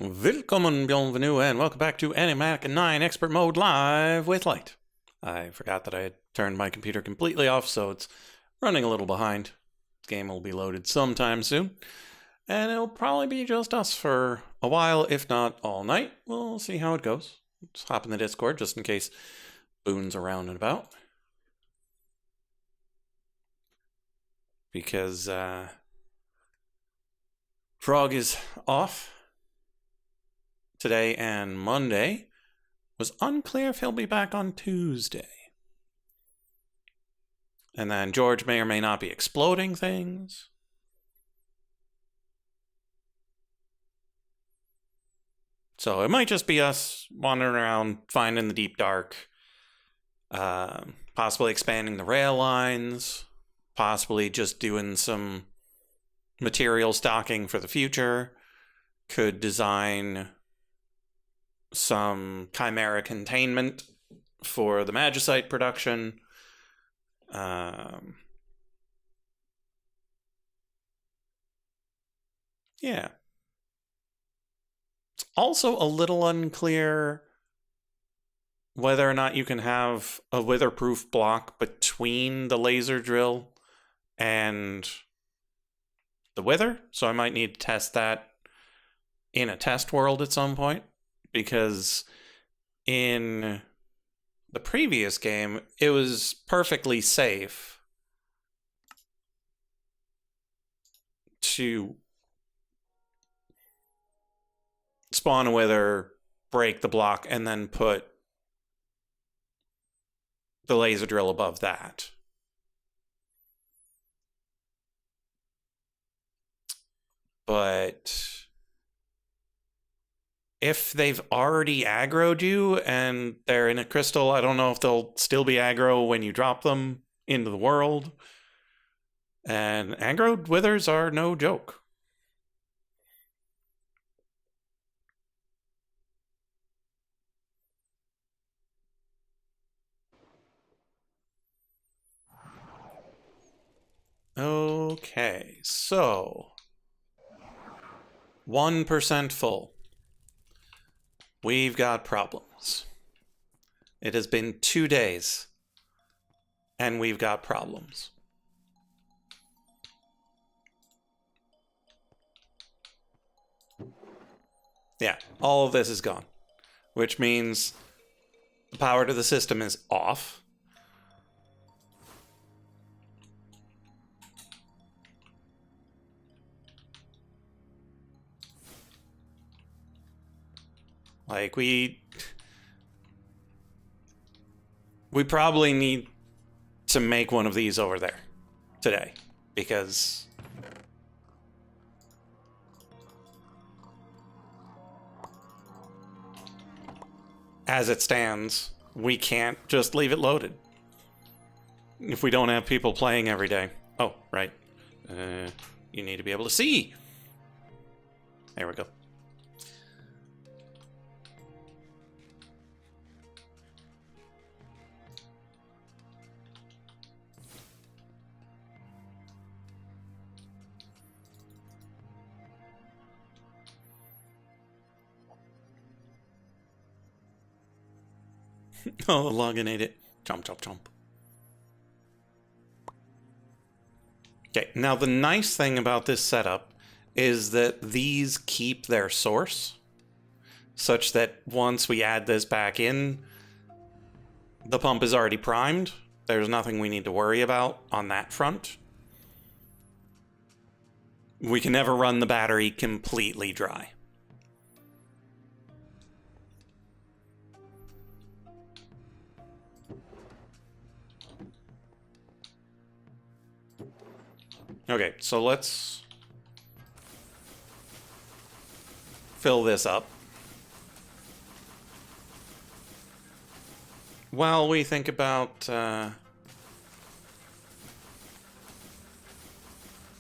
Willkommen, bienvenue, and welcome back to E9E Expert Mode Live with Light. I forgot that I had turned my computer completely off, so it's running a little behind. This game will be loaded sometime soon, and it'll probably be just us for a while, if not all night. We'll see how it goes. Let's hop in the Discord just in case Boon's around and about. Because Frog is off today and Monday. Was unclear if he'll be back on Tuesday. And then George may or may not be exploding things. So it might just be us wandering around, finding the deep dark, possibly expanding the rail lines, possibly just doing some material stocking for the future. Could design some chimera containment for the magicite production. Yeah. It's also a little unclear whether or not you can have a witherproof block between the laser drill and the wither, so I might need to test that in a test world at some point, because in the previous game, it was perfectly safe to spawn a wither, break the block, and then put the laser drill above that. But if they've already aggroed you and they're in a crystal, I don't know if they'll still be aggro when you drop them into the world. And aggroed withers are no joke. Okay, so 1% full. We've got problems. It has been 2 days, and we've got problems. Yeah, all of this is gone, which means the power to the system is off. Like, we probably need to make one of these over there today, because as it stands, we can't just leave it loaded if we don't have people playing every day. Oh, right. You need to be able to see. There we go. Oh, the login ate it. Chomp, chomp, chomp. Okay, now the nice thing about this setup is that these keep their source, such that once we add this back in, the pump is already primed. There's nothing we need to worry about on that front. We can never run the battery completely dry. Okay, so let's fill this up while we think about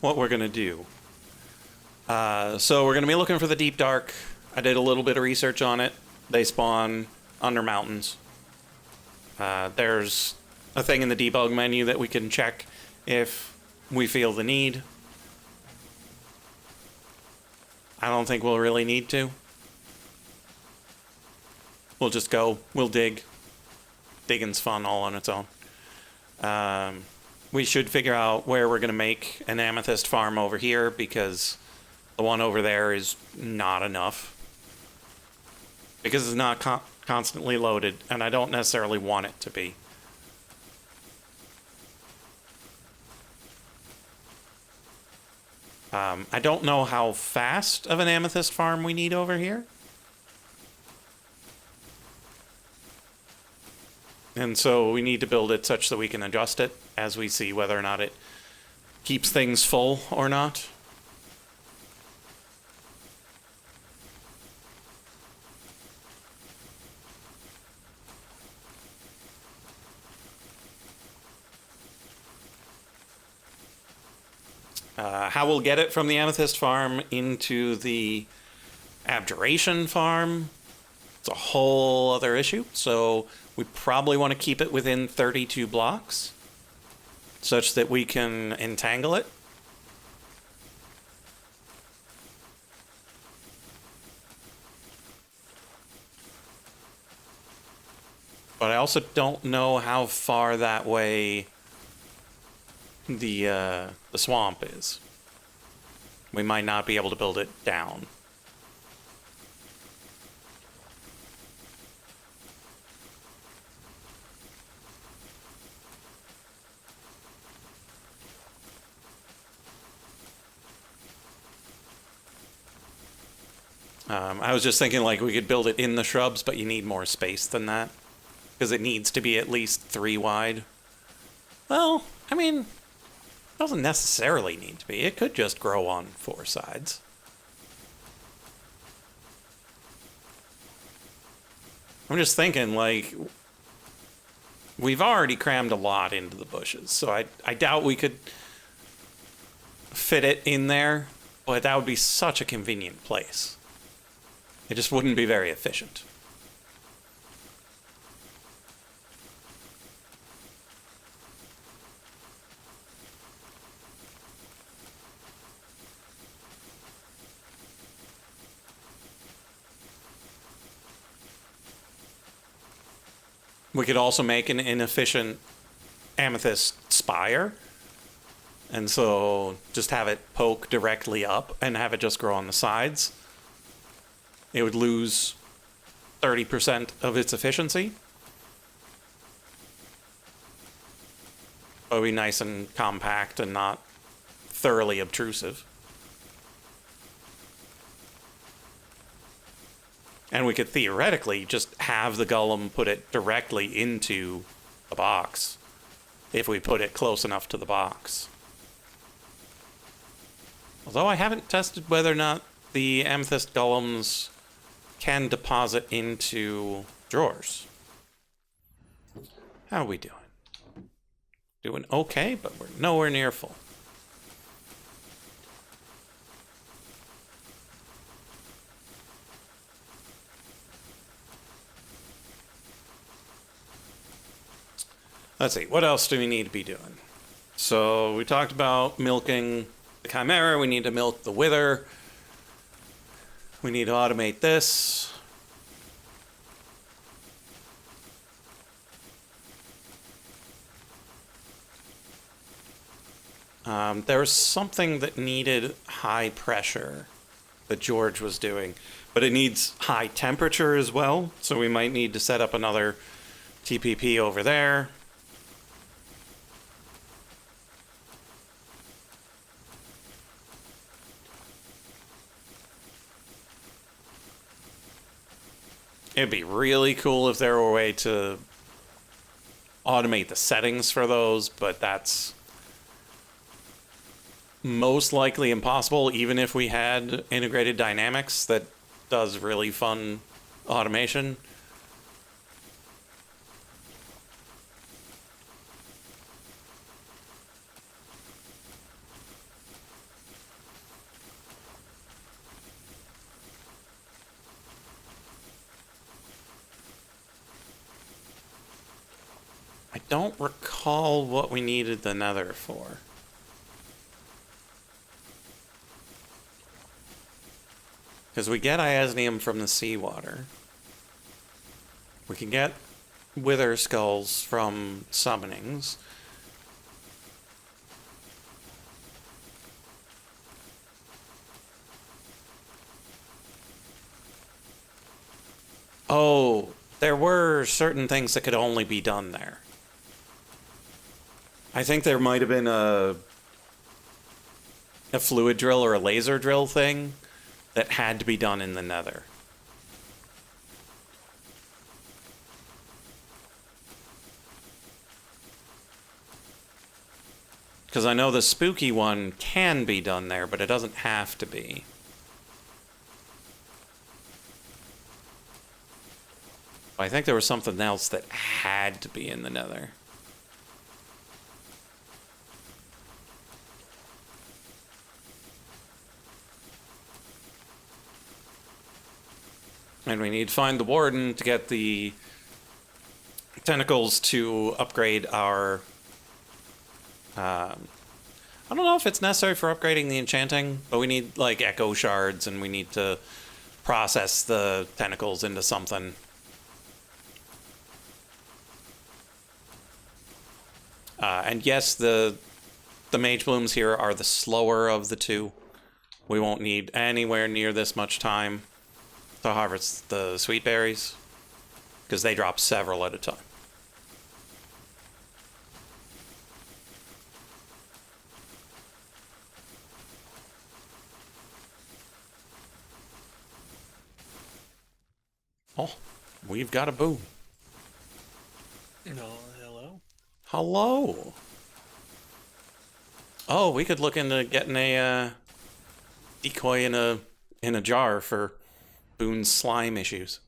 what we're gonna do. So we're gonna be looking for the deep dark. I did a little bit of research on it. They spawn under mountains. There's a thing in the debug menu that we can check if we feel the need. I don't think we'll really need to. We'll just go. We'll dig. Digging's fun all on its own. We should figure out where we're going to make an amethyst farm over here, because the one over there is not enough. Because it's not constantly loaded, and I don't necessarily want it to be. I don't know how fast of an amethyst farm we need over here. And so we need to build it such that we can adjust it as we see whether or not it keeps things full or not. How we'll get it from the amethyst farm into the abjuration farm, it's a whole other issue. So we probably want to keep it within 32 blocks such that we can entangle it. But I also don't know how far that way the swamp is. We might not be able to build it down. I was just thinking like we could build it in the shrubs, but you need more space than that, because it needs to be at least 3 wide. Well, I mean, it doesn't necessarily need to be. It could just grow on 4 sides. I'm just thinking, like, we've already crammed a lot into the bushes, so I doubt we could fit it in there, but that would be such a convenient place. It just wouldn't be very efficient. We could also make an inefficient amethyst spire, and so just have it poke directly up and have it just grow on the sides. It would lose 30% of its efficiency. It would be nice and compact and not thoroughly obtrusive. And we could theoretically just have the golem put it directly into the box if we put it close enough to the box. Although I haven't tested whether or not the amethyst golems can deposit into drawers. How are we doing? Doing okay, but we're nowhere near full. Let's see, what else do we need to be doing? So we talked about milking the Chimera. We need to milk the Wither. We need to automate this. There was something that needed high pressure that George was doing, but it needs high temperature as well, so we might need to set up another TPP over there. It'd be really cool if there were a way to automate the settings for those, but that's most likely impossible, even if we had integrated dynamics that does really fun automation. I don't recall what we needed the nether for. Because we get iasnium from the seawater. We can get wither skulls from summonings. Oh, there were certain things that could only be done there. I think there might have been a fluid drill or a laser drill thing that had to be done in the nether. Because I know the spooky one can be done there, but it doesn't have to be. I think there was something else that had to be in the nether. And we need to find the warden to get the tentacles to upgrade our... I don't know if it's necessary for upgrading the enchanting, but we need, like, echo shards, and we need to process the tentacles into something. And yes, the mage blooms here are the slower of the two. We won't need anywhere near this much time to harvest the sweet berries, because they drop several at a time. Oh, we've got a Boon. No, hello? Hello. Oh, we could look into getting a decoy in a jar for Boon's slime issues.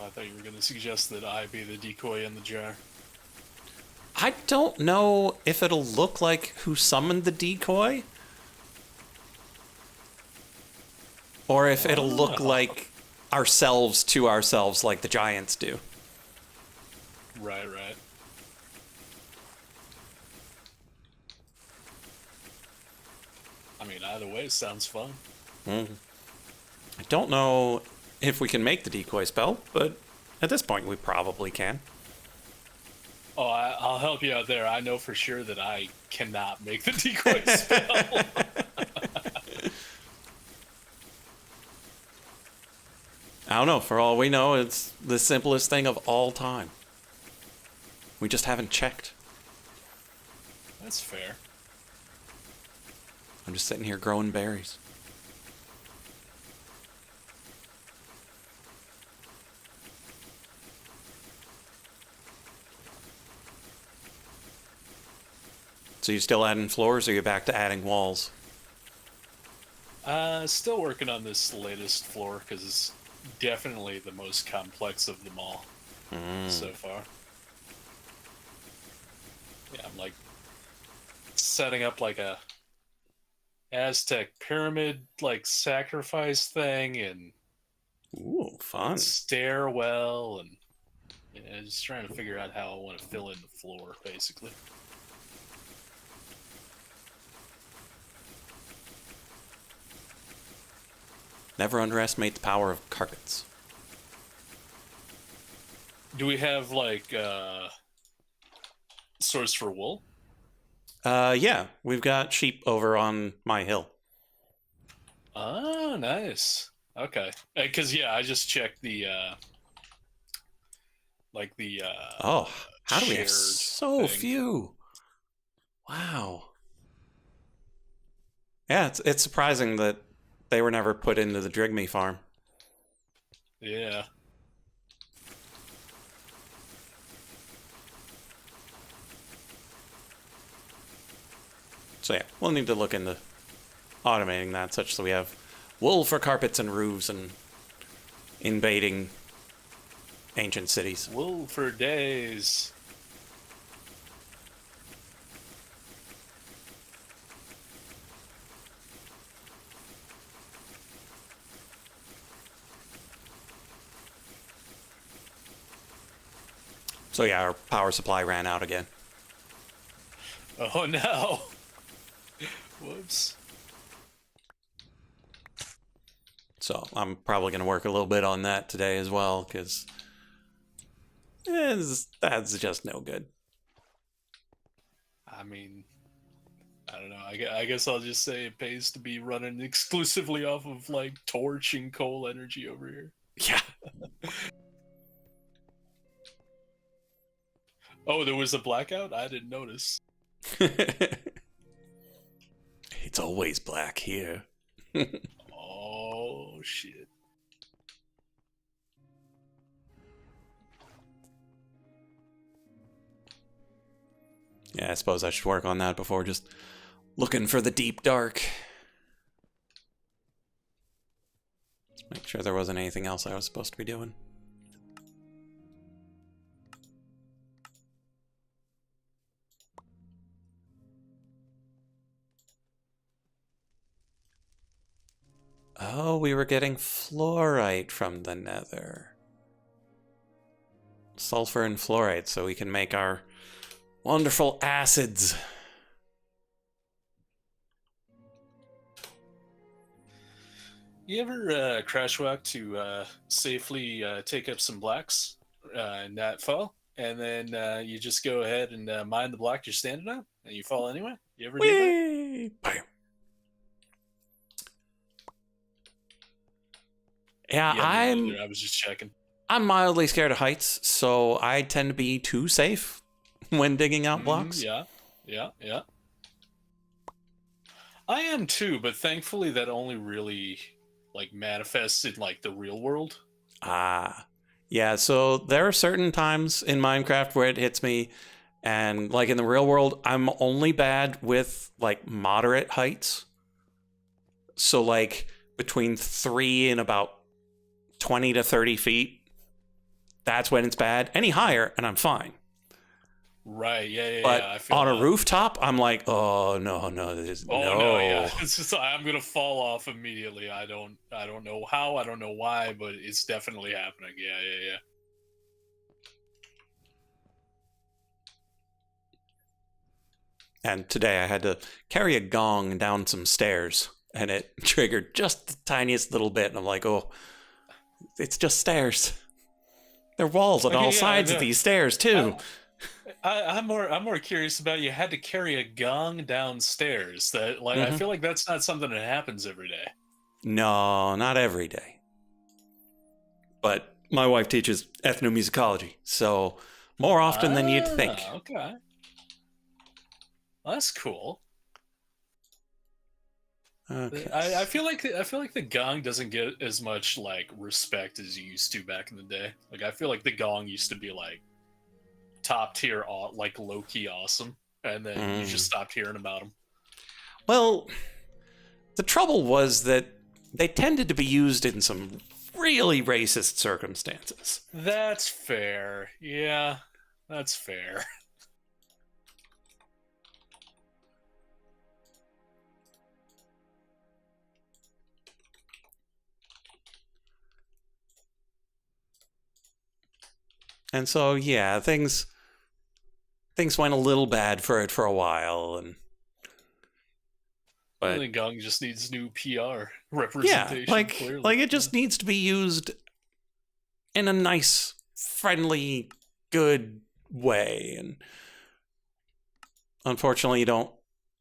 I thought you were going to suggest that I be the decoy in the jar. I don't know if it'll look like who summoned the decoy, or if it'll look like ourselves to ourselves like the giants do. Right, right. I mean, either way, sounds fun. I don't know if we can make the decoy spell, but at this point we probably can. Oh, I'll help you out there. I know for sure that I cannot make the decoy spell. I don't know. For all we know, it's the simplest thing of all time. We just haven't checked. That's fair. I'm just sitting here growing berries. So you still adding floors, or you back to adding walls? Still working on this latest floor, because it's definitely the most complex of them all so far. Yeah, I'm like setting up like a Aztec pyramid like sacrifice thing, and Ooh, fun. stairwell, and yeah, just trying to figure out how I want to fill in the floor, basically. Never underestimate the power of carpets. Do we have like source for wool? Yeah, we've got sheep over on my hill. Oh, nice. Okay, because yeah, I just checked the Oh, how do we have shared so thing. few? Wow. Yeah, it's surprising that they were never put into the Drigme farm. Yeah. So yeah, we'll need to look into automating that such that we have wool for carpets and roofs and invading ancient cities. Wool for days. So yeah, our power supply ran out again. Oh no. Whoops. So I'm probably going to work a little bit on that today as well, because that's just no good. I mean, I don't know. I guess I'll just say it pays to be running exclusively off of like torch and coal energy over here. Yeah. Oh, there was a blackout? I didn't notice. It's always black here. Oh, shit. Yeah, I suppose I should work on that before just looking for the deep dark. Just make sure there wasn't anything else I was supposed to be doing. Oh, we were getting fluorite from the nether. Sulfur and fluorite, so we can make our wonderful acids. You ever crash walk to safely take up some blocks in that fall? And then you just go ahead and mine the block you're standing on? And you fall anyway? You ever do that? Whee! Bam. Yeah, I was just checking. I'm mildly scared of heights, so I tend to be too safe when digging out blocks. Yeah. I am too, but thankfully that only really like manifests in like the real world. Yeah, so there are certain times in Minecraft where it hits me, and like in the real world, I'm only bad with like moderate heights. So like between 3 and about 20 to 30 feet, that's when it's bad. Any higher, and I'm fine. Right, yeah. But I feel on that. a rooftop, I'm like, no. No, yeah. It's just I'm gonna fall off immediately. I don't know how, I don't know why, but it's definitely happening. Yeah. And today I had to carry a gong down some stairs, and it triggered just the tiniest little bit, and I'm like, oh, it's just stairs. There are walls on all sides of these stairs too. I'm more curious about you had to carry a gong downstairs. That like I feel like that's not something that happens every day. No, not every day. But my wife teaches ethnomusicology, so more often than you'd think. Okay. Well, that's cool. Okay. I feel like the gong doesn't get as much like respect as you used to back in the day. Like I feel like the gong used to be like top tier, like low key awesome, and then you just stopped hearing about them. Well, the trouble was that they tended to be used in some really racist circumstances. That's fair. Yeah, that's fair. And so, yeah, things went a little bad for it for a while, and I think gong just needs new PR representation. Yeah, clearly. like it just needs to be used in a nice, friendly, good way. And unfortunately, you don't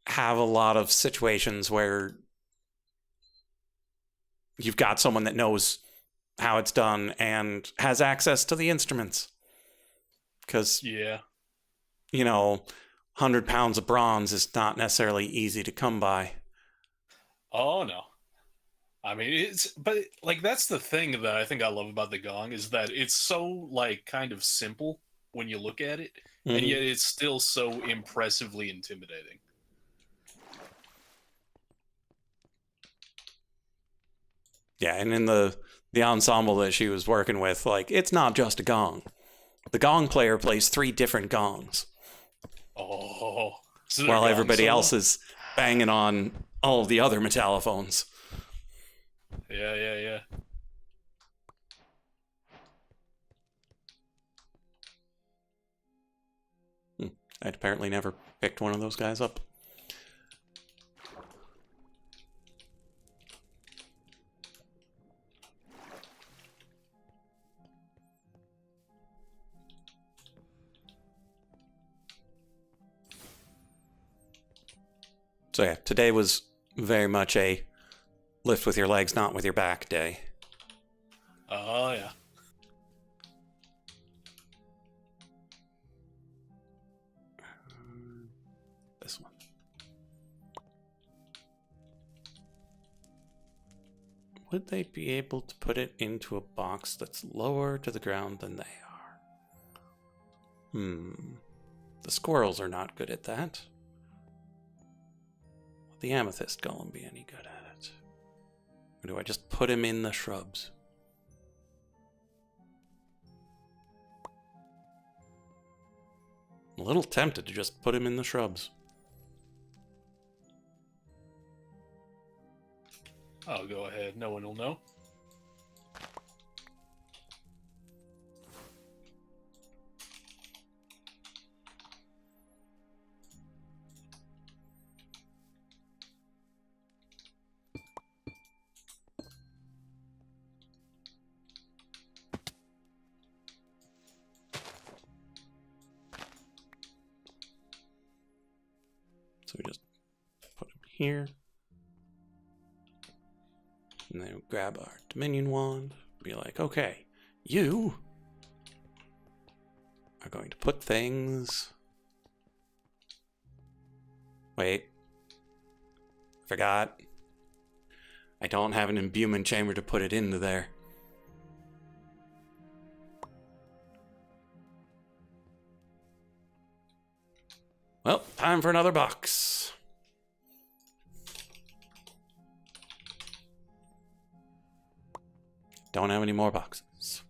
have a lot of situations where you've got someone that knows how it's done and has access to the instruments. Because, 100 pounds of bronze is not necessarily easy to come by. Oh, no. I mean, but like, that's the thing that I think I love about the gong is that it's so, like, kind of simple when you look at it, and yet it's still so impressively intimidating. Yeah, and in the ensemble that she was working with, like, it's not just a gong. The gong player plays 3 different gongs. Oh. So while everybody else is banging on all of the other metallophones. Yeah. I'd apparently never picked one of those guys up. So yeah, today was very much a lift with your legs, not with your back day. Oh, yeah. This one. Would they be able to put it into a box that's lower to the ground than they are? The squirrels are not good at that. Will the amethyst golem be any good at it? Or do I just put him in the shrubs? I'm a little tempted to just put him in the shrubs. I'll go ahead. No one will know. So we just put him here. And then grab our Dominion wand. Be like, okay, you are going to put things... Wait. Forgot. I don't have an imbuement chamber to put it into there. Well, time for another box. Don't have any more boxes.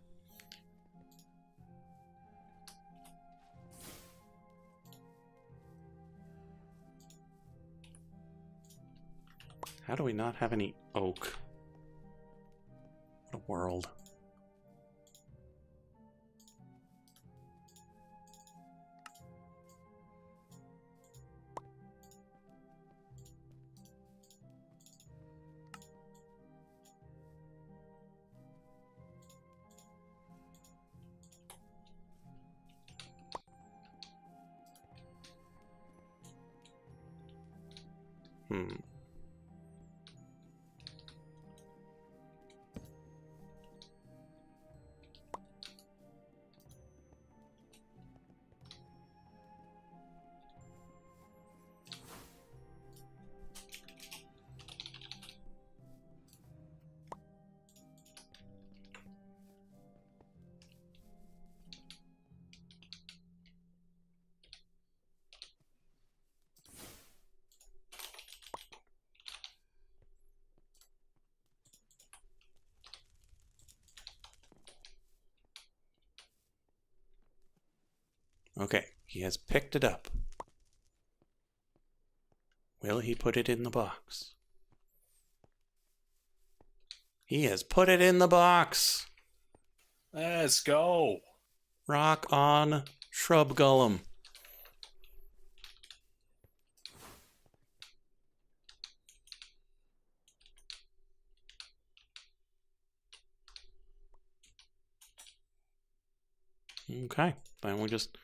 How do we not have any oak? What a world. Okay, he has picked it up. Will he put it in the box? He has put it in the box! Let's go. Rock on, shrub golem. Okay, then we just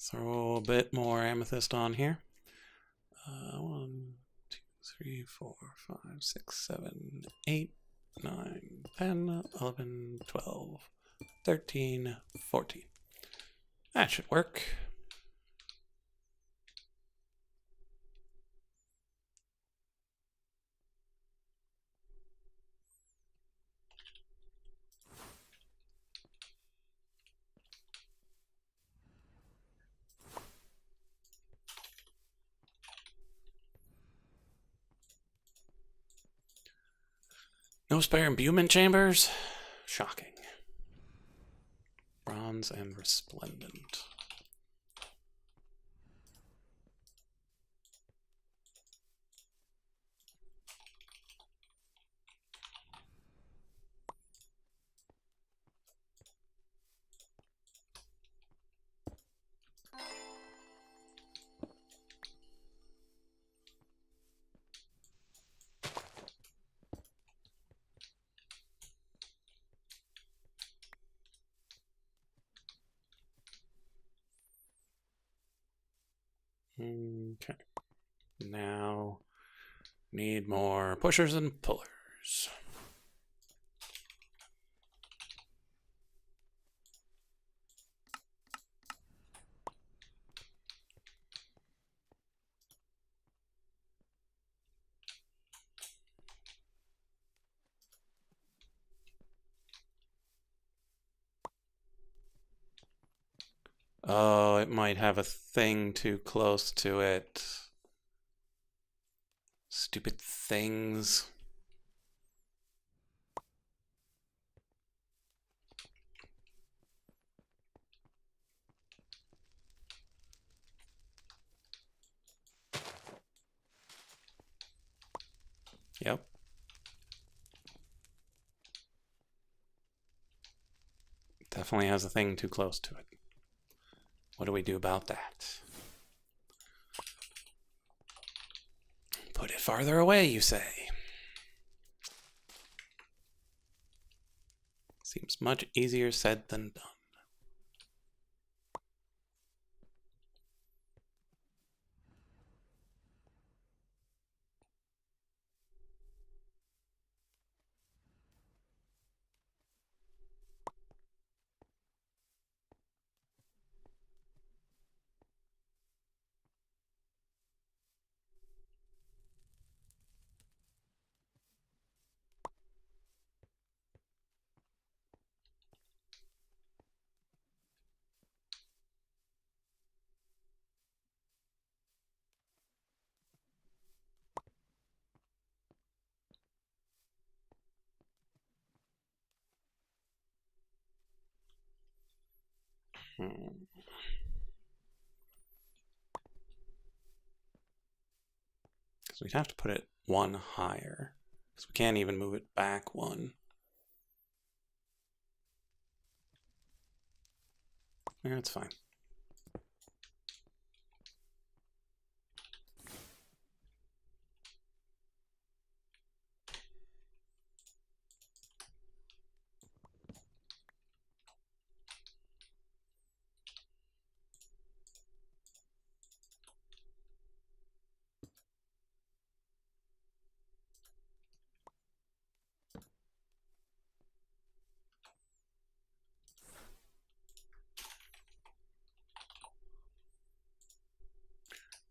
throw a bit more amethyst on here. 1, 2, 3, 4, 5, 6, 7, 8, 9, 10, 11, 12, 13, 14. That should work. No spare imbuement chambers? Shocking. Bronze and resplendent. Okay. now need more pushers and pullers. Oh, it might have a thing too close to it. Stupid things. Yep. Definitely has a thing too close to it. What do we do about that? Put it farther away, you say. Seems much easier said than done. So we'd have to put it one higher, because we can't even move it back one. Yeah, that's fine.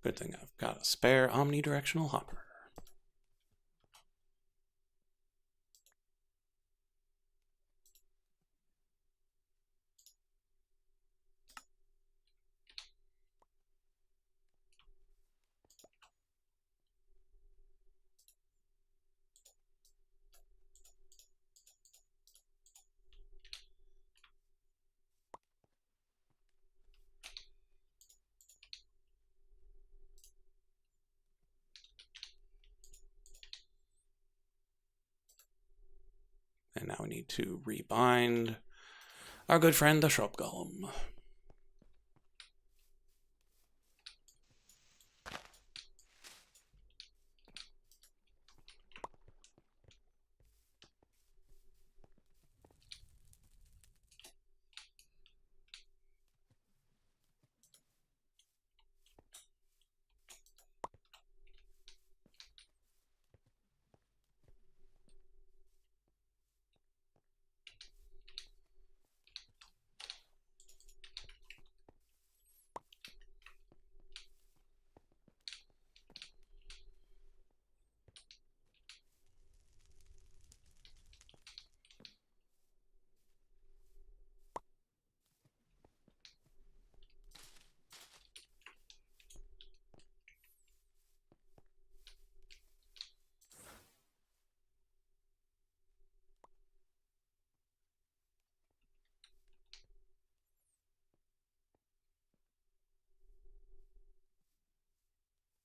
Good thing I've got a spare omnidirectional hopper. And now we need to rebind our good friend the Shrub Golem.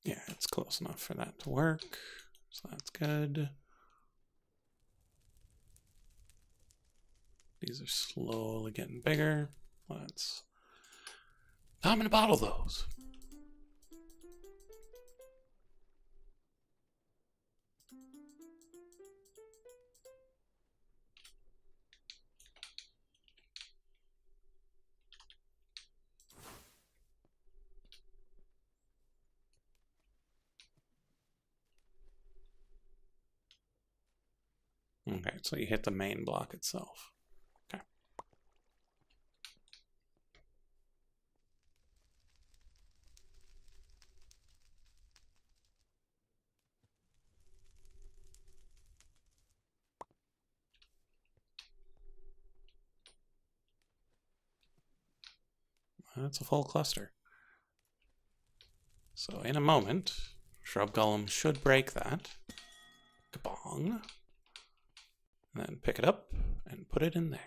Yeah, it's close enough for that to work. So that's good. These are slowly getting bigger. Let's... I'm gonna bottle those. Okay, so you hit the main block itself. Okay. That's a full cluster. So in a moment, Shrub Golem should break that. Kabong. And then pick it up and put it in there.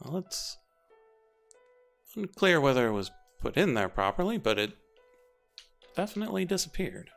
Well, it's unclear whether it was put in there properly, but it definitely disappeared.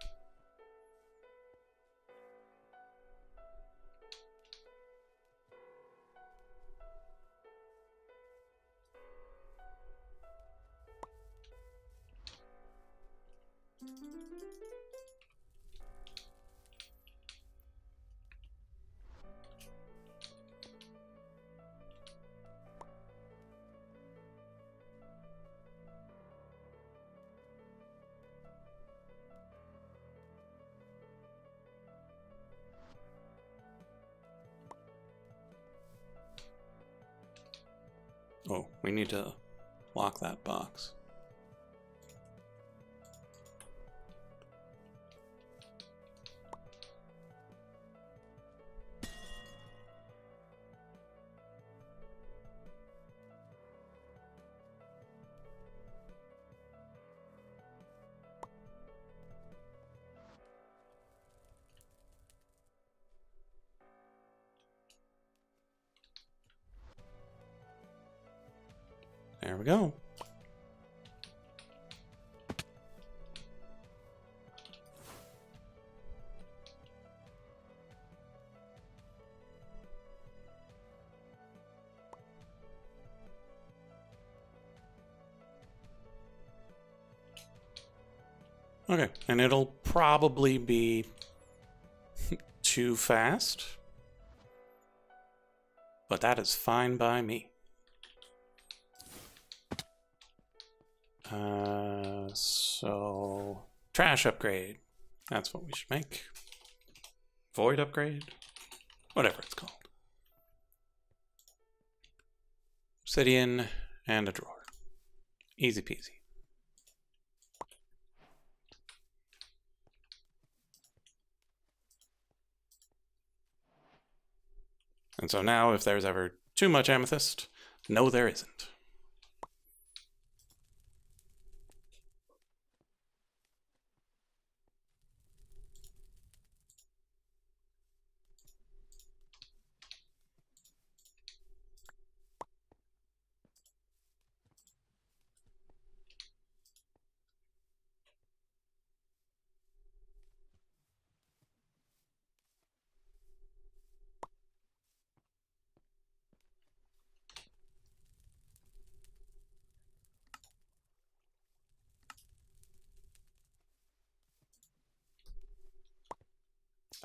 Oh, we need to lock that box. There we go. Okay, and it'll probably be too fast, but that is fine by me. So trash upgrade. That's what we should make. Void upgrade. Whatever it's called. Obsidian and a drawer. Easy peasy. And so now if there's ever too much amethyst, no there isn't.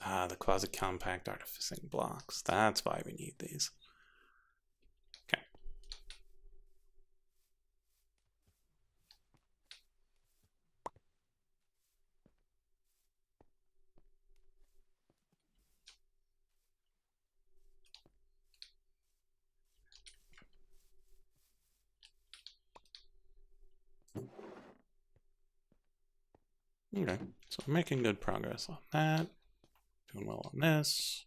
Ah, the quasi-compact artificing blocks. That's why we need these. Okay. Okay, so we're making good progress on that. Doing well on this.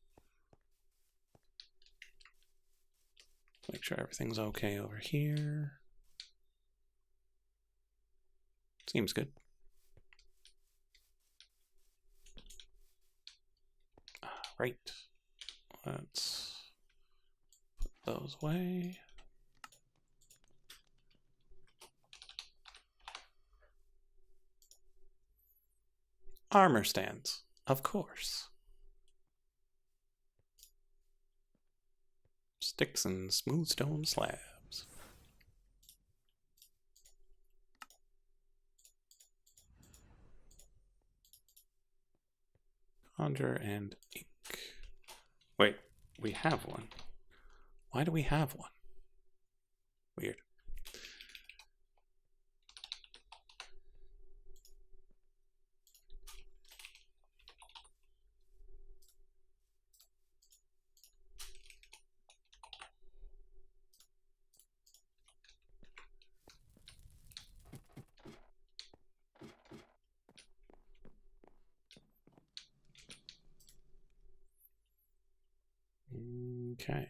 Make sure everything's okay over here. Seems good. Right. Let's put those away. Armor stands, of course. Sticks and smooth stone slabs. Conjure and ink. Wait, we have one. Why do we have one? Weird. Okay.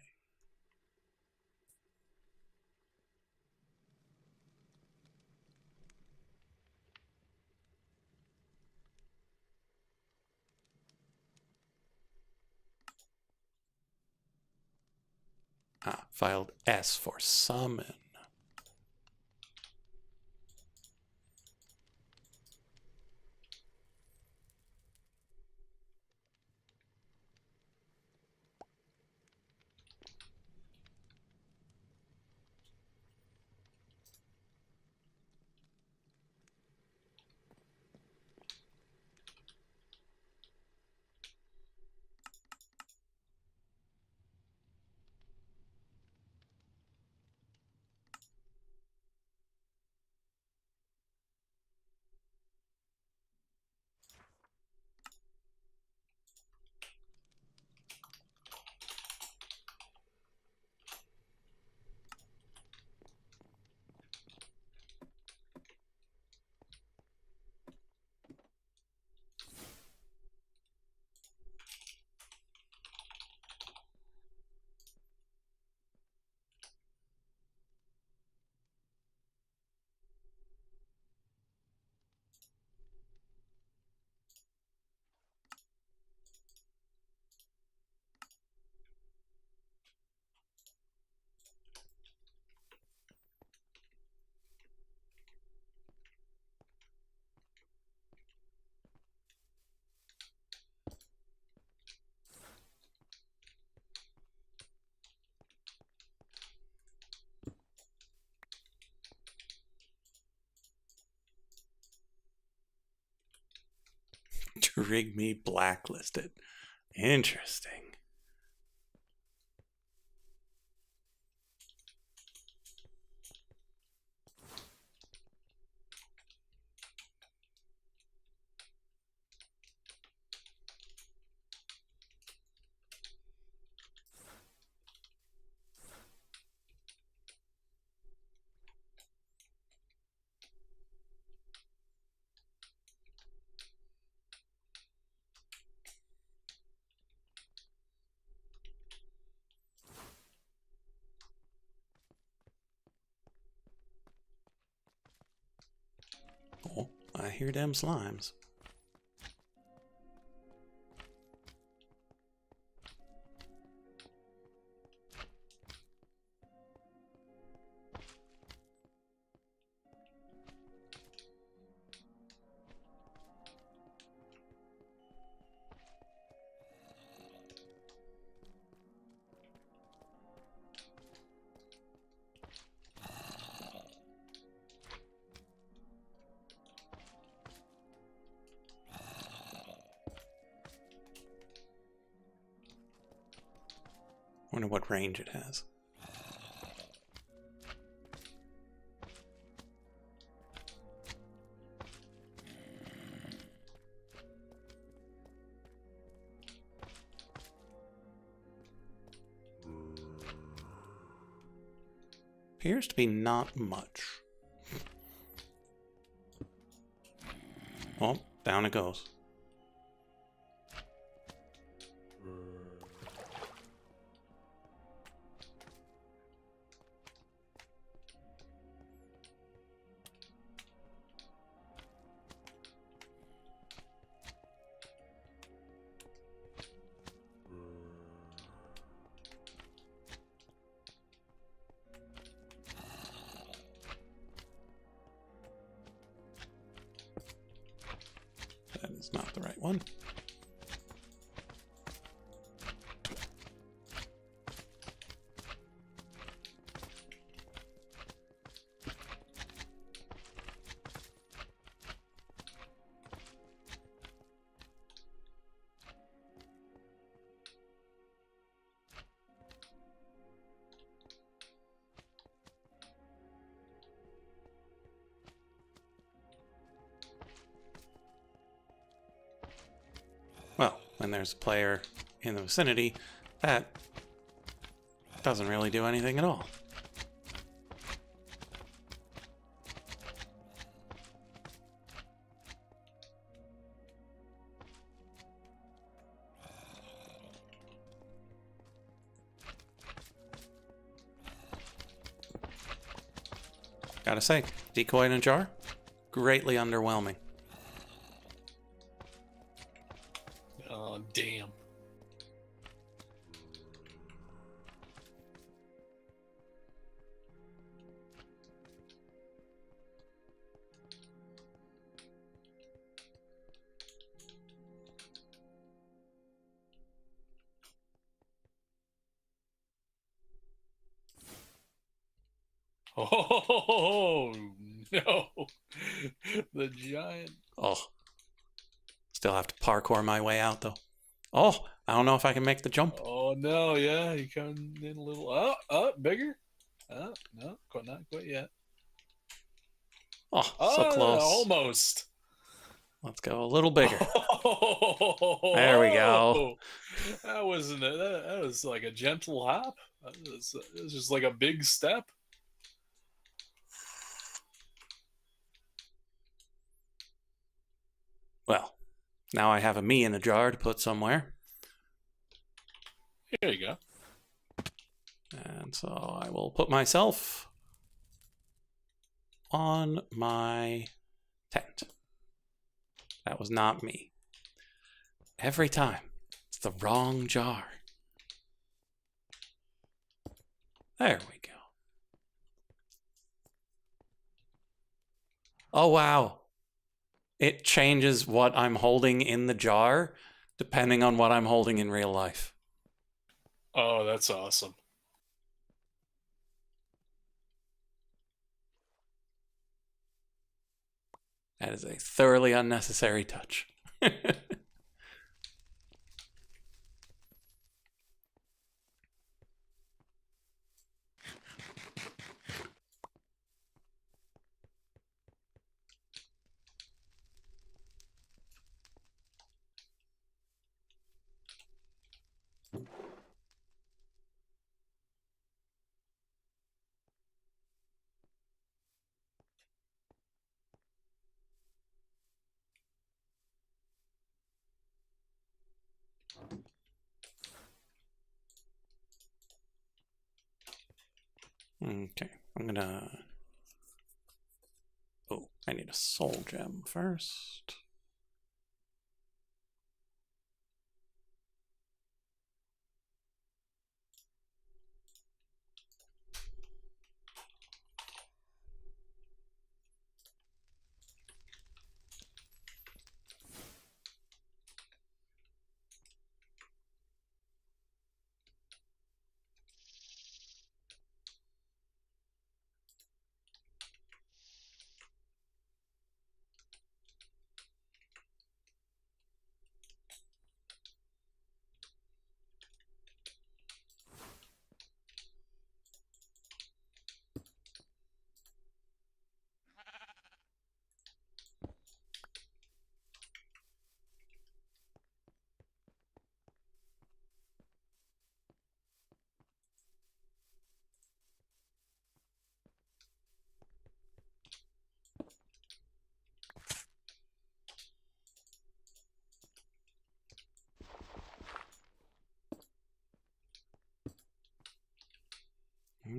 Filed S for summon. Trig me blacklisted. Interesting. Oh, I hear them slimes. Wonder what range it has. Appears to be not much. Oh, down it goes. That is not the right one. Well, when there's a player in the vicinity, that doesn't really do anything at all. Gotta say, decoy in a jar, greatly underwhelming. Oh, damn. Oh, no. The giant. Oh, still have to parkour my way out, though. Oh, I don't know if I can make the jump. Oh, no. Yeah, he coming in a little. Oh, bigger. Oh, no, not quite yet. Oh, so Oh, close. almost. Let's go a little bigger. There we go. Oh, that wasn't that was like a gentle hop. It was just like a big step. Well, now I have a me in a jar to put somewhere. Here you go. And so I will put myself on my tent. That was not me. Every time, it's the wrong jar. There we go. Oh, wow. It changes what I'm holding in the jar depending on what I'm holding in real life. Oh, that's awesome. That is a thoroughly unnecessary touch. Okay, I'm gonna... Oh, I need a soul gem first.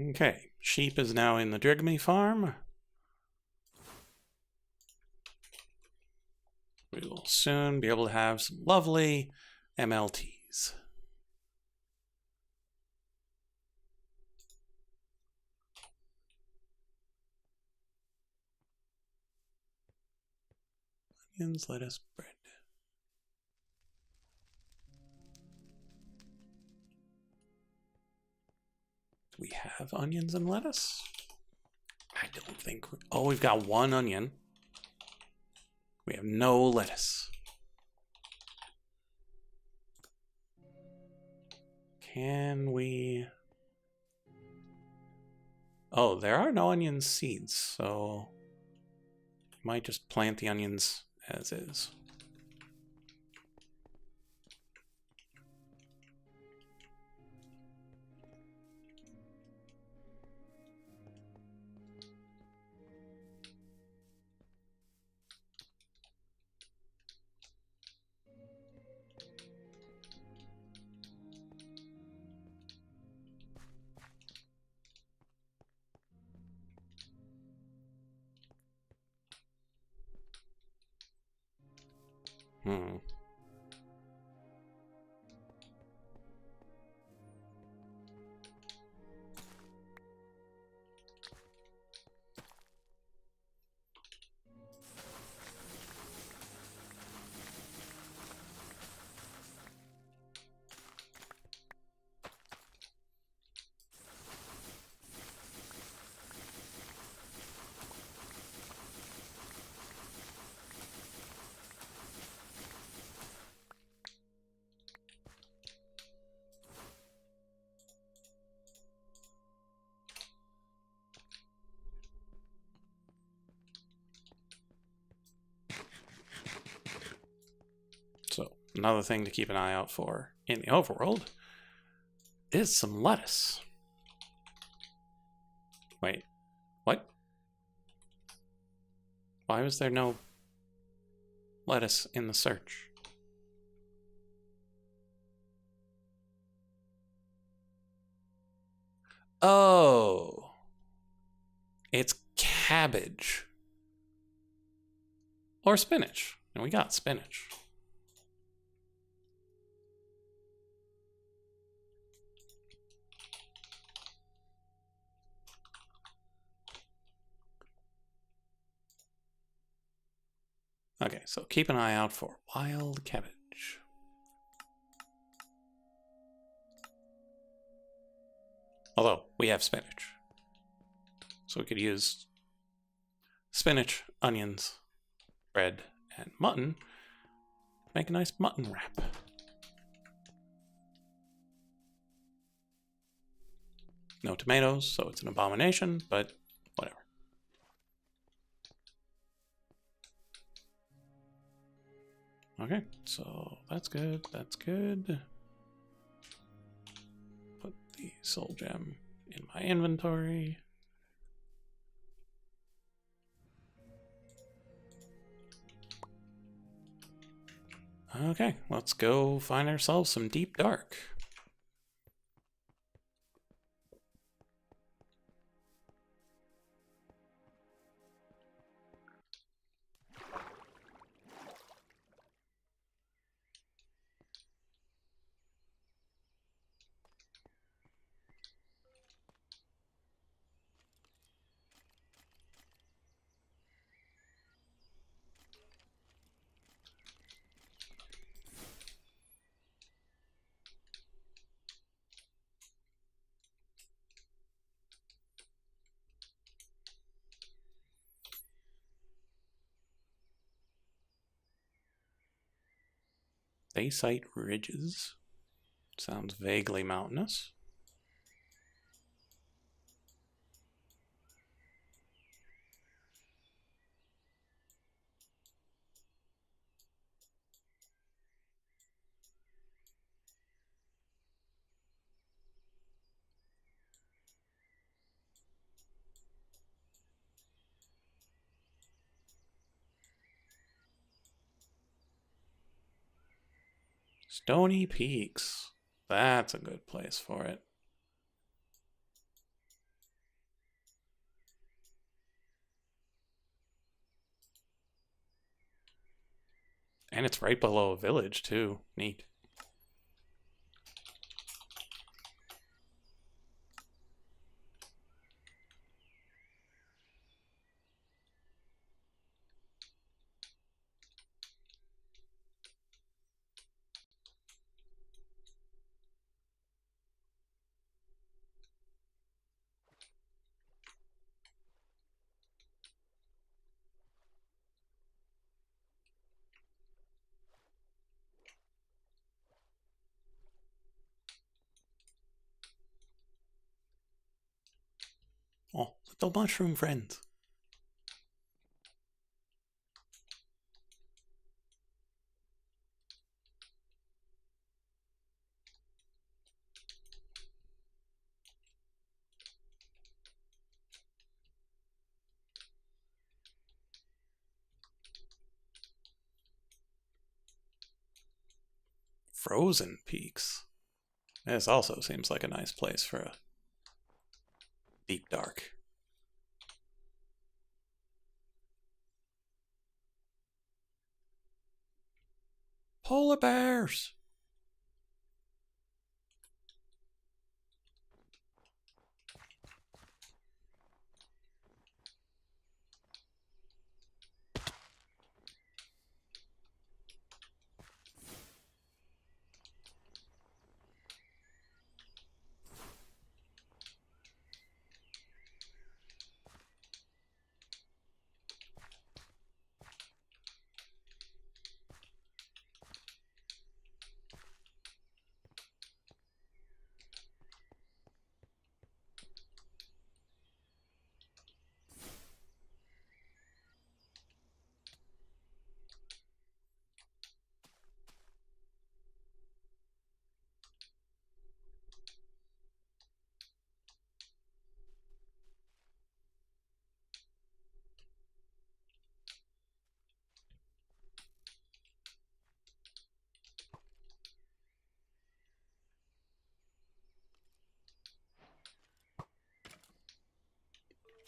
Okay, sheep is now in the Drigme farm. We will soon be able to have some lovely MLTs. Onions, lettuce, bread. Do we have onions and lettuce? I don't think... Oh, we've got one onion. We have no lettuce. Can we... Oh, there are no onion seeds, so... I might just plant the onions as is. Hmm. So, another thing to keep an eye out for in the overworld is some lettuce. Wait, what? Why was there no lettuce in the search? Oh, it's cabbage. Or spinach. And we got spinach. Okay, so keep an eye out for wild cabbage. Although, we have spinach. So we could use spinach, onions, bread, and mutton. Make a nice mutton wrap. No tomatoes, so it's an abomination, but whatever. Okay, so that's good, that's good. Put the soul gem in my inventory. Okay, let's go find ourselves some deep dark. Baysite Ridges. Sounds vaguely mountainous. Stony Peaks. That's a good place for it. And it's right below a village, too. Neat. Oh, little mushroom friends. Frozen Peaks. This also seems like a nice place for a deep dark. Polar bears!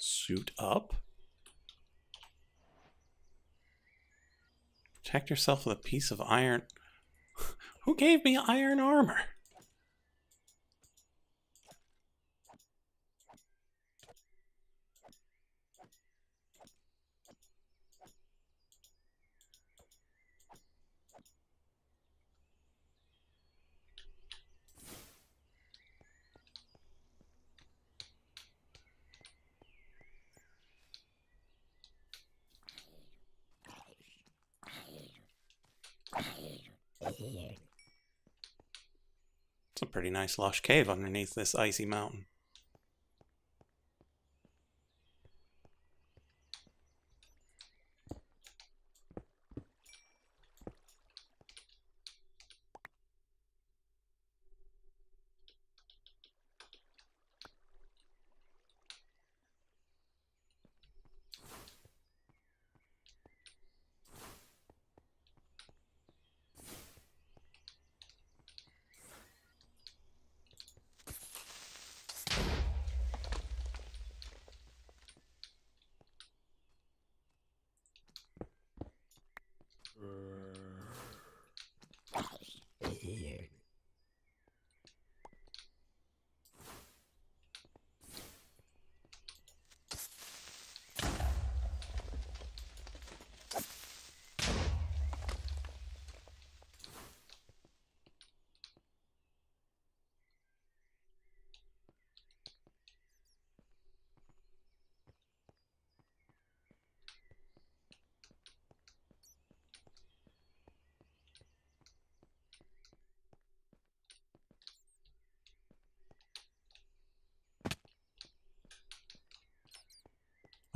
Suit up? Protect yourself with a piece of iron. Who gave me iron armor? It's a pretty nice lush cave underneath this icy mountain.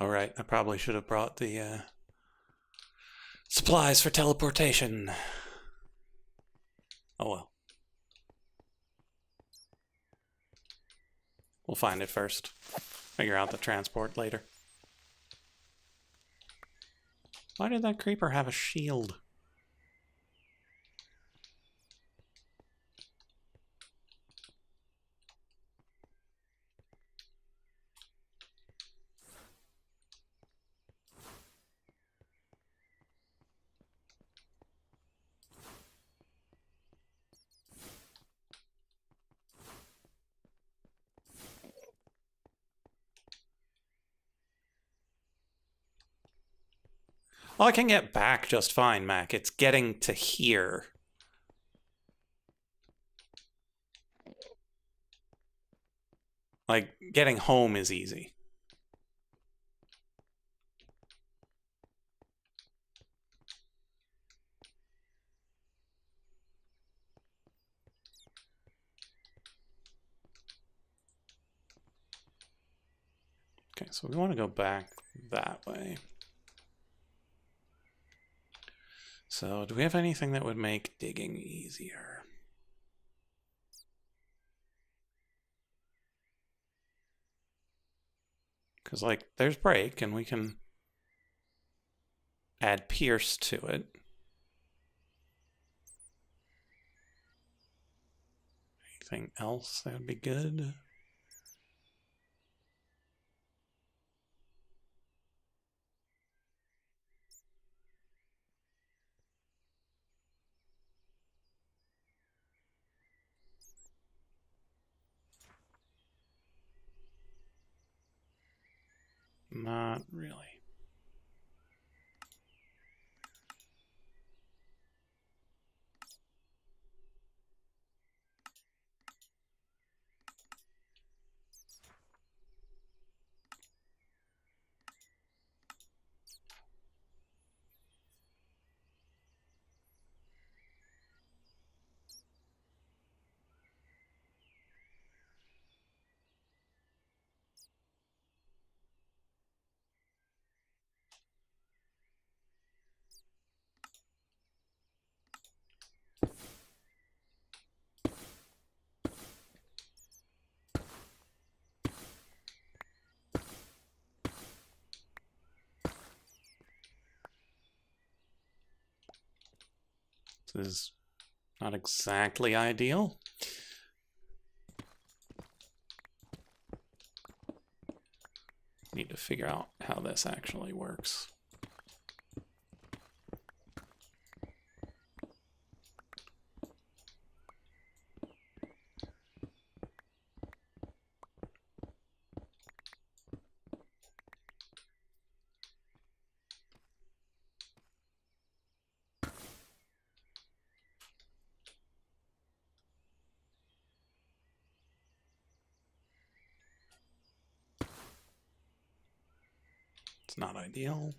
Alright, I probably should have brought the supplies for teleportation. Oh well. We'll find it first. Figure out the transport later. Why did that creeper have a shield? Well, I can get back just fine, Mac. It's getting to here. Like, getting home is easy. Okay, so we want to go back that way. So, do we have anything that would make digging easier? Because, like, there's break, and we can add pierce to it. Anything else that would be good? Not really. This is not exactly ideal. Need to figure out how this actually works. It's not ideal.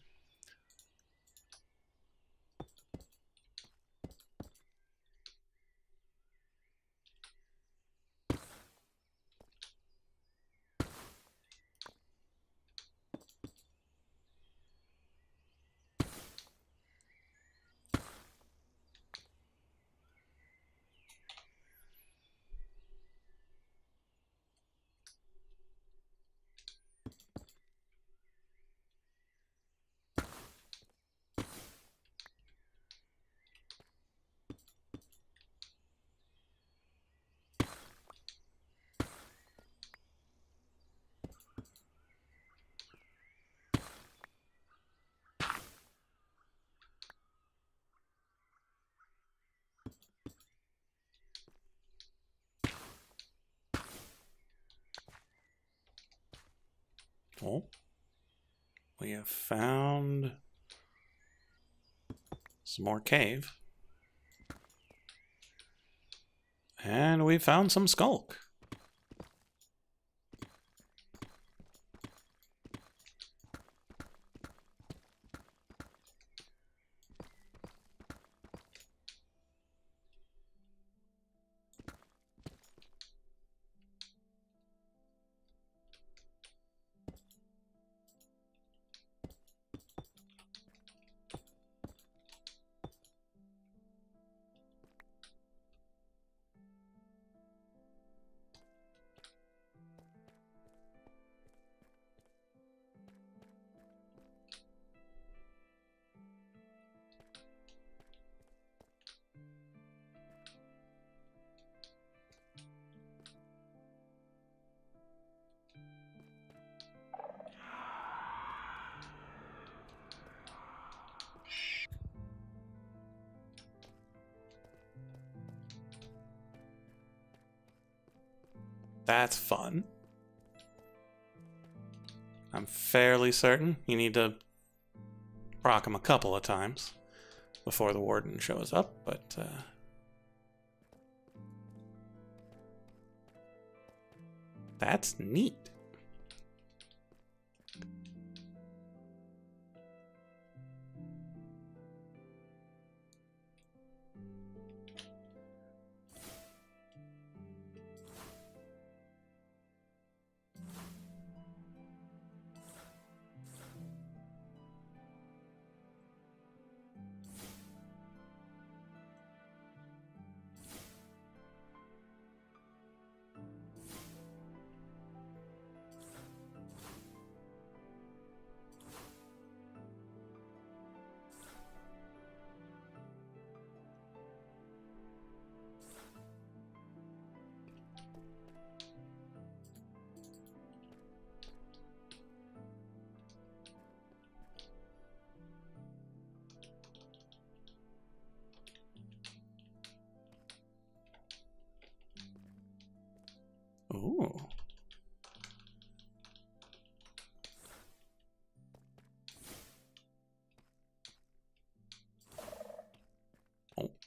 Oh, we have found some more cave. And we found some skulk. That's fun. I'm fairly certain you need to proc him a couple of times before the warden shows up, but that's neat.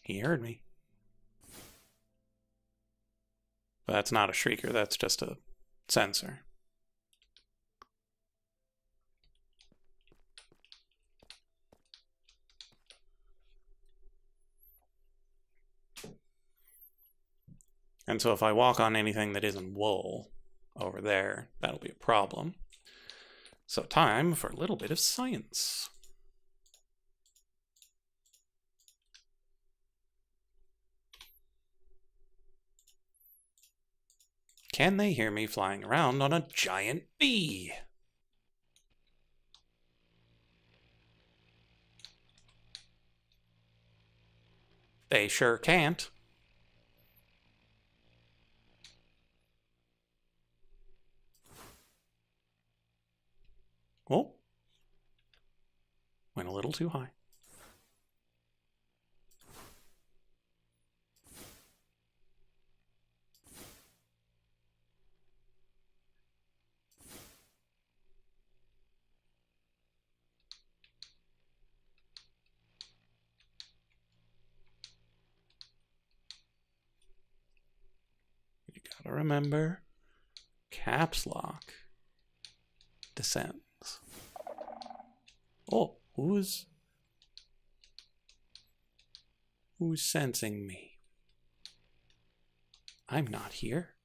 He heard me. But that's not a shrieker, that's just a sensor. And so if I walk on anything that isn't wool over there, that'll be a problem. So time for a little bit of science. Can they hear me flying around on a giant bee? They sure can't. Oh, went a little too high. You gotta remember, caps lock descends. Oh, who's sensing me? I'm not here.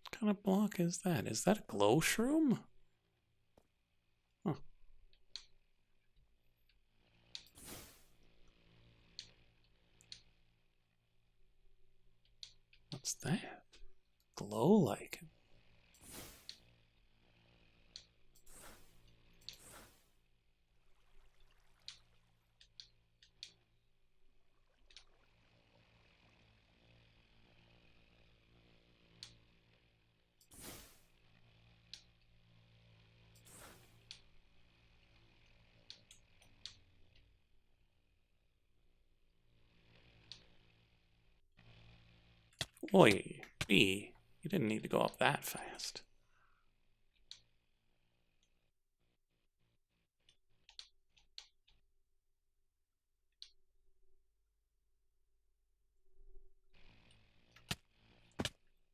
What kind of block is that? Is that a glow shroom? Huh. What's that? Glow lichen. Oi, bee, you didn't need to go up that fast.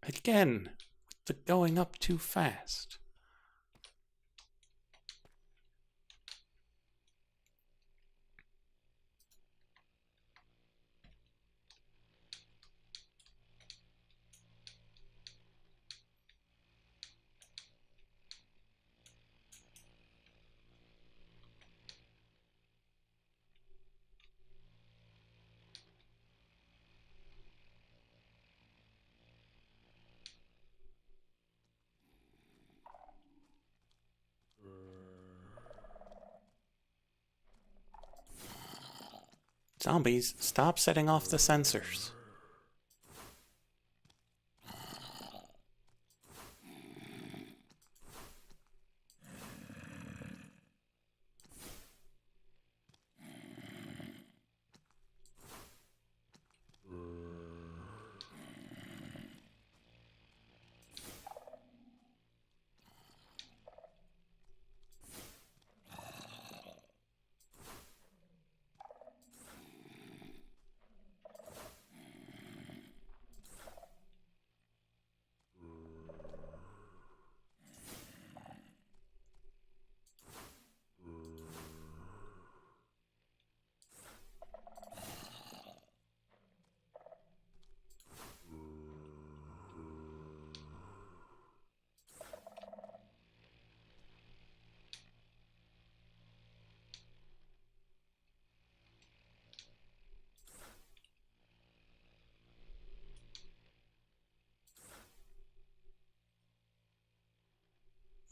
Again, with the going up too fast. Zombies, stop setting off the sensors.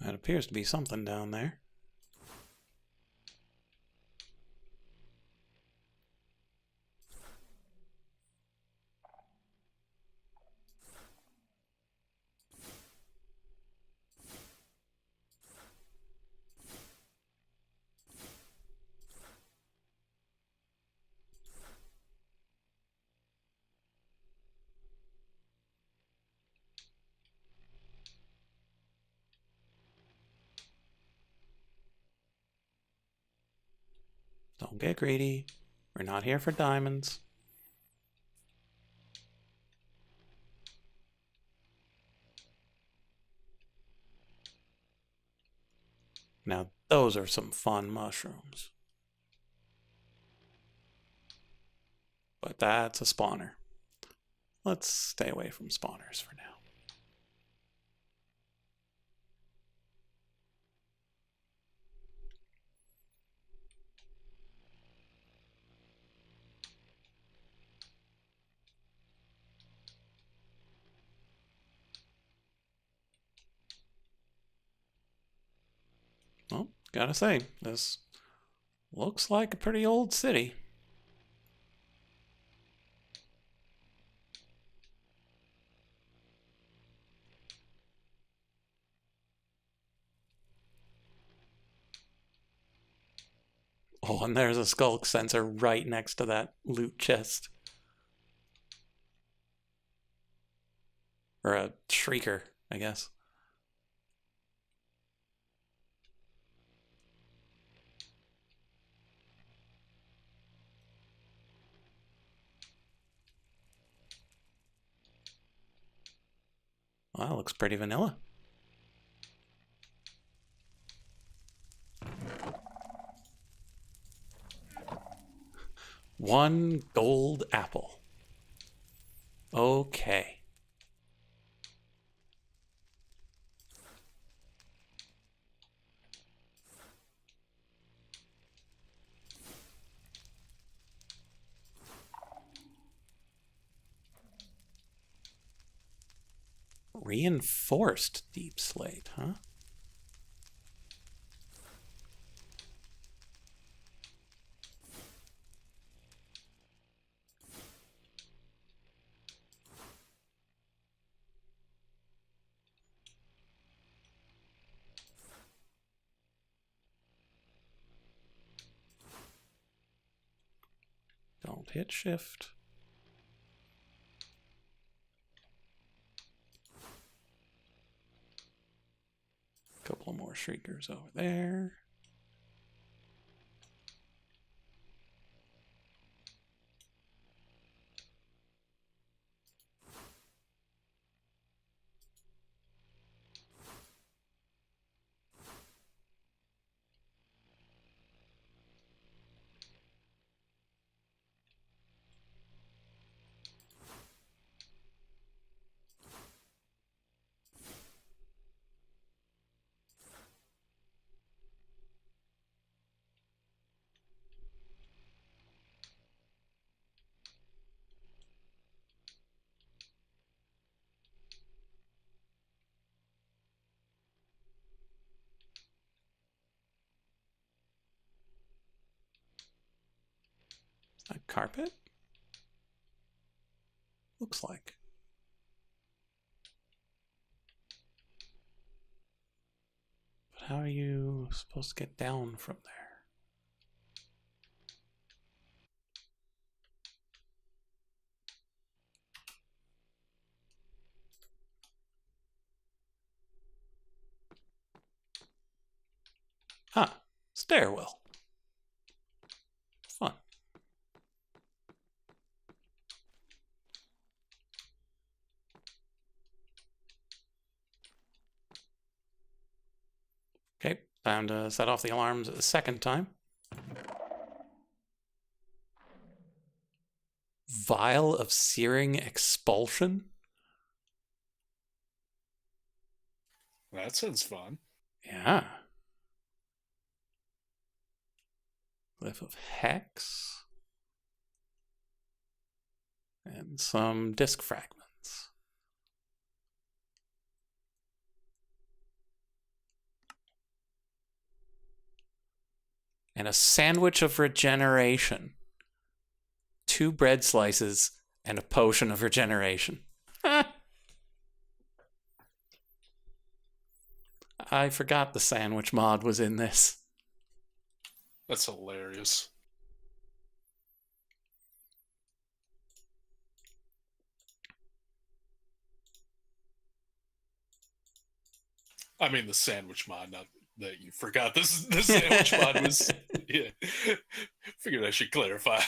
That appears to be something down there. Don't get greedy. We're not here for diamonds. Now, those are some fun mushrooms. But that's a spawner. Let's stay away from spawners for now. Well, gotta say, this looks like a pretty old city. Oh, and there's a skulk sensor right next to that loot chest. Or a shrieker, I guess. Well, that looks pretty vanilla. One gold apple. Okay. Reinforced deep slate, huh? Don't hit shift. Couple more shriekers over there. A carpet? Looks like. But how are you supposed to get down from there? Ah, stairwell. Fun. Okay, time to set off the alarms a second time. Vial of searing expulsion? That sounds fun. Yeah. Glyph of Hex. And some disc fragments. And a sandwich of regeneration. 2 bread slices and a potion of regeneration. I forgot the sandwich mod was in this. That's hilarious. I mean, the sandwich mod, not that you forgot this sandwich pod was. Yeah, figured I should clarify.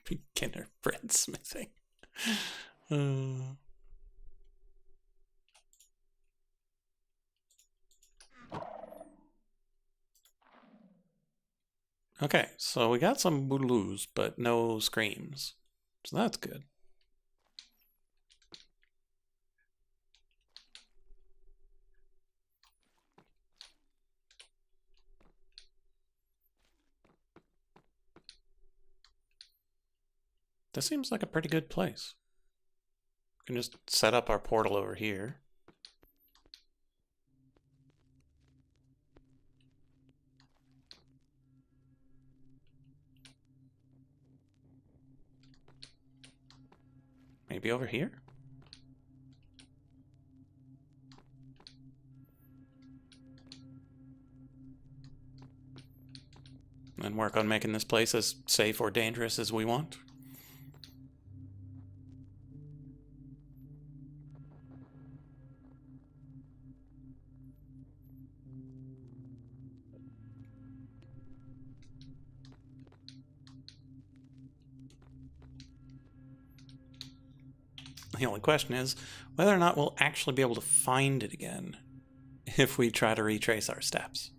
Beginner bread smithing. Uh, okay, so we got some boodaloos, but no screams. So that's good. This seems like a pretty good place. We can just set up our portal over here. Maybe over here? And work on making this place as safe or dangerous as we want. The only question is whether or not we'll actually be able to find it again if we try to retrace our steps.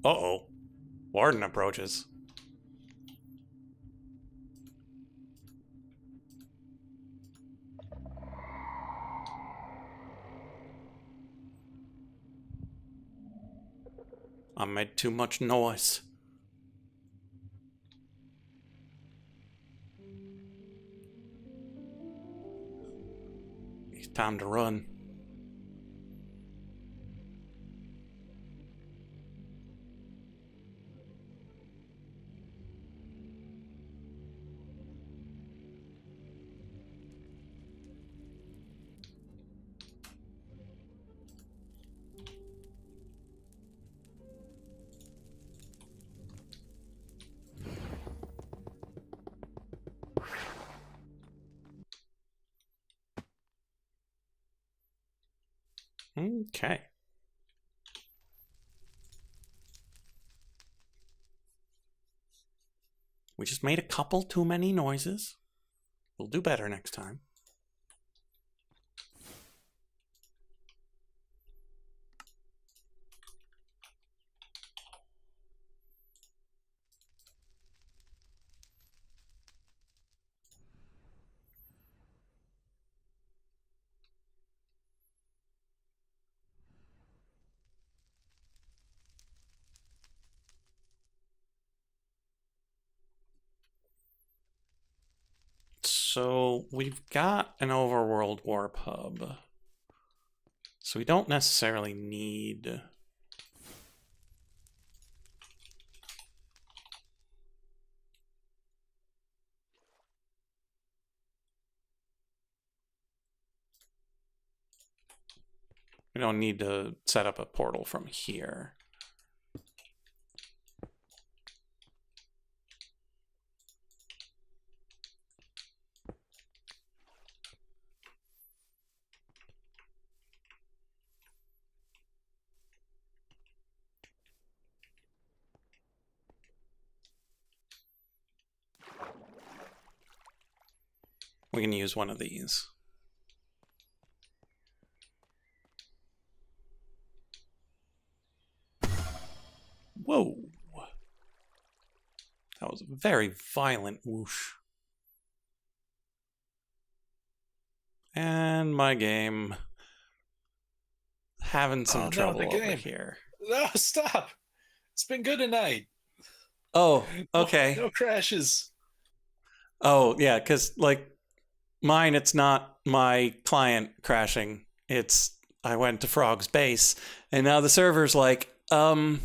Uh-oh. Warden approaches. I made too much noise. It's time to run. Okay. We just made a couple too many noises. We'll do better next time. So we've got an overworld warp hub. So we don't necessarily need... We don't need to set up a portal from here. We can use one of these. Whoa. That was a very violent whoosh. And my game having some Oh no, trouble the over game. here. No, stop. It's been good tonight. Oh, No, okay. no crashes. Oh, yeah, because, like, mine, it's not my client crashing. It's I went to Frog's base, and now the server's like, Oh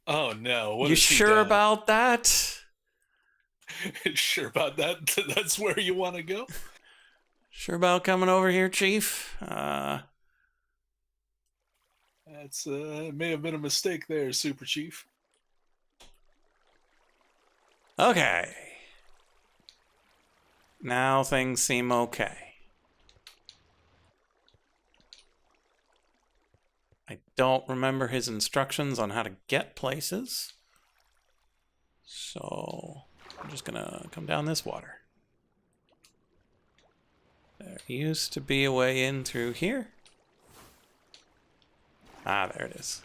no, what you has he sure done? about that? Sure about that? That's where you want to go? Sure about coming over here, Chief? That's may have been a mistake there, Super Chief. Okay. Now things seem okay. I don't remember his instructions on how to get places. So I'm just gonna come down this water. There used to be a way in through here. Ah, there it is.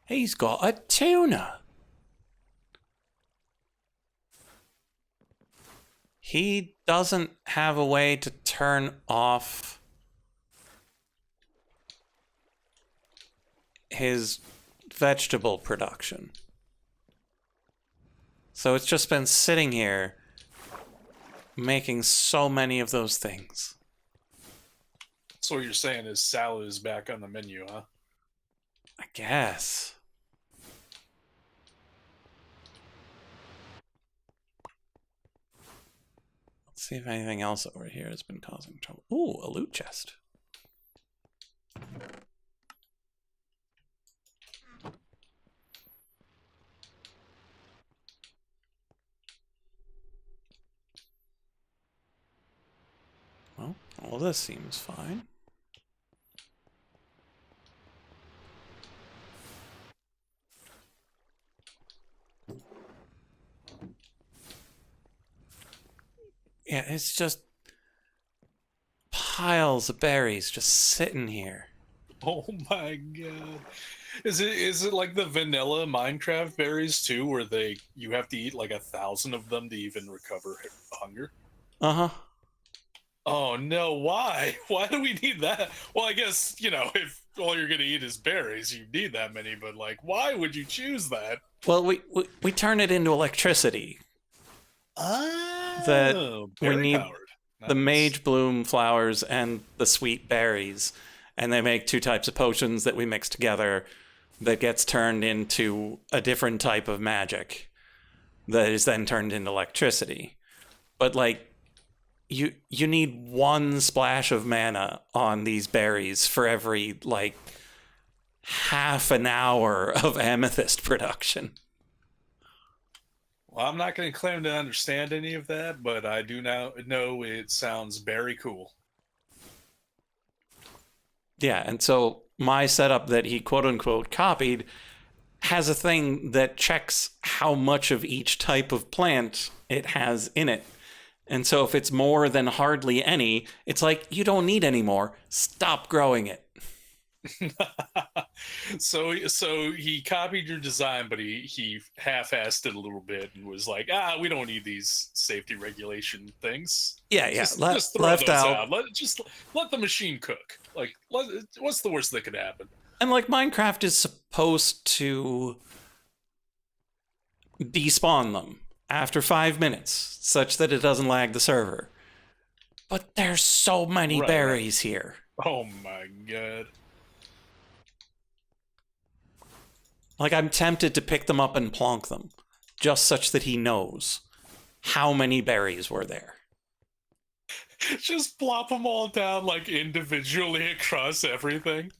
He's got a tuna. He doesn't have a way to turn off his vegetable production. So it's just been sitting here making so many of those things. So what you're saying is salad is back on the menu, huh? I guess. Let's see if anything else over here has been causing trouble. Ooh, a loot chest. Well, all this seems fine. Yeah, it's just piles of berries just sitting here. Oh my god. Is it like the vanilla Minecraft berries too, where you have to eat like 1,000 of them to even recover hunger? Uh-huh. Oh no, why? Why do we need that? Well, I guess, if all you're gonna eat is berries, you need that many, but like, why would you choose that? Well, we turn it into electricity. That Oh, we berry need powered. the Nice. mage bloom flowers and the sweet berries, and they make two types of potions that we mix together that gets turned into a different type of magic that is then turned into electricity. But like you need one splash of mana on these berries for every like half an hour of amethyst production. Well, I'm not going to claim to understand any of that, but I do now know it sounds very cool. Yeah, and so my setup that he quote unquote copied has a thing that checks how much of each type of plant it has in it. And so if it's more than hardly any, it's like, you don't need any more. Stop growing it. So he copied your design, but he half-assed it a little bit and was like, we don't need these safety regulation things. Yeah, yeah. Just throw Left those out. out. Let the machine cook. Like, what's the worst that could happen? And like Minecraft is supposed to despawn them after 5 minutes, such that it doesn't lag the server. But there's so many Right. berries here. Oh my god. Like, I'm tempted to pick them up and plonk them, just such that he knows how many berries were there. Just plop them all down like individually across everything.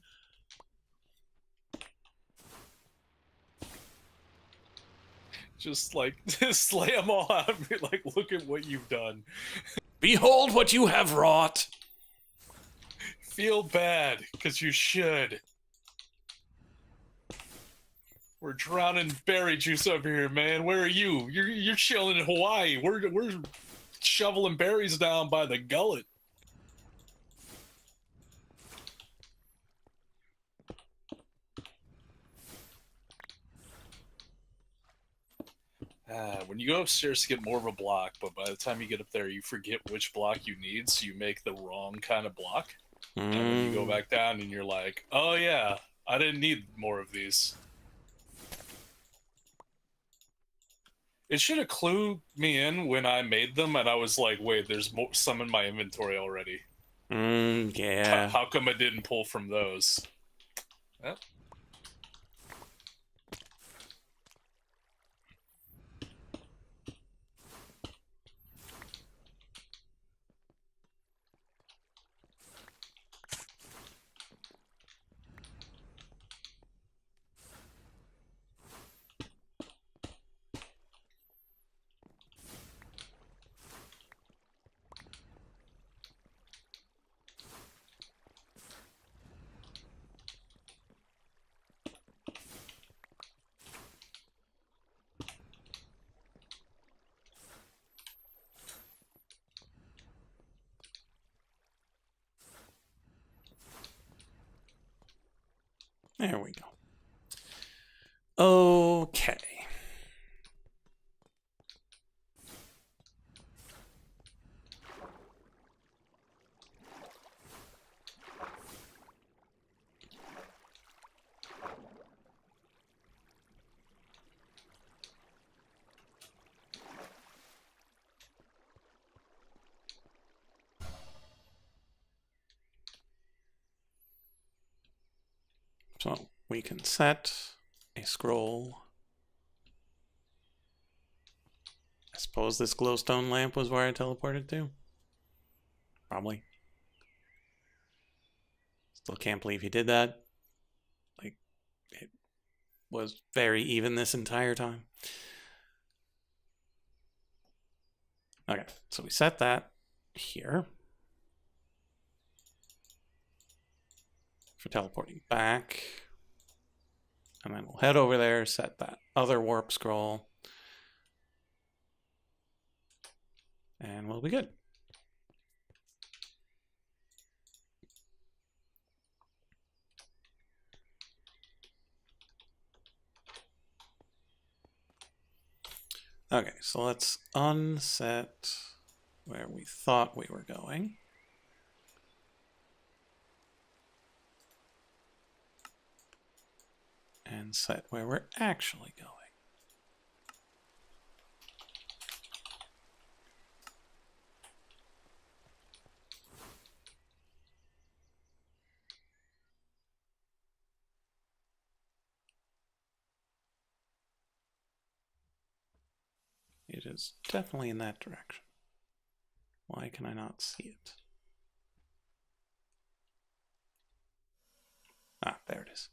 Just like just lay them all out and be like, look at what you've done. Behold what you have wrought. Feel bad, because you should. We're drowning berry juice over here, man. Where are you? You're chilling in Hawaii. We're shoveling berries down by the gullet. When you go upstairs to get more of a block, but by the time you get up there, you forget which block you need, so you make the wrong kind of block. And then you go back down and you're like, oh yeah, I didn't need more of these. It should have clued me in when I made them, and I was like, wait, there's some in my inventory already. Yeah. How come I didn't pull from those? Well, There we go. Okay. So we can set a scroll. I suppose this glowstone lamp was where I teleported to. Probably. Still can't believe he did that. Like, it was very even this entire time. Okay, so we set that here for teleporting back. And then we'll head over there, set that other warp scroll. And we'll be good. Okay, so let's unset where we thought we were going. And set where we're actually going. It is definitely in that direction. Why can I not see it? Ah, there it is.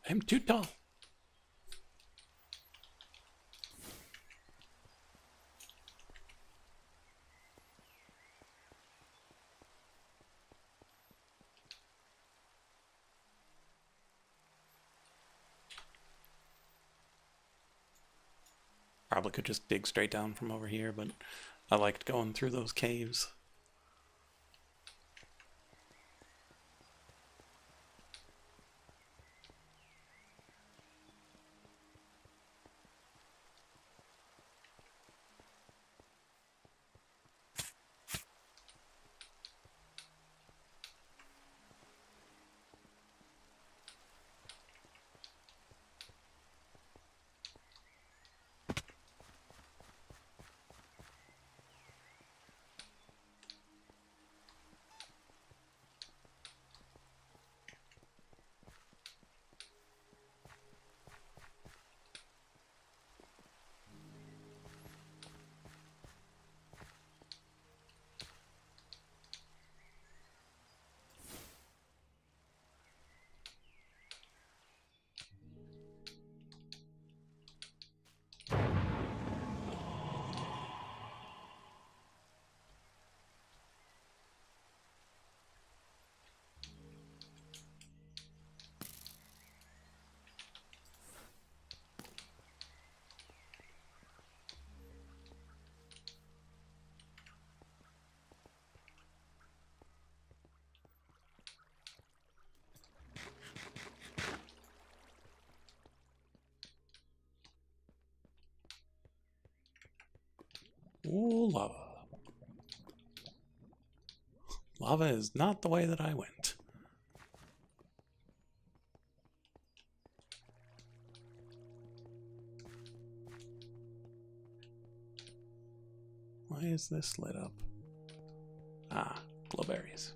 I'm too tall. Probably could just dig straight down from over here, but I liked going through those caves. Ooh, lava. Lava is not the way that I went. Why is this lit up? Ah, glowberries.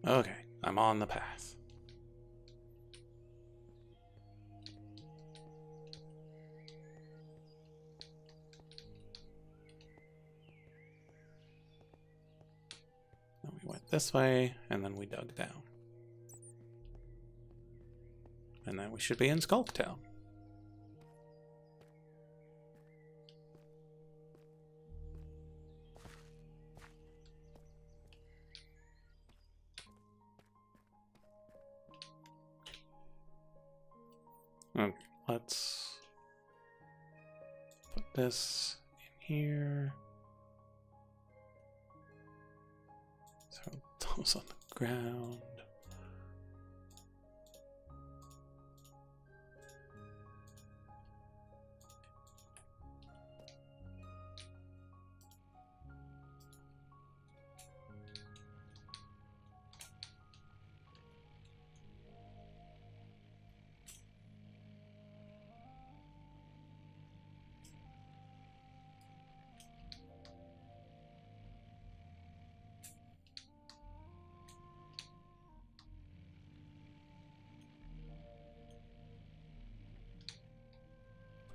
Okay, I'm on the path. Then we went this way, and then we dug down. And then we should be in Skulk Town. Okay, let's put this in here. Throw those on the ground.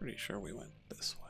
Pretty sure we went this way.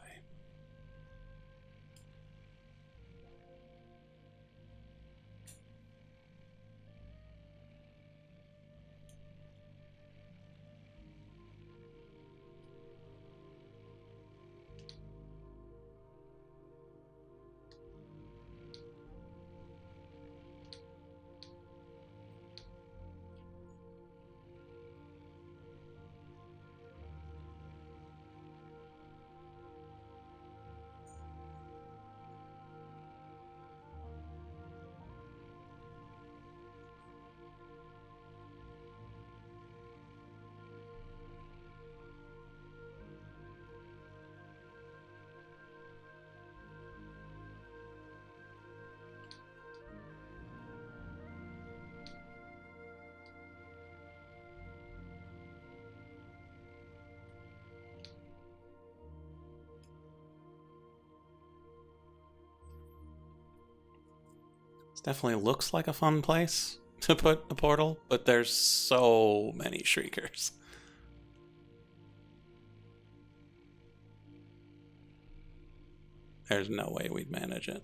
This definitely looks like a fun place to put a portal, but there's so many shriekers. There's no way we'd manage it.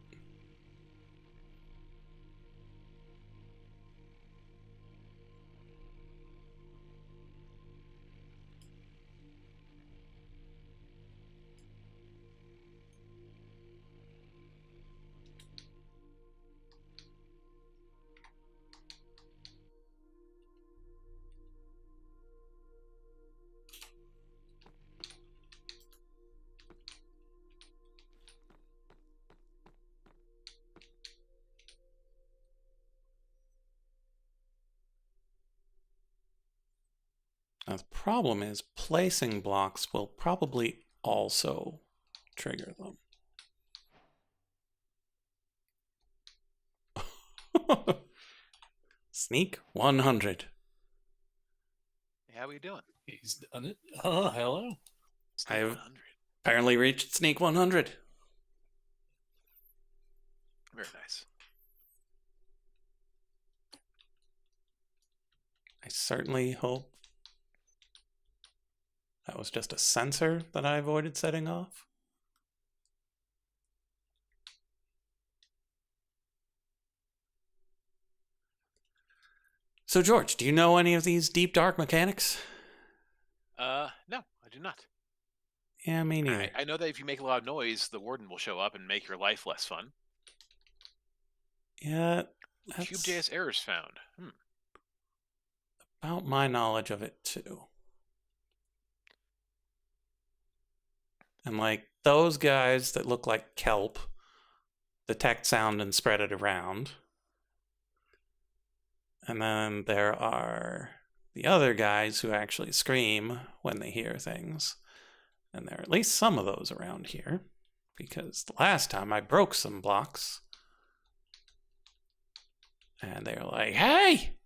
Now, the problem is placing blocks will probably also trigger them. Sneak 100. How are we doing? He's done it. Oh, hello. I've 100. apparently reached Sneak 100. Very nice. I certainly hope that was just a sensor that I avoided setting off. So, George, do you know any of these deep dark mechanics? No, I do not. Yeah, me neither. I know that if you make a lot of noise, the warden will show up and make your life less fun. Yeah, Cube.js errors found. about my knowledge of it too. And like those guys that look like kelp detect sound and spread it around. And then there are the other guys who actually scream when they hear things. And there are at least some of those around here, because the last time I broke some blocks and they were like, "Hey,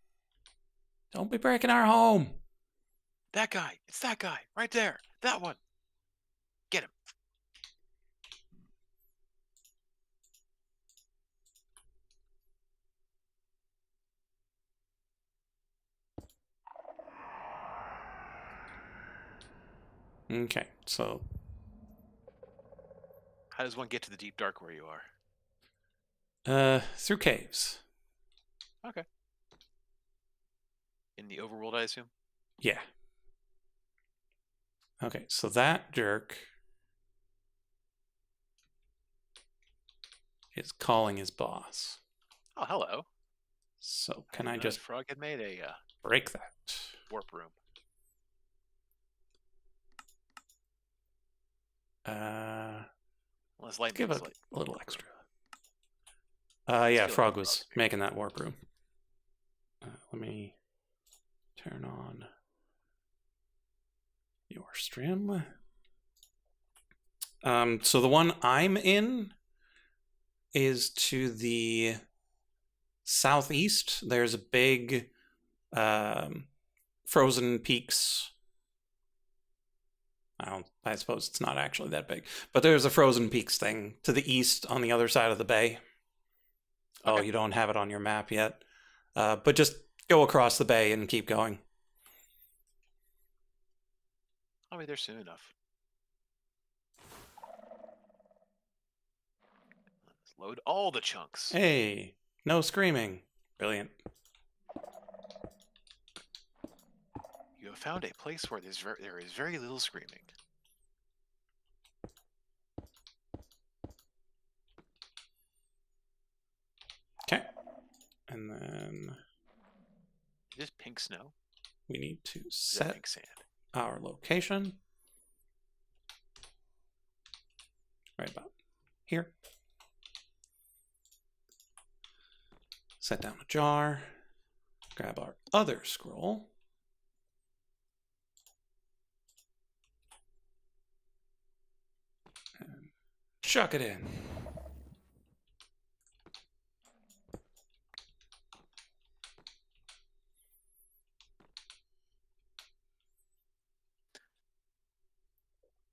don't be breaking our home." That guy. It's that guy right there. That one. Get him. Okay, so How does one get to the deep dark where you are? through caves. Okay. In the overworld, I assume? Yeah. Okay, so that jerk is calling his boss. Oh, hello. So can didn't I know just this frog had made a break that? warp room? Well, his lightning Give is it like a little warp extra. room. Yeah, Still Frog no was frog. making that warp room. Let me turn on your stream. So the one I'm in is to the southeast. There's a big frozen peaks. I suppose it's not actually that big, but there's a frozen peaks thing to the east on the other side of the bay. Oh, Okay. you don't have it on your map yet, but just go across the bay and keep going. I'll be there soon enough. Let's load all the chunks. Hey, no screaming. Brilliant. You have found a place where there is very little screaming. Okay. And then Is this pink snow? we need to Is that set pink sand? our location. Right about here. Set down a jar. Grab our other scroll. And chuck it in.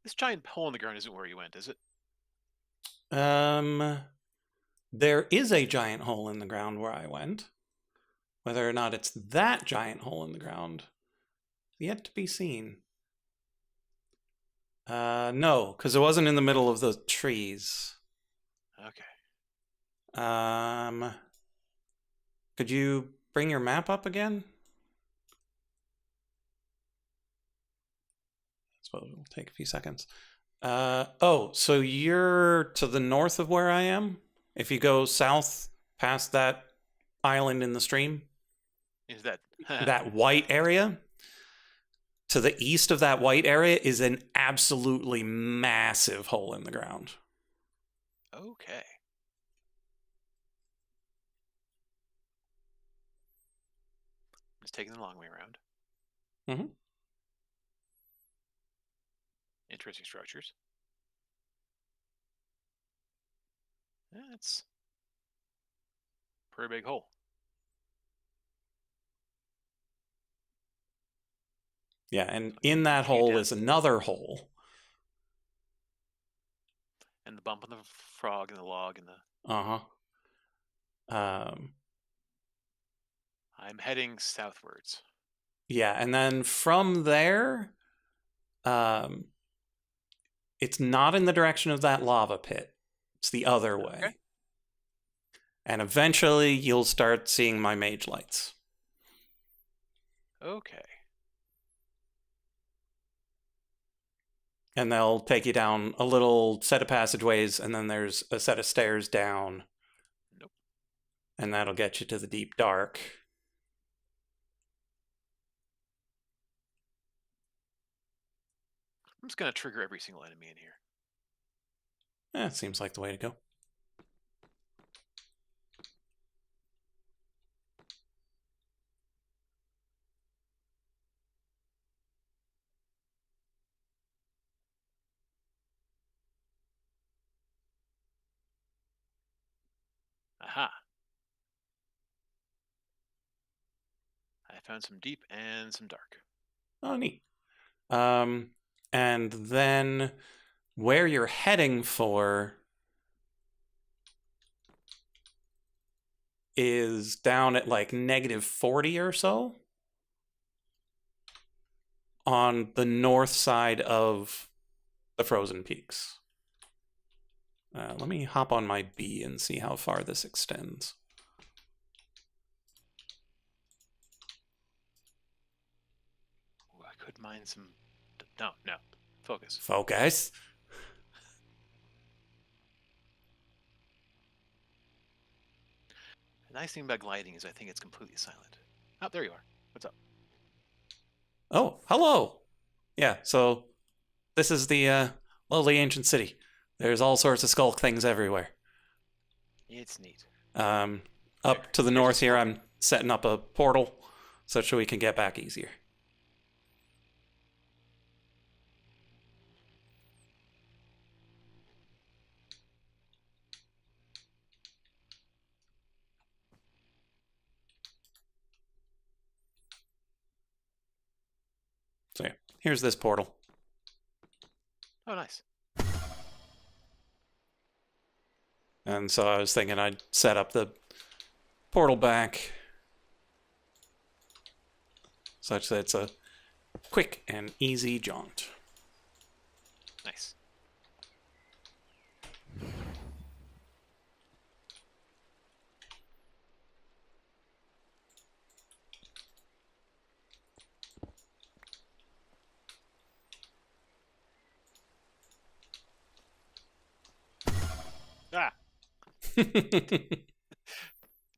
This giant hole in the ground isn't where you went, is it? There is a giant hole in the ground where I went. Whether or not it's that giant hole in the ground, yet to be seen. No, because it wasn't in the middle of the trees. Okay. Could you bring your map up again? I suppose it'll take a few seconds. Oh, so you're to the north of where I am? If you go south past that island in the stream? Is that That white area? To the east of that white area is an absolutely massive hole in the ground. okay? Just taking the long way around. Mm-hmm. Interesting structures. That's a pretty big hole. Yeah, and in that hole is another hole. And the bump on the frog and the log and the. Uh-huh. I'm heading southwards. Yeah, and then from there, it's not in the direction of that lava pit. It's the other way. Okay. And eventually you'll start seeing my mage lights. Okay. And they'll take you down a little set of passageways, and then there's a set of stairs down. Nope. And that'll get you to the deep dark. just gonna trigger every single enemy in here. That seems like the way to go. Aha. I found some deep and some dark. Oh, neat. And then where you're heading for is down at like -40 or so on the north side of the Frozen Peaks. Let me hop on my B and see how far this extends. Ooh, I could mine some. No. Focus. Focus. The nice thing about gliding is I think it's completely silent. Oh, there you are. What's up? Oh, hello. Yeah, so this is the lovely ancient city. There's all sorts of skulk things everywhere. It's neat. Up to the north here, I'm setting up a portal so we can get back easier. So yeah, here's this portal. Oh, nice. And so I was thinking I'd set up the portal back such that it's a quick and easy jaunt. Nice. Ah!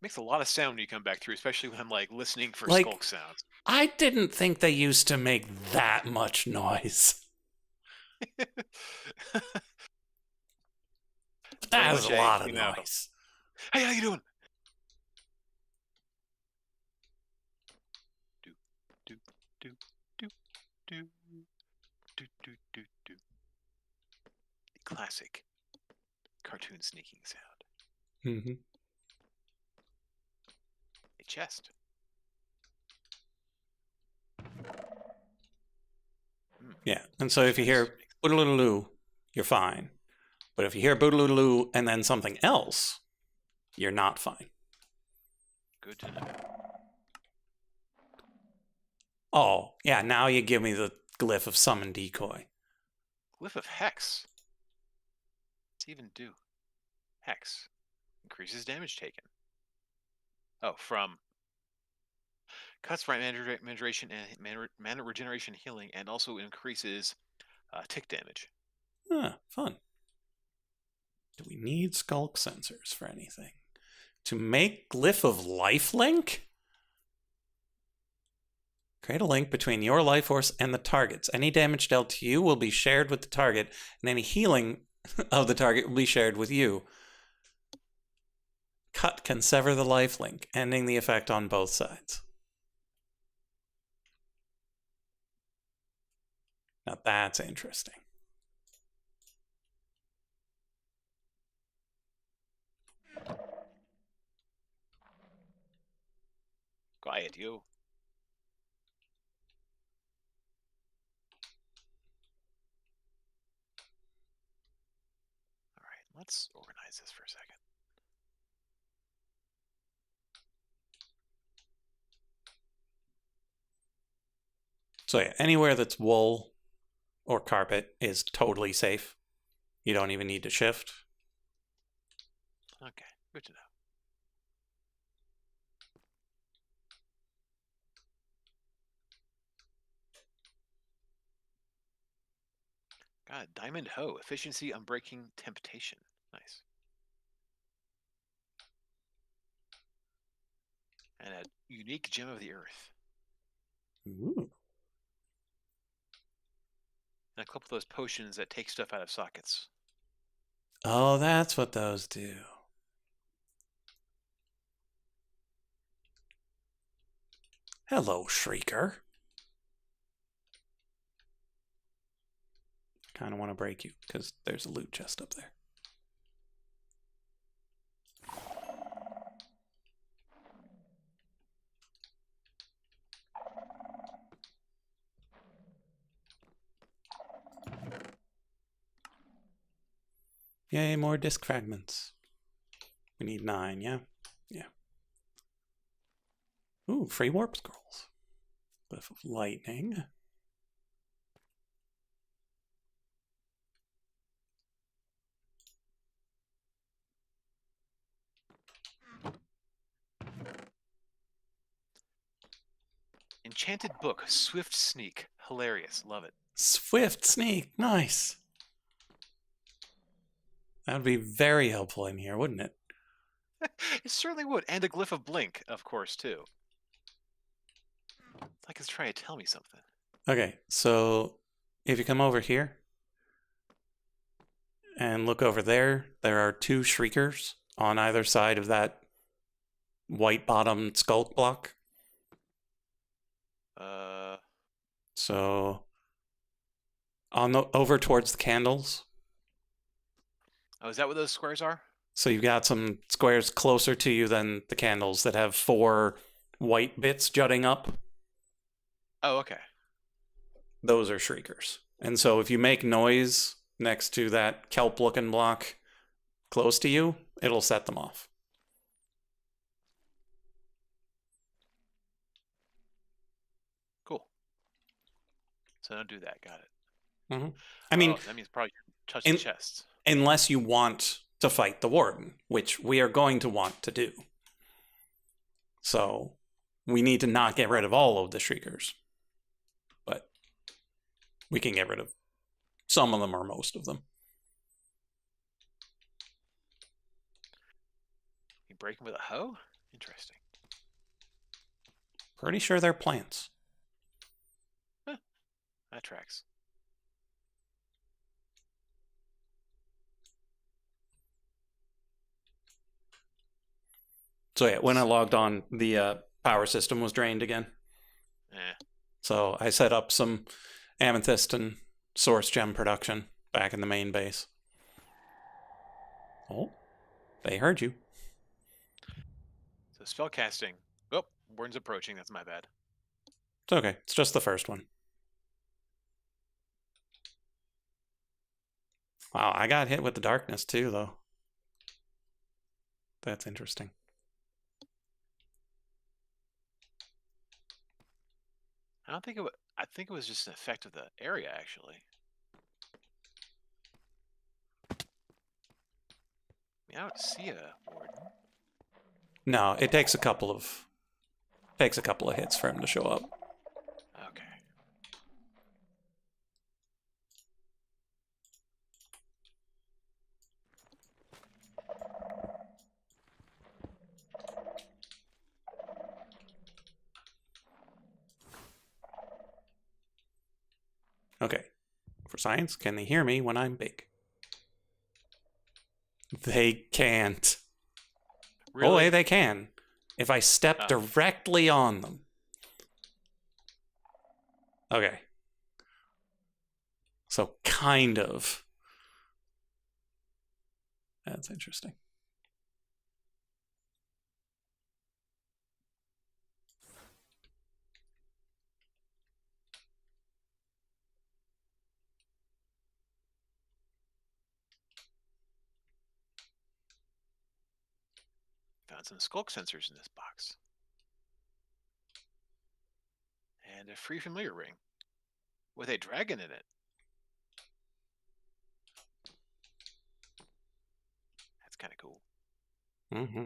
Makes a lot of sound when you come back through, especially when I'm like listening for Like- skulk sounds. I didn't think they used to make that much noise. That is a much lot of you know. noise. Hey, how you doing? Do do do do do do do do do. The classic cartoon sneaking sound. Mm-hmm. A chest. Yeah, and so if you hear boodaloo, you're fine. But if you hear boodaloo and then something else, you're not fine. Good to know. Oh, yeah, now you give me the glyph of summon decoy. Glyph of Hex. What's it even do? Hex. Increases damage taken. Oh, from cuts right mana duration and mana regeneration healing, and also increases tick damage. Ah, fun. Do we need skulk sensors for anything? To make glyph of lifelink? Create a link between your life force and the target's. Any damage dealt to you will be shared with the target, and any healing of the target will be shared with you. Cut can sever the lifelink, ending the effect on both sides. Now that's interesting. Quiet, you. All right, let's organize this for a second. So yeah, anywhere that's wool or carpet is totally safe. You don't even need to shift. Okay, good to know. God, Diamond Hoe, efficiency, unbreaking, temptation. Nice. And a unique gem of the earth. Ooh. And a couple of those potions that take stuff out of sockets. Oh, that's what those do. Hello, Shrieker. Kind of want to break you because there's a loot chest up there. Yay, more disc fragments. We need 9, yeah? Yeah. Ooh, free warp scrolls. Glyph of lightning. Enchanted book, Swift Sneak. Hilarious. Love it. Swift sneak, nice. That would be very helpful in here, wouldn't it? It certainly would. And a glyph of blink, of course, too. It's like it's trying to tell me something. Okay, so if you come over here and look over there, there are 2 shriekers on either side of that white bottomed skulk block. So on the over towards the candles. Oh, is that what those squares are? So you've got some squares closer to you than the candles that have 4 white bits jutting up. Oh, okay. Those are shriekers. And so if you make noise next to that kelp-looking block close to you, it'll set them off. Cool. So don't do that. Got it. Mm-hmm. I mean, that means probably touch the chests. Unless you want to fight the warden, which we are going to want to do. So we need to not get rid of all of the shriekers. But we can get rid of some of them or most of them. You break them with a hoe? Interesting. Pretty sure they're plants. Huh. That tracks. So yeah, when I logged on, the power system was drained again. So I set up some amethyst and source gem production back in the main base. Oh, they heard you. So spell casting. Oh, warden's approaching. That's my bad. It's okay. It's just the first one. Wow, I got hit with the darkness too, though. That's interesting. I don't think it was. I think it was just an effect of the area, actually. I mean, I don't see a warden. No, it takes a couple of hits for him to show up. Okay. Okay. For science, can they hear me when I'm big? They can't. Really? Oh, hey, they can. If I step directly on them. Okay. So, kind of. That's interesting. Found some skulk sensors in this box. And a free familiar ring with a dragon in it. That's kind of cool. Mm-hmm.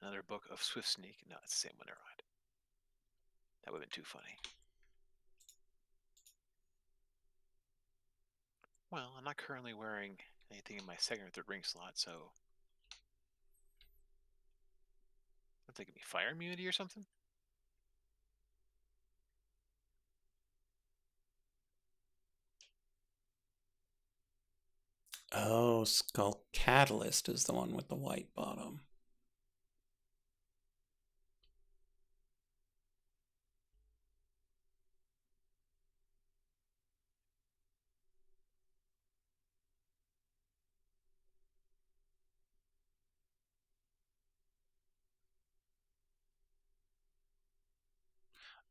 Another book of Swift Sneak. No, it's the same one. Never mind. That would have been too funny. Well, I'm not currently wearing anything in my second or third ring slot, so that's like me fire immunity or something. So Skull Catalyst is the one with the white bottom.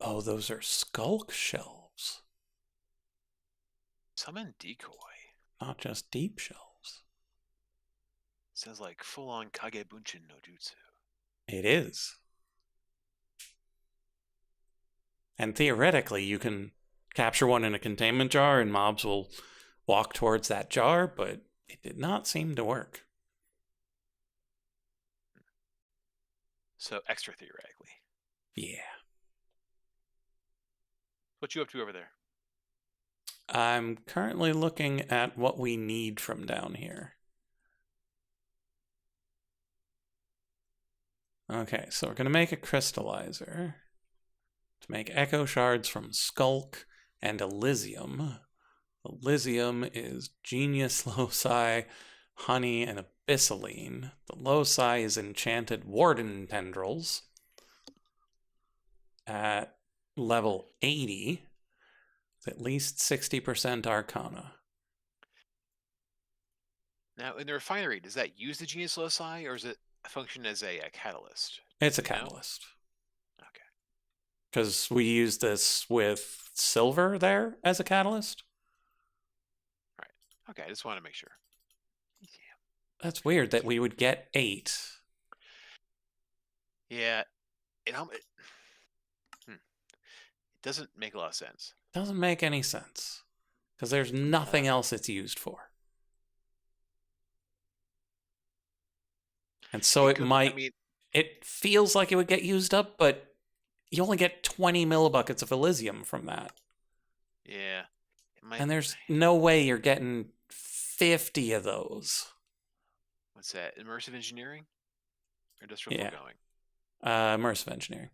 Oh, those are skulk shelves, Summon Decoy. not just deep shelves. Sounds like full-on Kagebunshin no Jutsu. It is. And theoretically, you can capture one in a containment jar and mobs will walk towards that jar, but it did not seem to work. So extra theoretically. Yeah. What you up to over there? I'm currently looking at what we need from down here. Okay, so we're going to make a crystallizer to make echo shards from Skulk and Elysium. Elysium is Genius Loci, Honey, and Abyssaline. The Loci is Enchanted Warden Tendrils at level 80 with at least 60% Arcana. Now, in the refinery, does that use the Genius Loci, or is it function as a catalyst? It's a Do you know? catalyst. Okay. Because we use this with silver there as a catalyst. Okay, I just want to make sure. That's weird that we would get 8. Yeah, it doesn't make a lot of sense. Doesn't make any sense. Because there's nothing else it's used for. And so it might... it feels like it would get used up, but you only get 20 millibuckets of Elysium from that. Yeah. And there's no way you're getting 50 of those. What's that? Immersive engineering? Or just where we're going? Immersive engineering.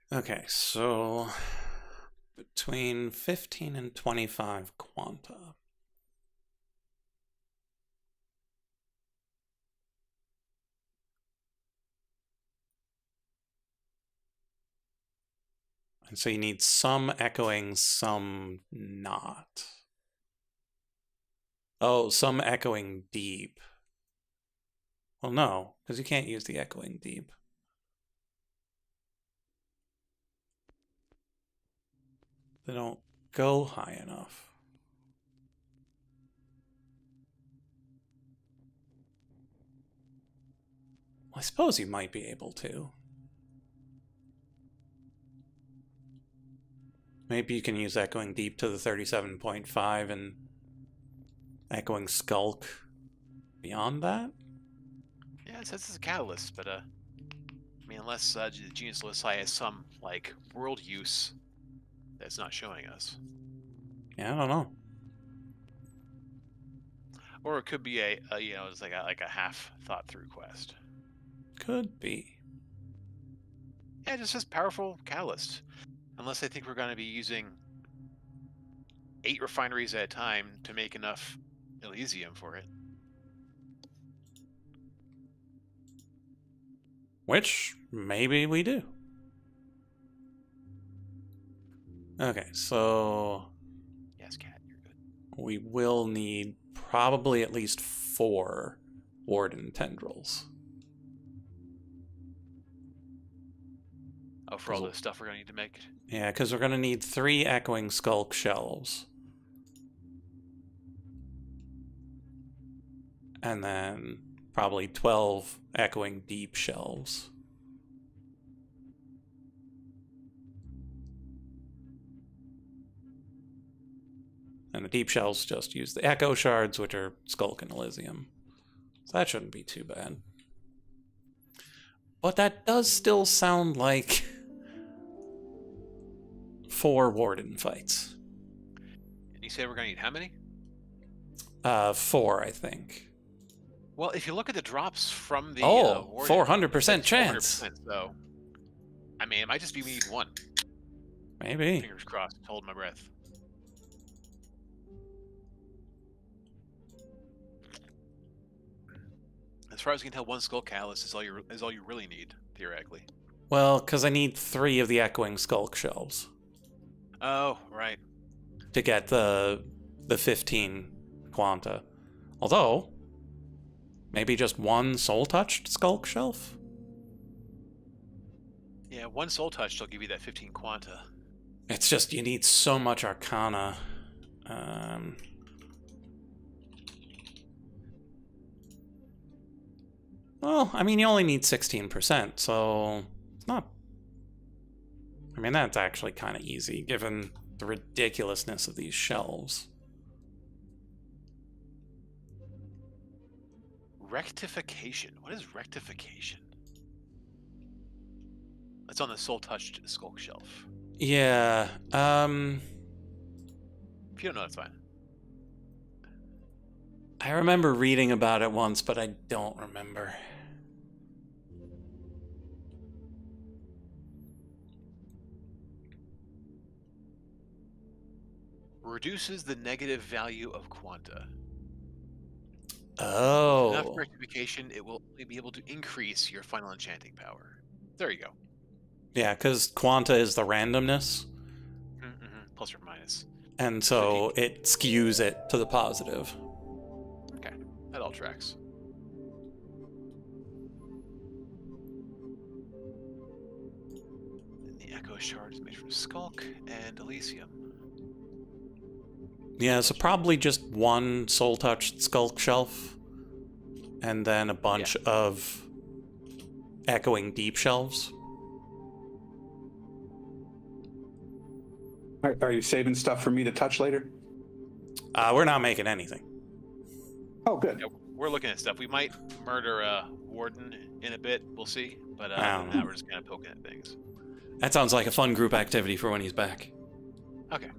Okay, so between 15 and 25 quanta. And so you need some echoing, some not. Oh, some echoing deep. Well, no, because you can't use the echoing deep. They don't go high enough. Well, I suppose you might be able to. Maybe you can use echoing deep to the 37.5 and echoing skulk beyond that? Yeah, it says it's a catalyst, but I mean, unless the Genius Loci has some like world use that's not showing us. Yeah, I don't know. Or it could be a it's like a half thought through quest. Could be. Yeah, it just says powerful catalyst. Unless I think we're going to be using 8 refineries at a time to make enough Elysium for it. Which maybe we do. Okay, so Yes, Cat, you're good. we will need probably at least 4 Warden Tendrils. Oh, for all the stuff we're going to need to make? Yeah, because we're going to need 3 Echoing Skulk shells. And then probably 12 Echoing Deep shells. And the deep shells just use the echo shards, which are Skulk and Elysium. So that shouldn't be too bad. But that does still sound like 4 Warden fights. And you said we're going to need how many? 4, I think. Well, if you look at the drops from the Oh, Warden, 400% it's chance. 400%, so, I mean, it might just be we need one. Maybe. Fingers crossed. Hold my breath. As far as you can tell, one Skull Callus is all you really need, theoretically. Well, because I need 3 of the Echoing Skulk Shells Oh, right. to get the 15 Quanta. Although, maybe just 1 Soul-Touched Skulk Shelf? Yeah, one Soul Touch will give you that 15 Quanta. It's just, you need so much Arcana. Well, I mean, you only need 16%, so it's not... I mean, that's actually kind of easy, given the ridiculousness of these shelves. Rectification. What is rectification? It's on the Soul Touched Skulk Shelf. Yeah, If you don't know, that's fine. I remember reading about it once, but I don't remember. Reduces the negative value of Quanta. Oh. Enough rectification, it will only be able to increase your final enchanting power. There you go. Yeah, because Quanta is the randomness. Plus or minus. And so it skews it to the positive. Okay, that all tracks. And the Echo Shard is made from Skulk and Elysium. Yeah, so probably just 1 Soul-Touched Skulk Shelf. And then a bunch of Echoing Deep Shelves. Are you saving stuff for me to touch later? We're not making anything. Oh, good. Yeah, we're looking at stuff. We might murder Warden in a bit. We'll see. But Wow. now we're just kind of poking at things. That sounds like a fun group activity for when he's back. Okay.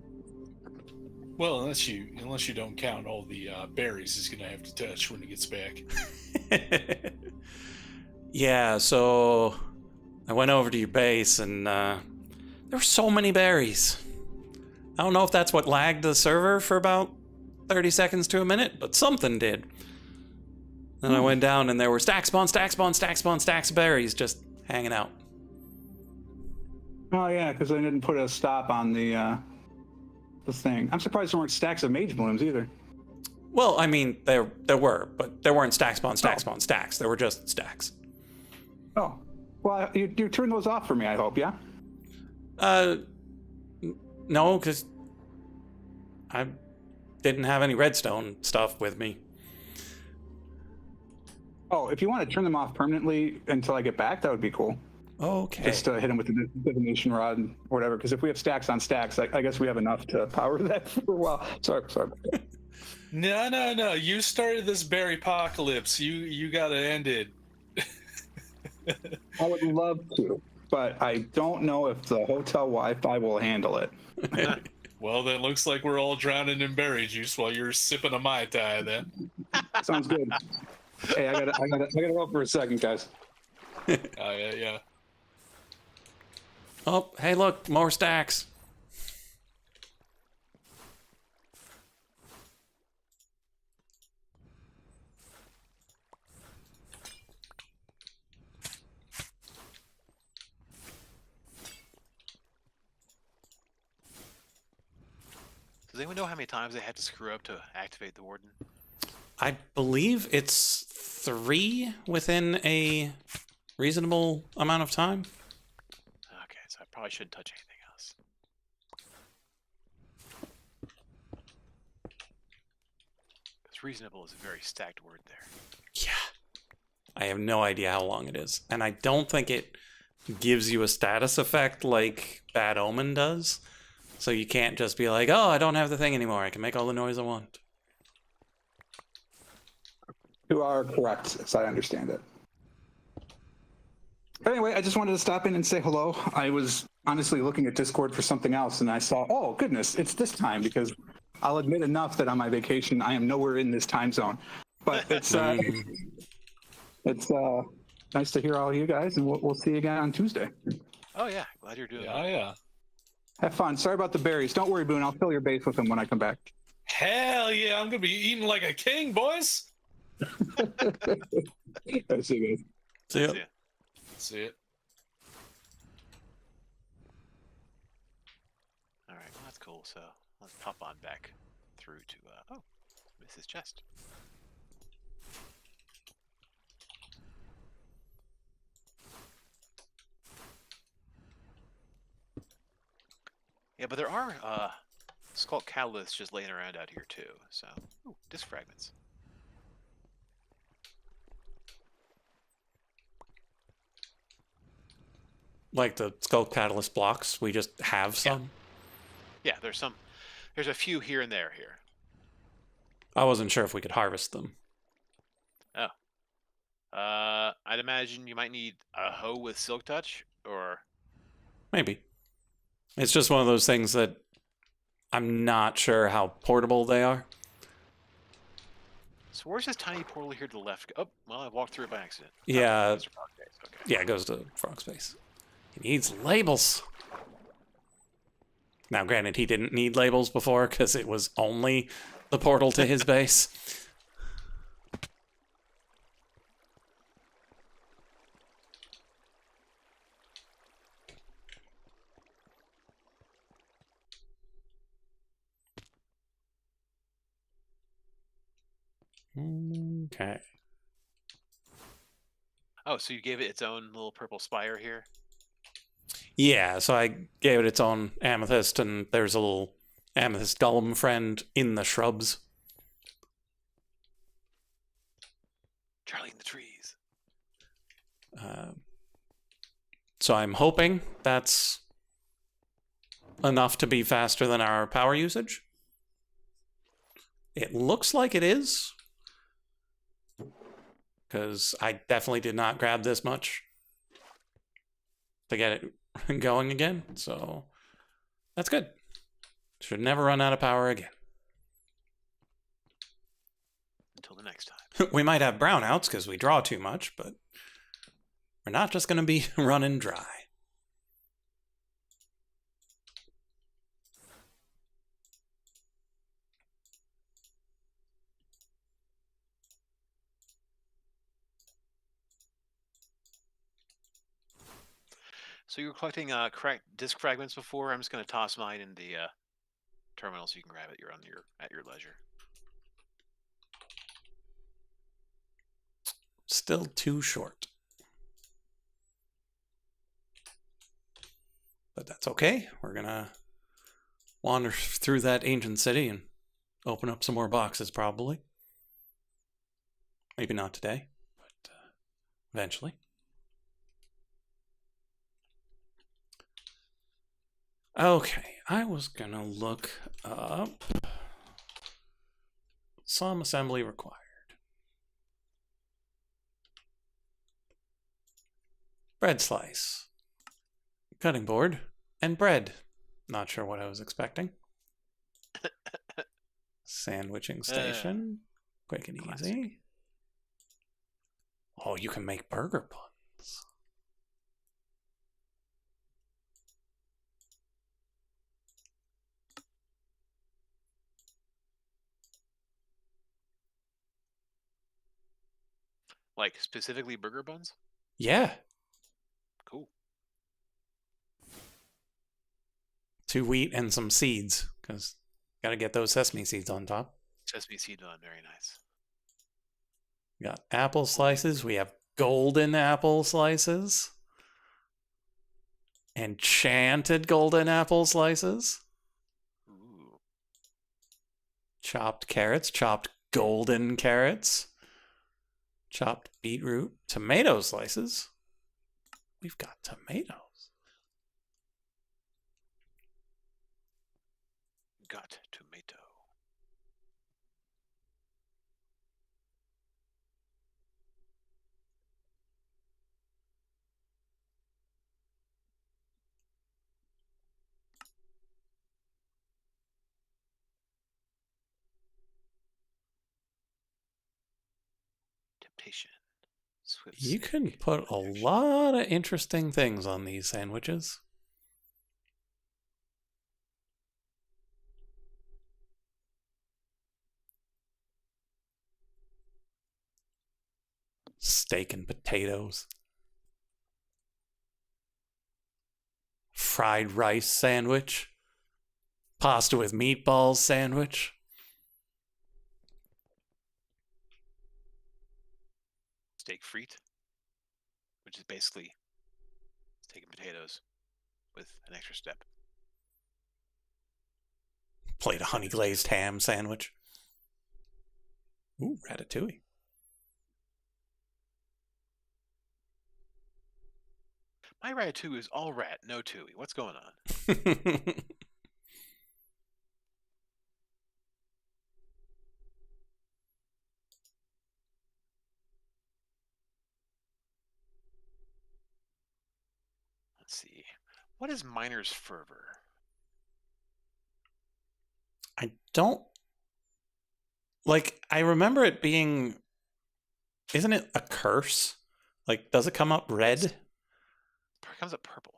Well, unless you don't count all the berries he's gonna have to touch when he gets back. Yeah, so I went over to your base and there were so many berries. I don't know if that's what lagged the server for about 30 seconds to a minute, but something did. Then I went down and there were stacks upon stacks upon stacks upon stacks of berries just hanging out. Oh yeah, because I didn't put a stop on the thing. I'm surprised there weren't stacks of mage blooms either. Well, I mean, there were, but there weren't stacks upon stacks upon stacks. There were just stacks. Oh, well, you turned those off for me, I hope, yeah? No, because I didn't have any redstone stuff with me. Oh, if you want to turn them off permanently until I get back, that would be cool. Okay. Just to hit them with the divination rod or whatever, because if we have stacks on stacks, I guess we have enough to power that for a while. Sorry. No. You started this berry apocalypse. You gotta end it. I would love to, but I don't know if the hotel Wi-Fi will handle it. Well, then looks like we're all drowning in berry juice while you're sipping a Mai Tai then. Sounds good. Hey, I gotta go for a second, guys. Yeah. Oh, hey, look, more stacks. Does anyone know how many times they have to screw up to activate the Warden? I believe it's 3 within a reasonable amount of time. Okay, so I probably shouldn't touch anything else. Because reasonable is a very stacked word there. Yeah. I have no idea how long it is. And I don't think it gives you a status effect like Bad Omen does. So you can't just be like, oh, I don't have the thing anymore. I can make all the noise I want. You are correct, as I understand it. But anyway, I just wanted to stop in and say hello. I was honestly looking at Discord for something else, and I saw, oh, goodness, it's this time, because I'll admit enough that on my vacation, I am nowhere in this time zone. But it's It's nice to hear all of you guys, and we'll see you again on Tuesday. Oh yeah, glad you're doing well. Yeah. Have fun. Sorry about the berries. Don't worry, Boone. I'll fill your base with them when I come back. Hell yeah, I'm gonna be eating like a king, boys. I see you guys. See ya. See ya. See it. All right, well that's cool. So let's pop on back through to oh, Mrs. Chest. Yeah, but there are skull catalysts just laying around out here too. So, ooh, disc fragments. Like the skull catalyst blocks, we just have some. Yeah, there's some. There's a few here and there here. I wasn't sure if we could harvest them. I'd imagine you might need a hoe with silk touch, or Maybe. It's just one of those things that I'm not sure how portable they are. so. Where's this tiny portal here to the left? Oh, well, I walked through it by accident. Yeah. Oh, those are rock base, okay. Yeah, it goes to Frog Space. He needs labels. Now, granted, he didn't need labels before because it was only the portal to his base. Okay. Oh, so you gave it its own little purple spire here? Yeah, so I gave it its own amethyst, and there's a little amethyst golem friend in the shrubs. Charlie in the trees. So I'm hoping that's enough to be faster than our power usage. It looks like it is, because I definitely did not grab this much to get it going again, so that's good. Should never run out of power again. Until the next time. We might have brownouts because we draw too much, but we're not just going to be running dry. So you were collecting disc fragments before. I'm just going to toss mine in the terminal so you can grab it. You're at your leisure. Still too short. But that's okay. We're going to wander through that ancient city and open up some more boxes, probably. Maybe not today, but eventually. Okay, I was going to look up some assembly required. Bread slice, cutting board, and bread. Not sure what I was expecting. Sandwiching station, quick and Classic. easy. Oh, you can make burger buns. Like specifically burger buns? Yeah, Cool. 2 wheat and some seeds, because got to get those sesame seeds on top. Sesame seed bun, very nice. We got apple slices. We have golden apple slices. Enchanted golden apple slices. Ooh. Chopped carrots. Chopped golden carrots. Chopped beetroot. Tomato slices. We've got tomatoes. Got tomato. Temptation. Swift You snake can put a projection. lot of interesting things on these sandwiches. Steak and potatoes. Fried rice sandwich. Pasta with meatballs sandwich. Steak frite, which is basically steak and potatoes with an extra step. Plate of honey glazed ham sandwich. Ooh, ratatouille. My ratatouille is all rat, no tui. What's going on? Let's see. What is miner's fervor? I don't like. I remember it being. Isn't it a curse? Like, does it come up red? It comes up purple.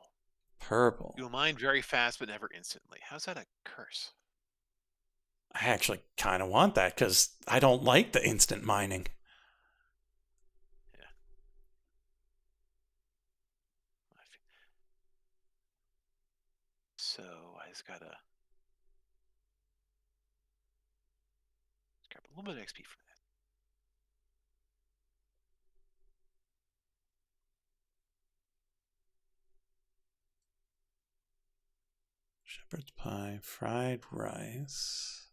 Purple. You'll mine very fast, but never instantly. How's that a curse? I actually kind of want that because I don't like the instant mining. Yeah. So I just gotta grab a little bit of XP from that. Shepherd's pie, fried rice.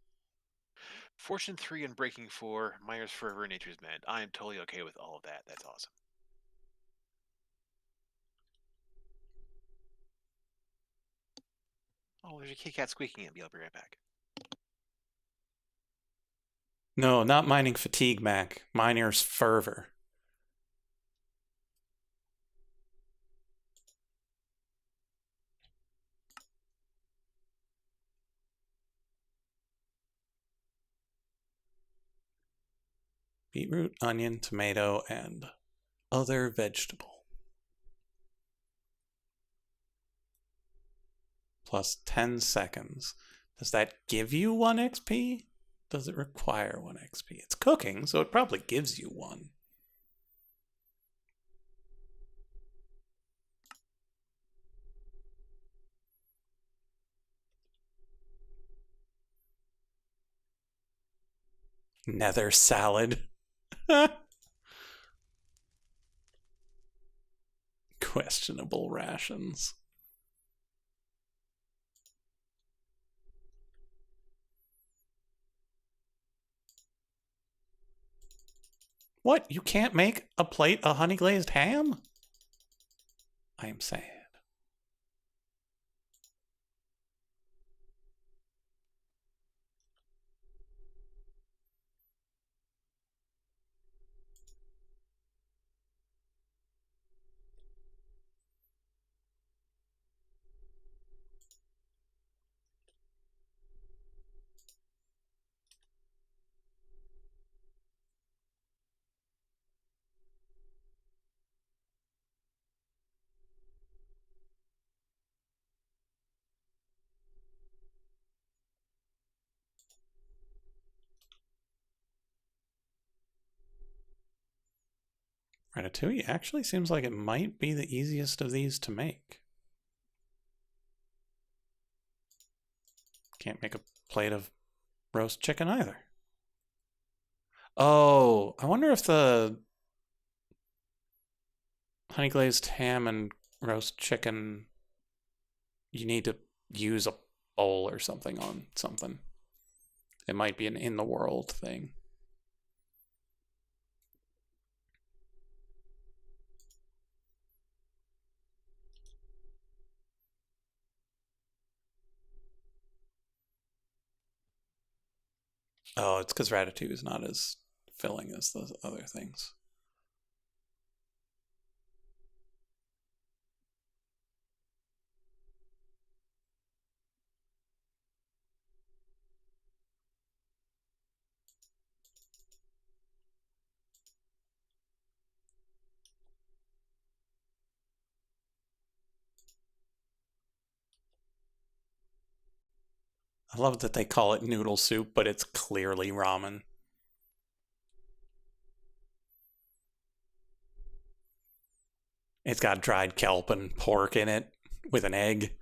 Fortune 3 and Breaking 4, Miner's Fervor, Nature's Mend. I am totally okay with all of that. That's awesome. Oh, there's a kitty cat squeaking at me. I'll be right back. No, not mining fatigue, Mac. Miner's fervor. Beetroot, onion, tomato, and other vegetable. Plus 10 seconds. Does that give you 1 XP? Does it require 1 XP? It's cooking, so it probably gives you 1. Nether salad. Questionable rations. What? You can't make a plate of honey glazed ham? I am sad. Ratatouille actually seems like it might be the easiest of these to make. Can't make a plate of roast chicken either. Oh, I wonder if the honey glazed ham and roast chicken, you need to use a bowl or something on something. It might be an in the world thing. Oh, it's because Ratatouille is not as filling as the other things. I love that they call it noodle soup, but it's clearly ramen. It's got dried kelp and pork in it with an egg.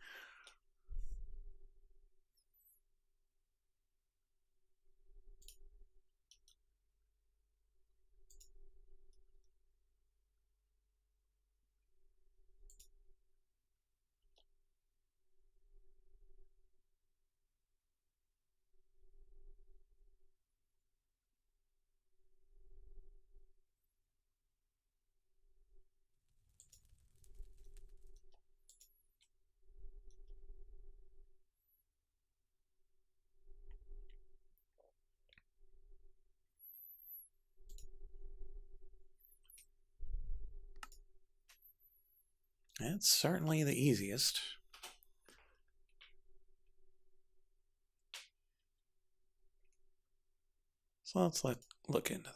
It's certainly the easiest. So let's look into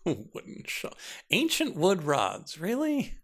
that. Wooden shop. Ancient wood rods, really?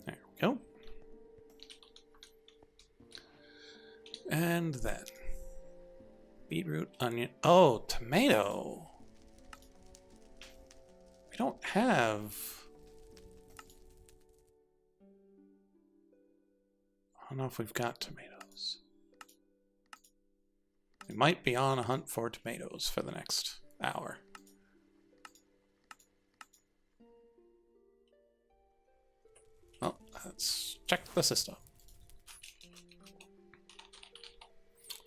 There we go. And then beetroot, onion. Oh, tomato. We don't have. I don't know if we've got tomatoes. We might be on a hunt for tomatoes for the next hour. Oh, let's check the system.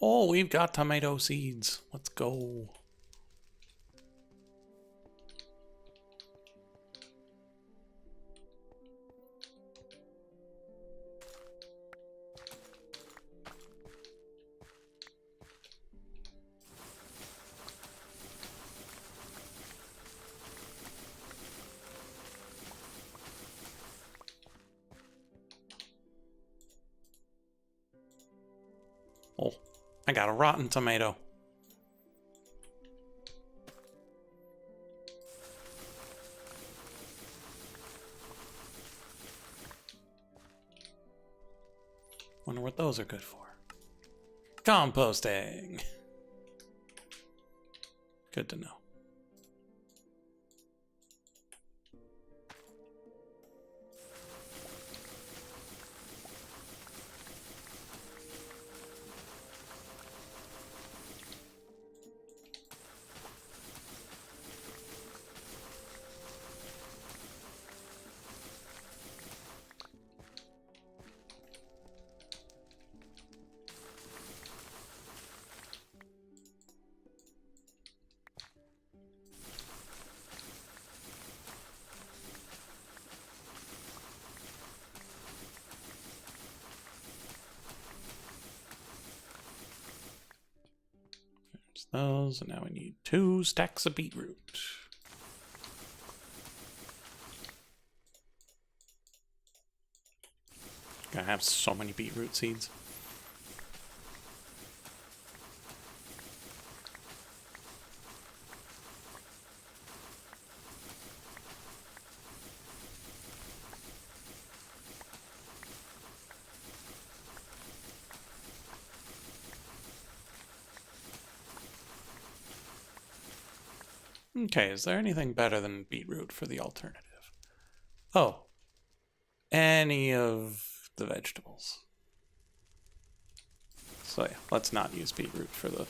Oh, we've got tomato seeds. Let's go. Oh, I got a rotten tomato. Wonder what those are good for. Composting. Good to know. those, and now we need 2 stacks of beetroot. Gonna have so many beetroot seeds. Okay, is there anything better than beetroot for the alternative? Oh, any of the vegetables. So yeah, let's not use beetroot for the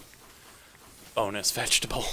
bonus vegetable.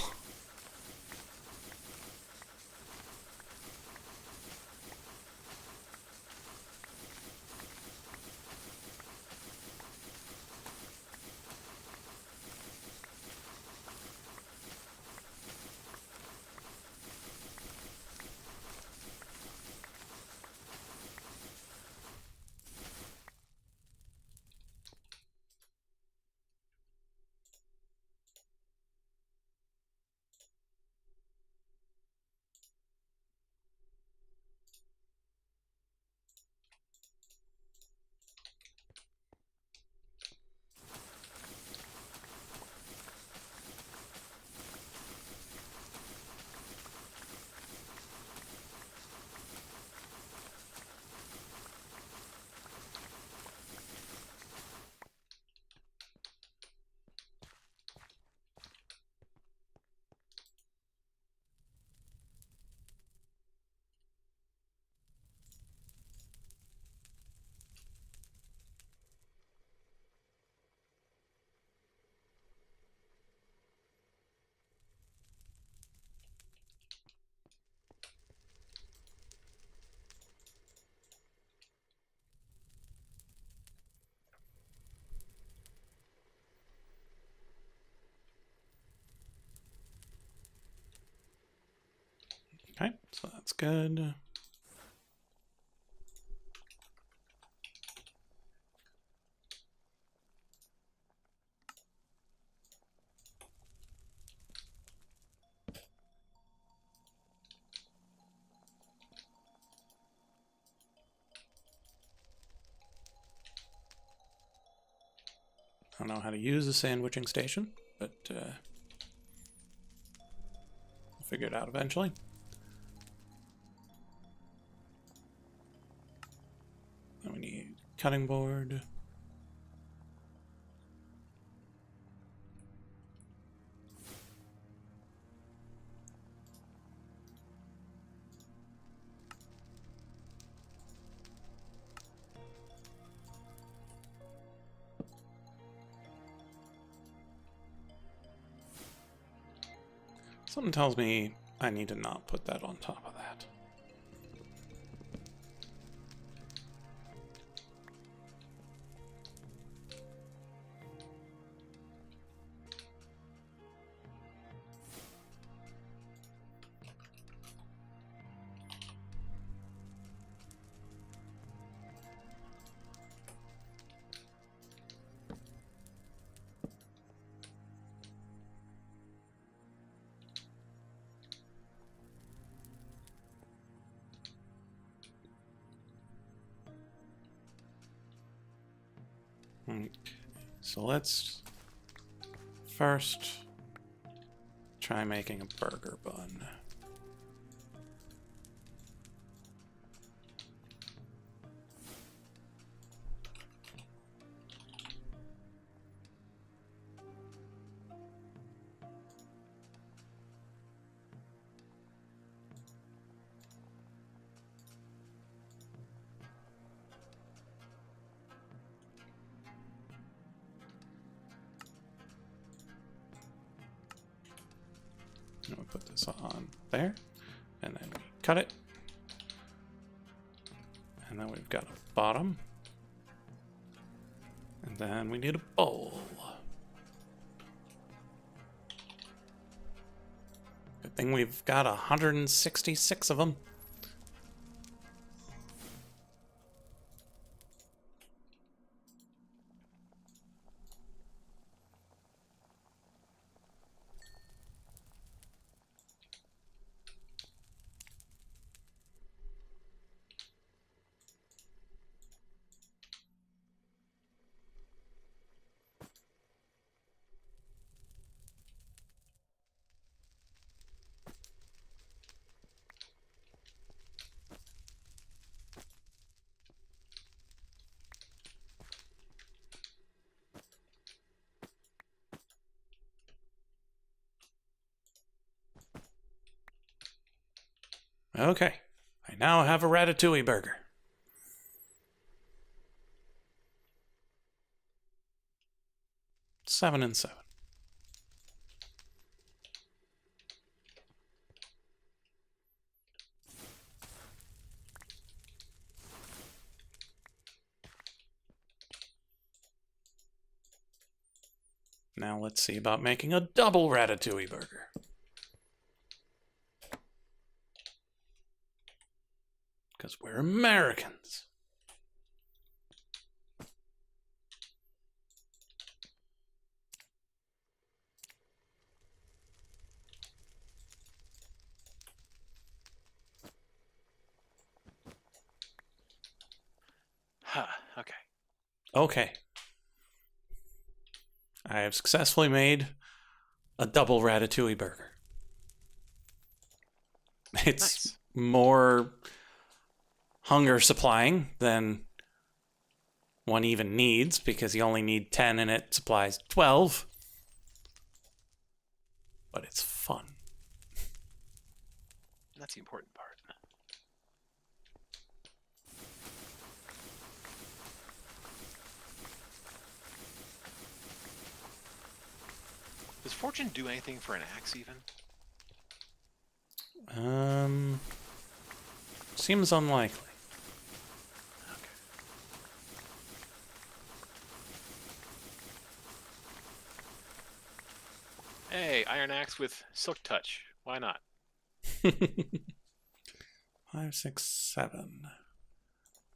Okay, so that's good. I don't know how to use a sandwiching station, but I'll figure it out eventually. Then we need cutting board. Something tells me I need to not put that on top of that. Okay, so let's first try making a burger bun. And we put this on there, and then we cut it. And then we've got a bottom. And then we need a bowl. Good thing we've got 166 of them. Okay. I now have a ratatouille burger. Seven and seven. Now let's see about making a double ratatouille burger. Because we're Americans. Huh. Okay. Okay. I have successfully made a double ratatouille burger. It's Nice. more hunger supplying than one even needs because you only need 10 and it supplies 12. But it's fun. That's the important part. Does fortune do anything for an axe even? Seems unlikely. Okay. Hey, iron axe with silk touch. Why not? 5, 6, 7.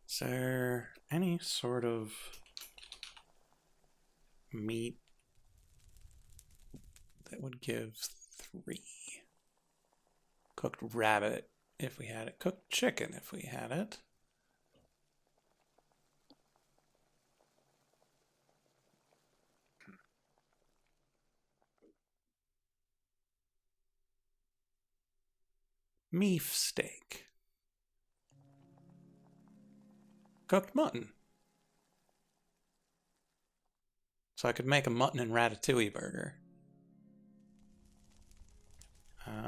Is there any sort of meat that would give 3? Cooked rabbit if we had it. Cooked chicken if we had it. Beef steak. Cooked mutton. So I could make a mutton and ratatouille burger.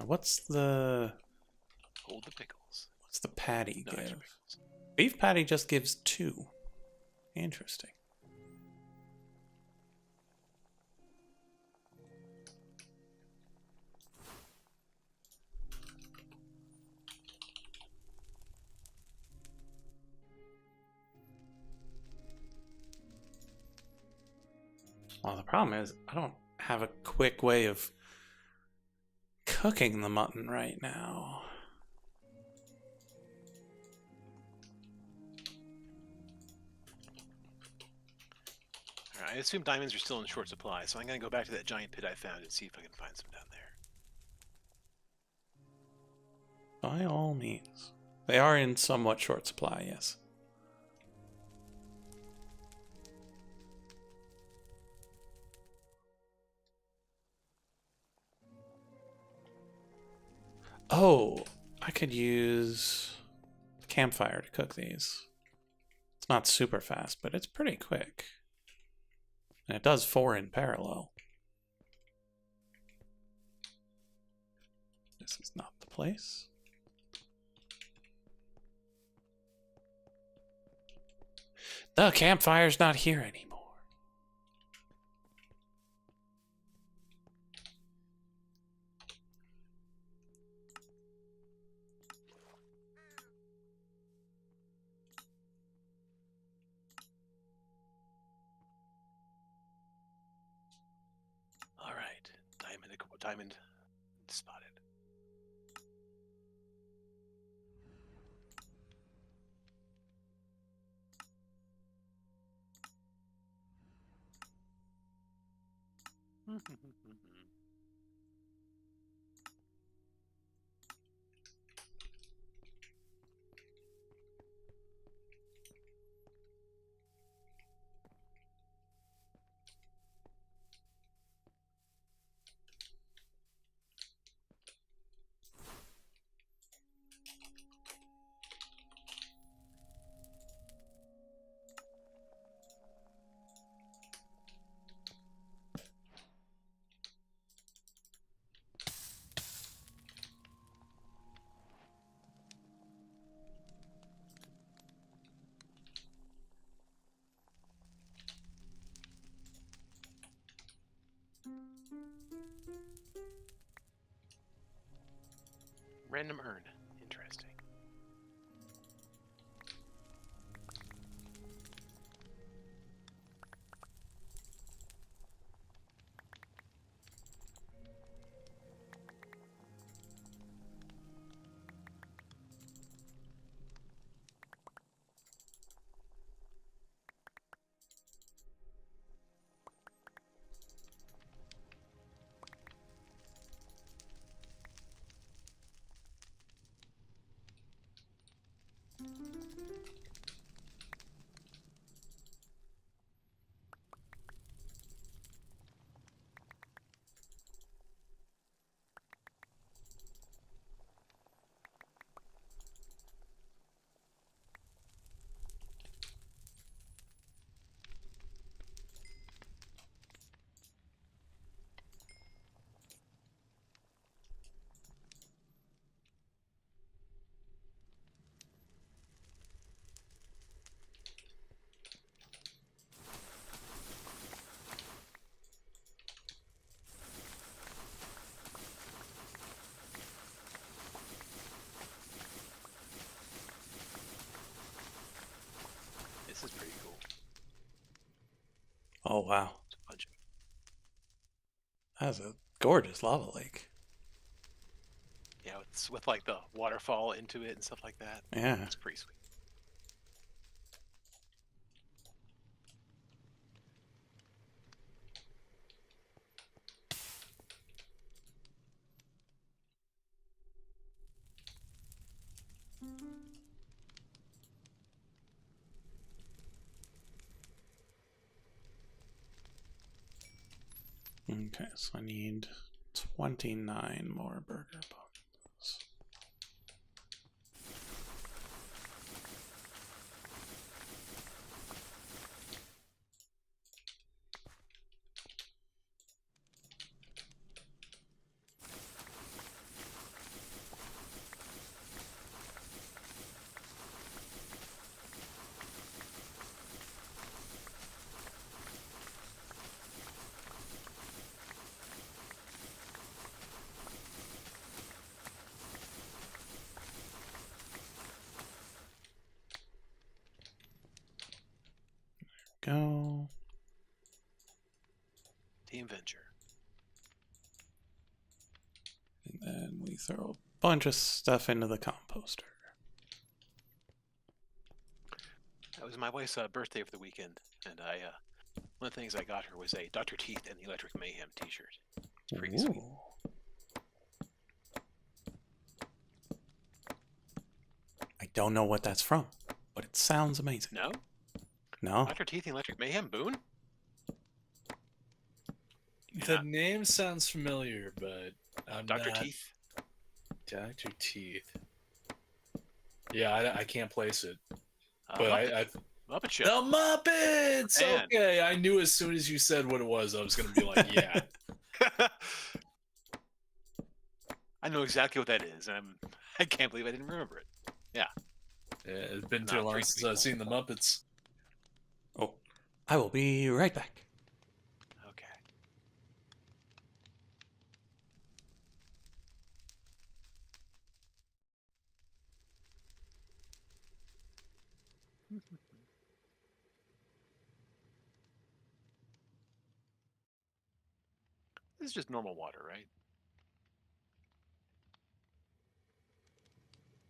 What's the Hold the pickles. patty No extra give? pickles. Beef patty just gives 2. Interesting. Well, the problem is I don't have a quick way of cooking the mutton right now. Alright, I assume diamonds are still in short supply, so I'm going to go back to that giant pit I found and see if I can find some down there. By all means. They are in somewhat short supply, yes. Oh, I could use campfire to cook these. It's not super fast, but it's pretty quick. And it does 4 in parallel. This is not the place. The campfire's not here anymore. Alright, diamond spotted. Random urn. Interesting. This is pretty cool. Oh, wow. It's a bunch of That's a gorgeous lava lake. yeah, with like the waterfall into it and stuff like that. Yeah. It's pretty sweet. Okay, so I need 29 more burger bones. Go. Team Venture. And then we throw a bunch of stuff into the composter. That was my wife's birthday for the weekend, and one of the things I got her was a Dr. Teeth and the Electric Mayhem T-shirt. It's pretty sweet. I don't know what that's from, but it sounds amazing. No? No? Dr. Teeth and Electric Mayhem, Boon? The name sounds familiar, but I'm Dr. not... Teeth? Dr. Teeth. Yeah, I can't place it. But Muppet Show. The Muppets! Man. Okay, I knew as soon as you said what it was, I was going to be like, yeah. I know exactly what that is, and I can't believe I didn't remember it. Yeah. Yeah, it's been too long since I've seen the Muppets. Oh, I will be right back. Okay. This is just normal water, right?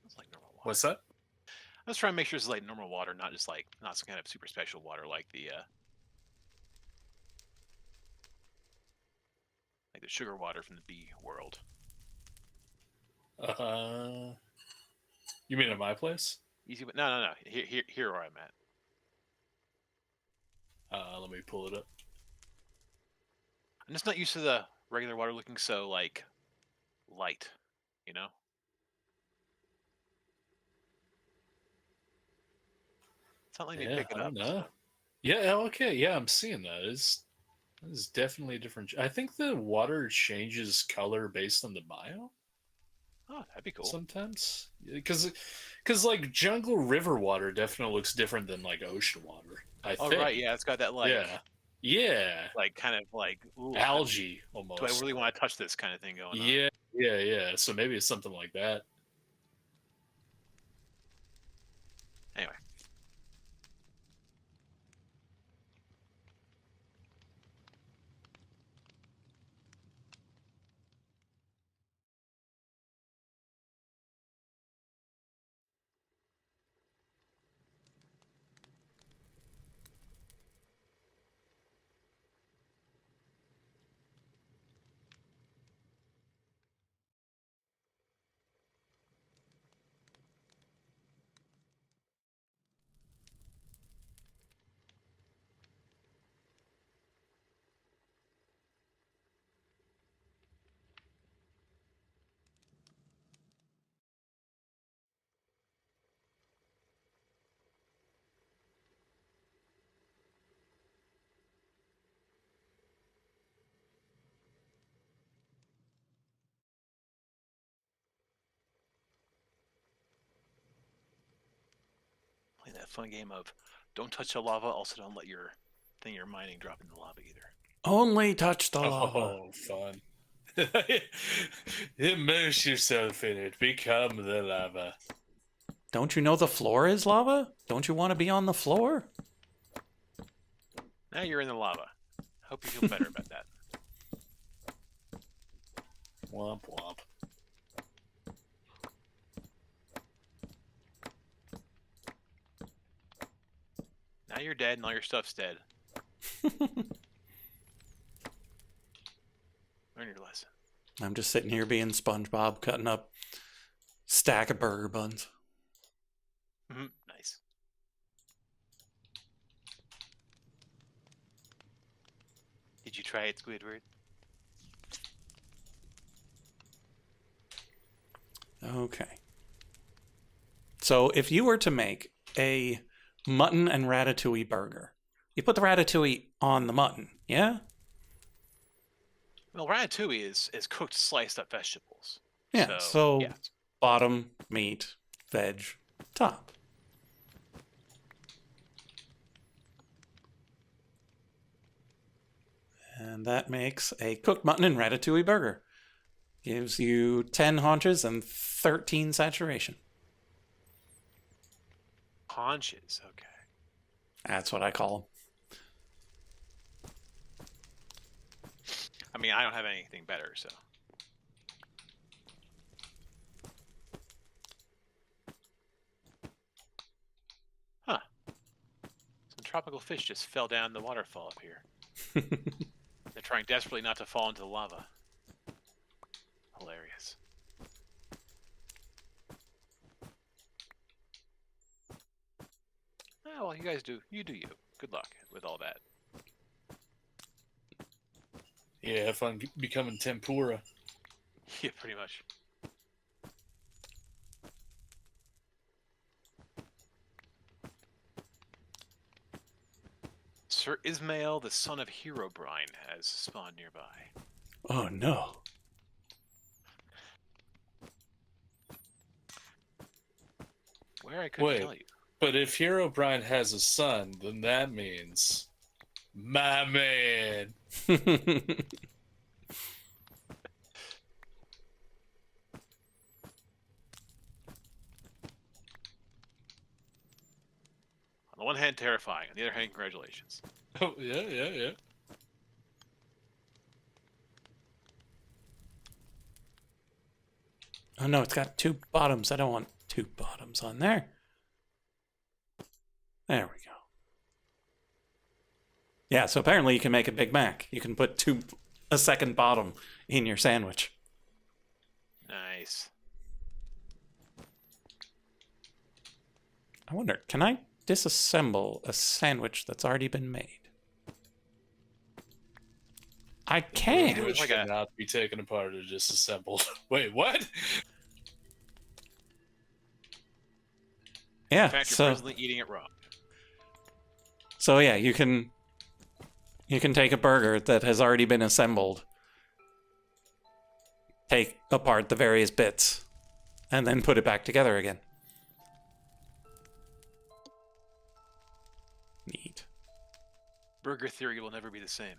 It's like normal water. What's that? I was trying to make sure this is like normal water, not just like not some kind of super special water like the sugar water from the bee world. You mean at my place? Easy, but no. Here where I'm at. Let me pull it up. I'm just not used to the regular water looking so like light, you know? It's not like they pick it I up. don't know. Yeah, okay, yeah, I'm seeing that. It's definitely a different. I think the water changes color based on the biome. Oh, that'd be cool. Sometimes, because like jungle river water definitely looks different than like ocean water. I think. Right, yeah, it's got that like yeah, like kind of like ooh, algae almost. Do I really want to touch this kind of thing going on? Yeah. So maybe it's something like that. Anyway. Playing that fun game of don't touch the lava, also don't let your thing you're mining drop in the lava either. Only touch the lava. Oh, fun. Immerse yourself in it. Become the lava. Don't you know the floor is lava? Don't you want to be on the floor? Now you're in the lava. Hope you feel better about that. Womp womp. Now you're dead and all your stuff's dead. Learn your lesson. I'm just sitting here being SpongeBob, cutting up stack of burger buns. Nice. Did you try it, Squidward? Okay. So if you were to make a mutton and ratatouille burger, you put the ratatouille on the mutton, yeah? Well, ratatouille is cooked, sliced up vegetables. Yeah, so yeah. bottom, meat, veg, top. And that makes a cooked mutton and ratatouille burger. Gives you 10 haunches and 13 saturation. Haunches, okay. That's what I call them. I mean, I don't have anything better, so. Huh. Some tropical fish just fell down the waterfall up here. They're trying desperately not to fall into the lava. Hilarious. Oh, well, you guys do. You do you. Good luck with all that. Yeah, have fun becoming tempura. Yeah, pretty much. Sir Ismail, the son of Herobrine, has spawned nearby. Oh no. Where I couldn't tell you. But if Herobrine has a son, then that means my man. On the one hand, terrifying. On the other hand, congratulations. Oh, yeah. Oh no, it's got two bottoms. I don't want two bottoms on there. There we go. Yeah, so apparently you can make a Big Mac. You can put a second bottom in your sandwich. Nice. I wonder, can I disassemble a sandwich that's already been made? I can. It was like a- not be taken apart or disassembled. Wait, what? Yeah, In fact, you're presently eating it raw. So yeah, you can take a burger that has already been assembled, take apart the various bits, and then put it back together again. Neat. Burger theory will never be the same.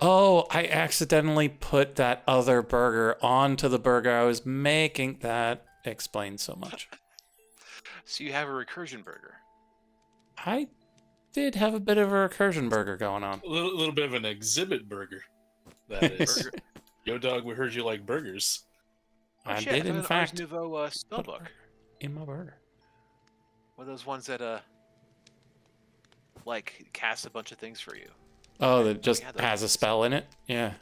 Oh, I accidentally put that other burger onto the burger I was making. That explains so much. So you have a recursion burger. I did have a bit of a recursion burger going on. A little bit of an exhibit burger. That is. Yo, dog, we heard you like burgers. Oh, I shit, did, I found in an Ars fact, Nouveau spell put book. in my burger. One of those ones that like casts a bunch of things for you. Oh, that just Yeah, those has a ones. spell in it? Yeah.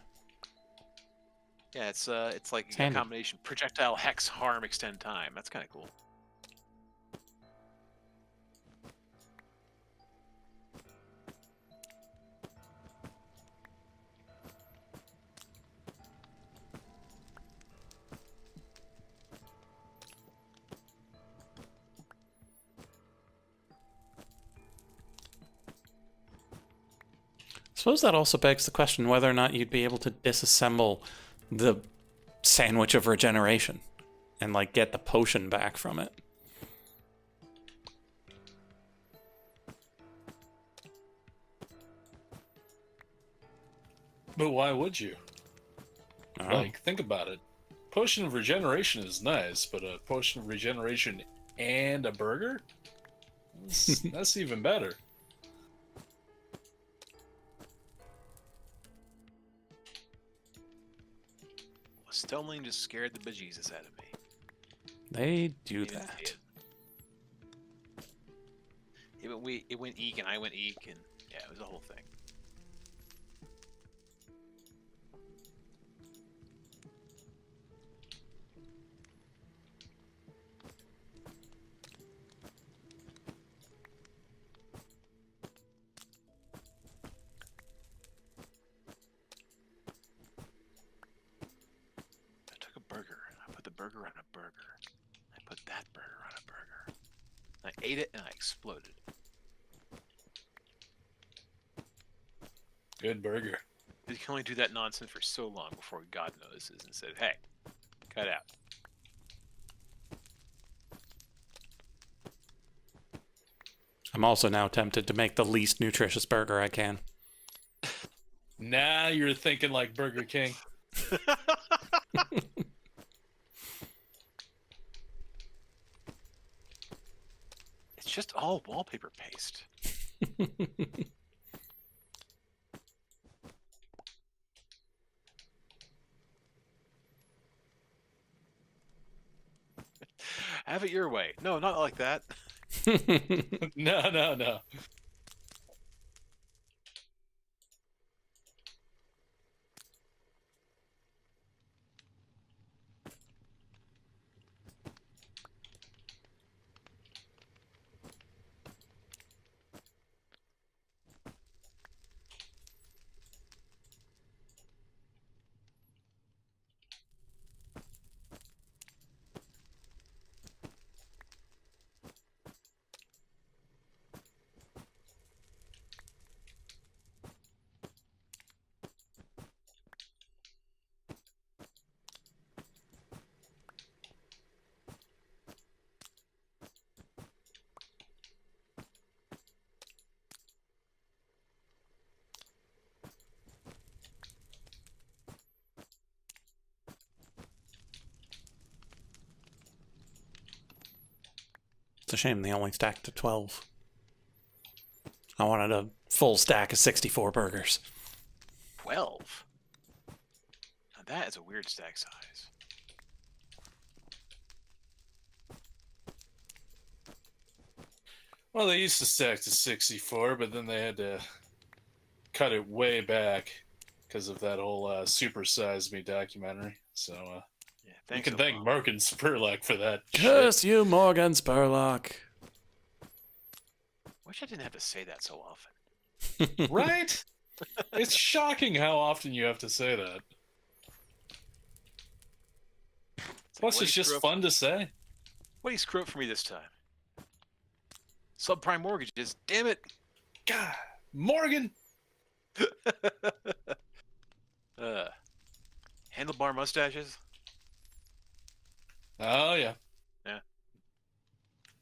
Yeah, it's like It's a handy. combination: projectile, hex, harm, extend time. That's kind of cool. I suppose that also begs the question whether or not you'd be able to disassemble the sandwich of regeneration and like get the potion back from it. But why would you? Oh. Like, think about it. Potion of regeneration is nice, but a potion of regeneration and a burger? That's even better. Stumbling just scared the bejesus out of me. They do Didn't see that. it. It went eek and I went eek and yeah, it was a whole thing. I took a burger and I put the burger on a burger. I put that burger on a burger. I ate it and I exploded. Good burger. You can only do that nonsense for so long before God notices and said, "Hey, cut out." I'm also now tempted to make the least nutritious burger I can. Now you're thinking like Burger King. It's just all wallpaper paste. Have it your way. No, not like that. No. It's a shame they only stacked to 12. I wanted a full stack of 64 burgers. 12. Now that is a weird stack size. Well, they used to stack to 64, but then they had to cut it way back because of that whole Super Size Me documentary. So Yeah, you thanks. can thank Obama. Morgan Spurlock for that. Curse you, Morgan Spurlock. Wish I didn't have to say that so often. Shit. Right? It's shocking how often you have to say that. Plus, What it's do you just screw up- fun to say. What do you screw up for me this time? Subprime mortgages. Damn it. God, Morgan. Handlebar mustaches. Oh yeah. Yeah.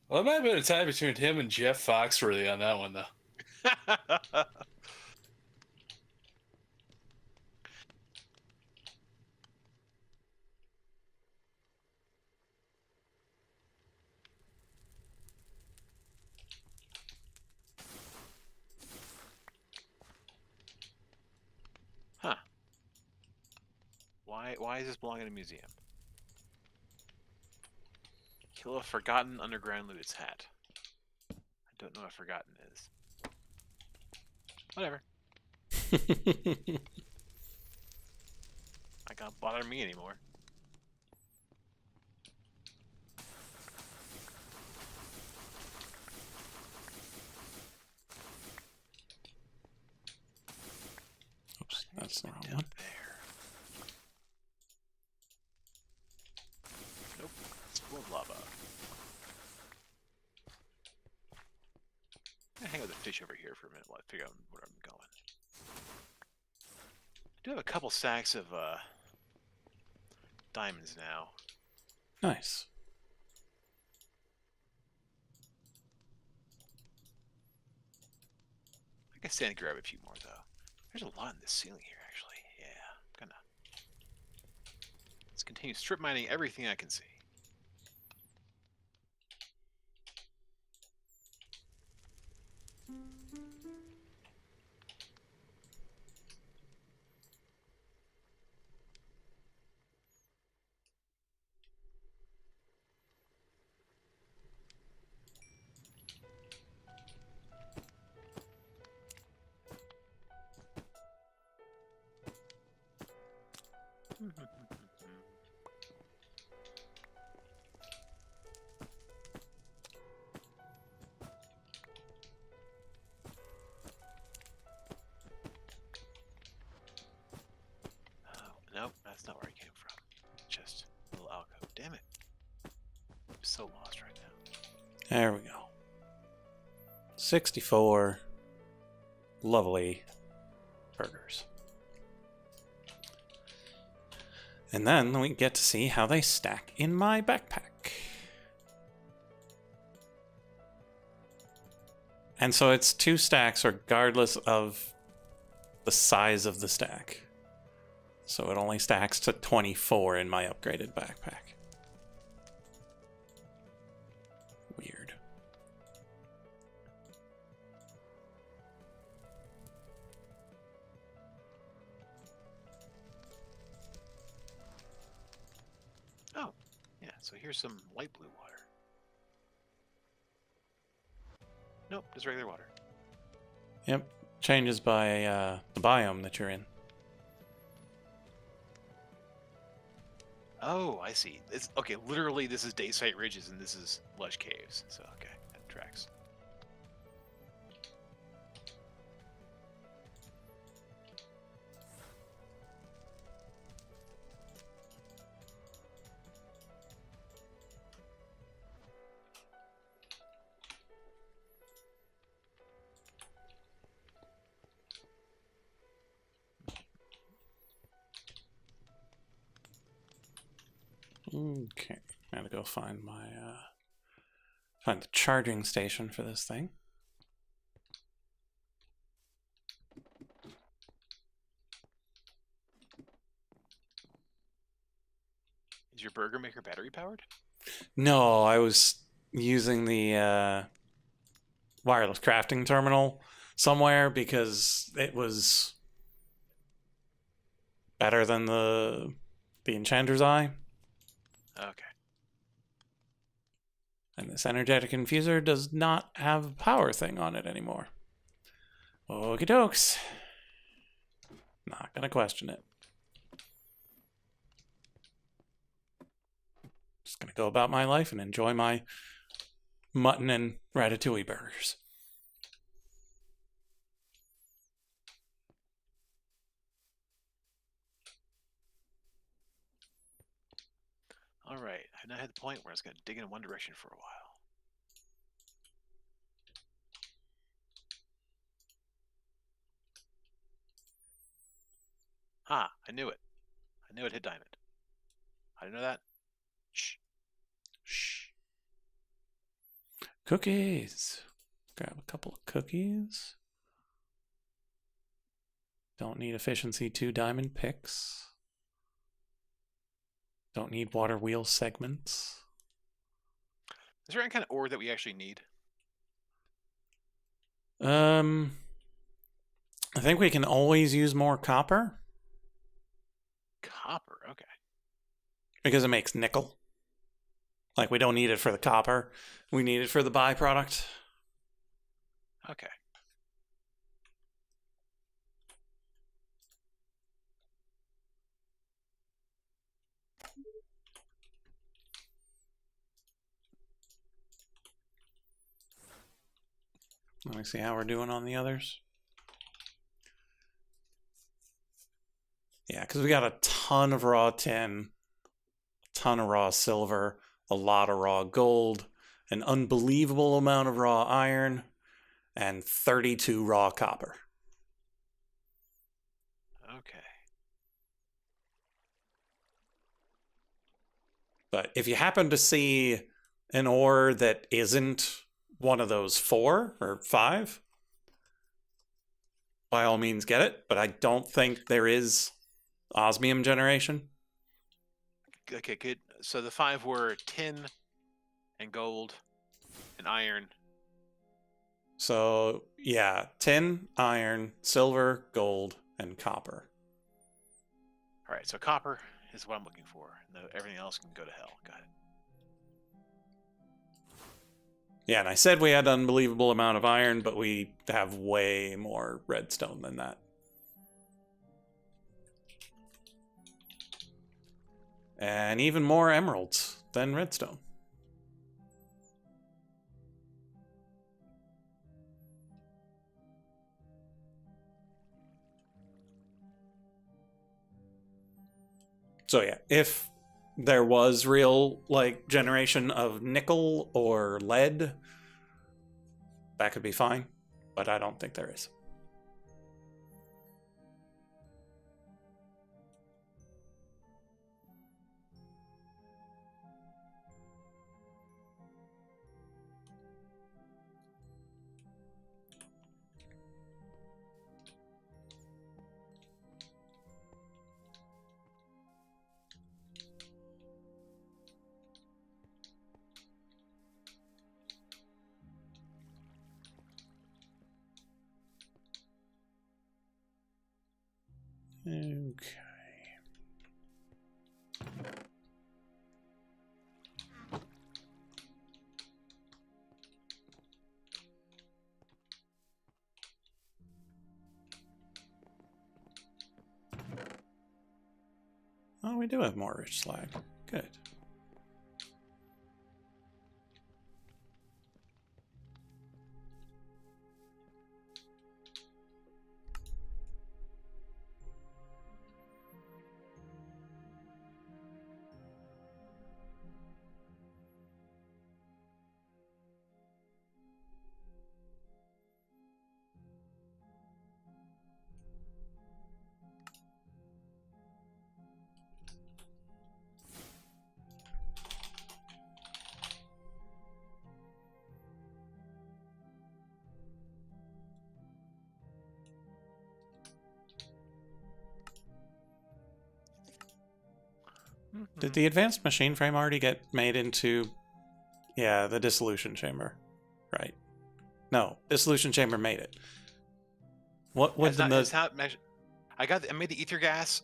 Well, there might have been a tie between him and Jeff Foxworthy on that one, though. Huh. Why does this belong in a museum? Kill a forgotten underground loot's hat. I don't know what forgotten is. Whatever. Not gonna bother me anymore. Oops, that's the wrong Down one. there. Nope. It's full of lava. I'm gonna hang out with the fish over here for a minute while I figure out where I'm going. I do have a couple stacks of diamonds now. Nice. I can stand and grab a few more though. There's a lot in this ceiling here, actually. Yeah, I'm gonna. Let's continue strip mining everything I can see. Oh, nope, that's not where I came from. Just a little alcove. Damn it. I'm so lost right now. There we go. 64 lovely burgers. And then we get to see how they stack in my backpack. And so it's 2 stacks regardless of the size of the stack. So it only stacks to 24 in my upgraded backpack. Weird. Oh, yeah, so here's some light blue water. Nope, just regular water. Yep. Changes by the biome that you're in. Oh, I see. It's okay. Literally, this is Daysite Ridges, and this is Lush Caves. So, okay, that tracks. Okay. Gotta go find my find the charging station for this thing. Is your burger maker battery powered? No, I was using the wireless crafting terminal somewhere because it was better than the Enchanter's Eye. Okay. And this energetic infuser does not have a power thing on it anymore. Okie dokes. Not gonna question it. Just gonna go about my life and enjoy my mutton and ratatouille burgers. All right. I've now hit the point where it's going to dig in one direction for a while. Ah, I knew it. I knew it hit diamond. How did I know that? Shh. Shh. Cookies. Grab a couple of cookies. Don't need efficiency 2 diamond picks. Don't need water wheel segments. Is there any kind of ore that we actually need? I think we can always use more copper. Copper. Okay. Because it makes nickel. Like, we don't need it for the copper. We need it for the byproduct. Okay. Let me see how we're doing on the others. Yeah, because we got a ton of raw tin, a ton of raw silver, a lot of raw gold, an unbelievable amount of raw iron, and 32 raw copper. Okay. But if you happen to see an ore that isn't one of those 4 or 5, by all means get it, but I don't think there is osmium generation. Okay, good. So the 5 were tin and gold and iron. So, yeah, tin, iron, silver, gold, and copper. All right, so copper is what I'm looking for. Everything else can go to hell. Got it. Yeah, and I said we had an unbelievable amount of iron, but we have way more redstone than that. And even more emeralds than redstone. So yeah, if there was real, like, generation of nickel or lead, that could be fine, but I don't think there is. Okay. Oh, we do have more rich slag. Good. Did the advanced machine frame already get made into, yeah, the dissolution chamber, right? No, dissolution chamber made it. What It's did not, the? it's not I made the ether gas.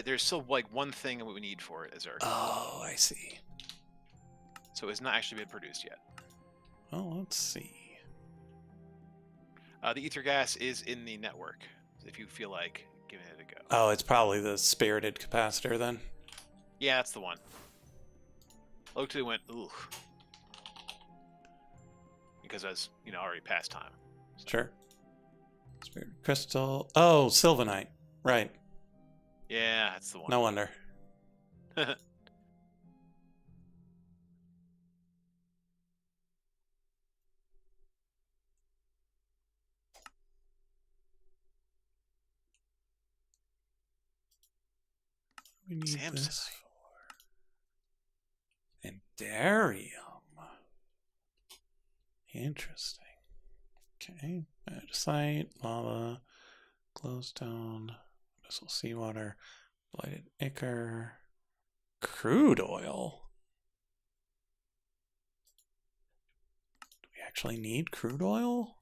There's still like one thing that we need for it is Earth. Oh, I see. So it's not actually been produced yet. Well, let's see. The ether gas is in the network. If you feel like giving it a go. Oh, it's probably the spirited capacitor then. Yeah, that's the one. Looked at it and went, ooh. Because I was, already past time. So. Sure. Spirit crystal. Oh, sylvanite. Right. Yeah, that's the one. No wonder. We need Samsonite. this for. And Darium. Interesting. Okay. Magicite, lava, glowstone, abyssal seawater, blighted ichor, crude oil. Do we actually need crude oil?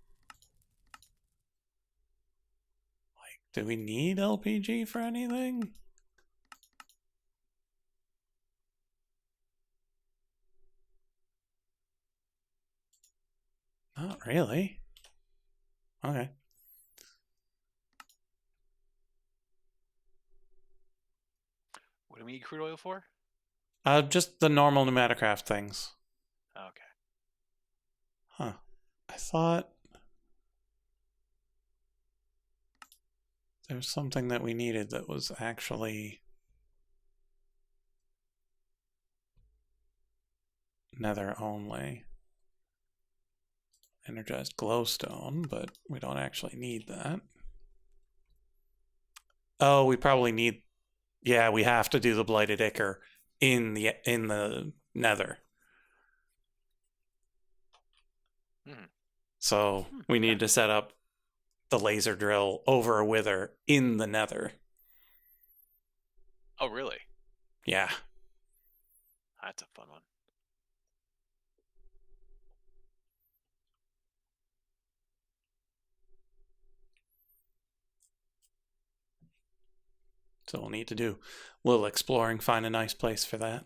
Like, do we need LPG for anything? Not really. Okay. What do we need crude oil for? Just the normal pneumaticraft things. Okay. Huh. I thought there was something that we needed that was actually nether only. Energized glowstone, but we don't actually need that. Oh, we probably need... Yeah, we have to do the blighted ichor in the nether. So we need to set up the laser drill over a wither in the nether. Oh, really? Yeah. That's a fun one. So we'll need to do a little exploring, find a nice place for that.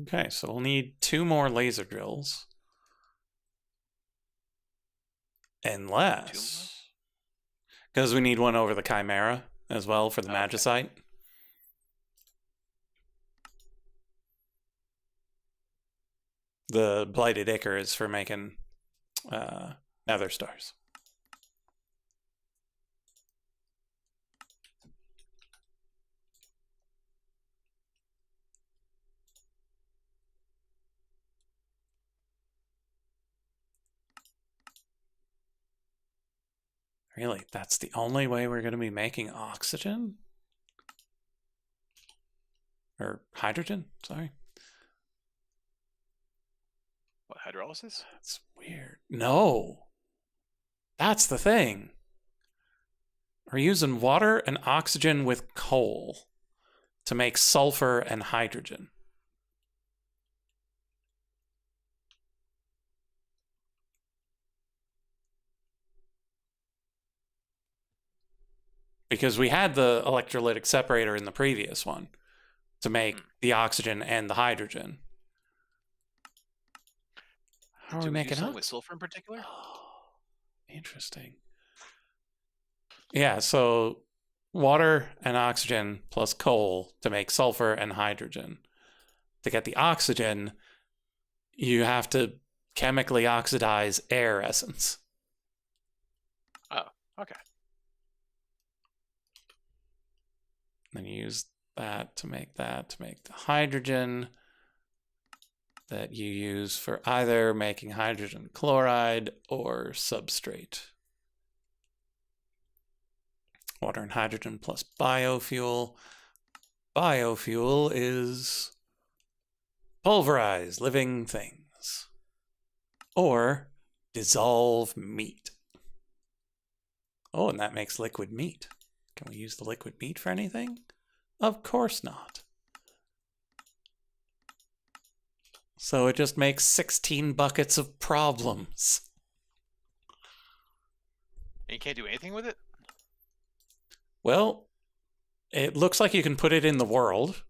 Okay, so we'll need 2 more laser drills. Unless... Because we need one over the Chimera as well for the Magicite. The Blighted Ichor is for making nether stars. Really? That's the only way we're going to be making oxygen? Or hydrogen? Sorry. What, hydrolysis? That's weird. No. That's the thing. We're using water and oxygen with coal to make sulfur and hydrogen. Because we had the electrolytic separator in the previous one to make the oxygen and the hydrogen. How are we making up with sulfur in particular? Oh, interesting. Yeah, so water and oxygen plus coal to make sulfur and hydrogen. To get the oxygen, you have to chemically oxidize air essence. Oh, okay. Then you use that to make the hydrogen that you use for either making hydrogen chloride or substrate. Water and hydrogen plus biofuel. Biofuel is pulverize living things or dissolve meat. Oh, and that makes liquid meat. Can we use the liquid meat for anything? Of course not. So it just makes 16 buckets of problems. And you can't do anything with it? Well, it looks like you can put it in the world.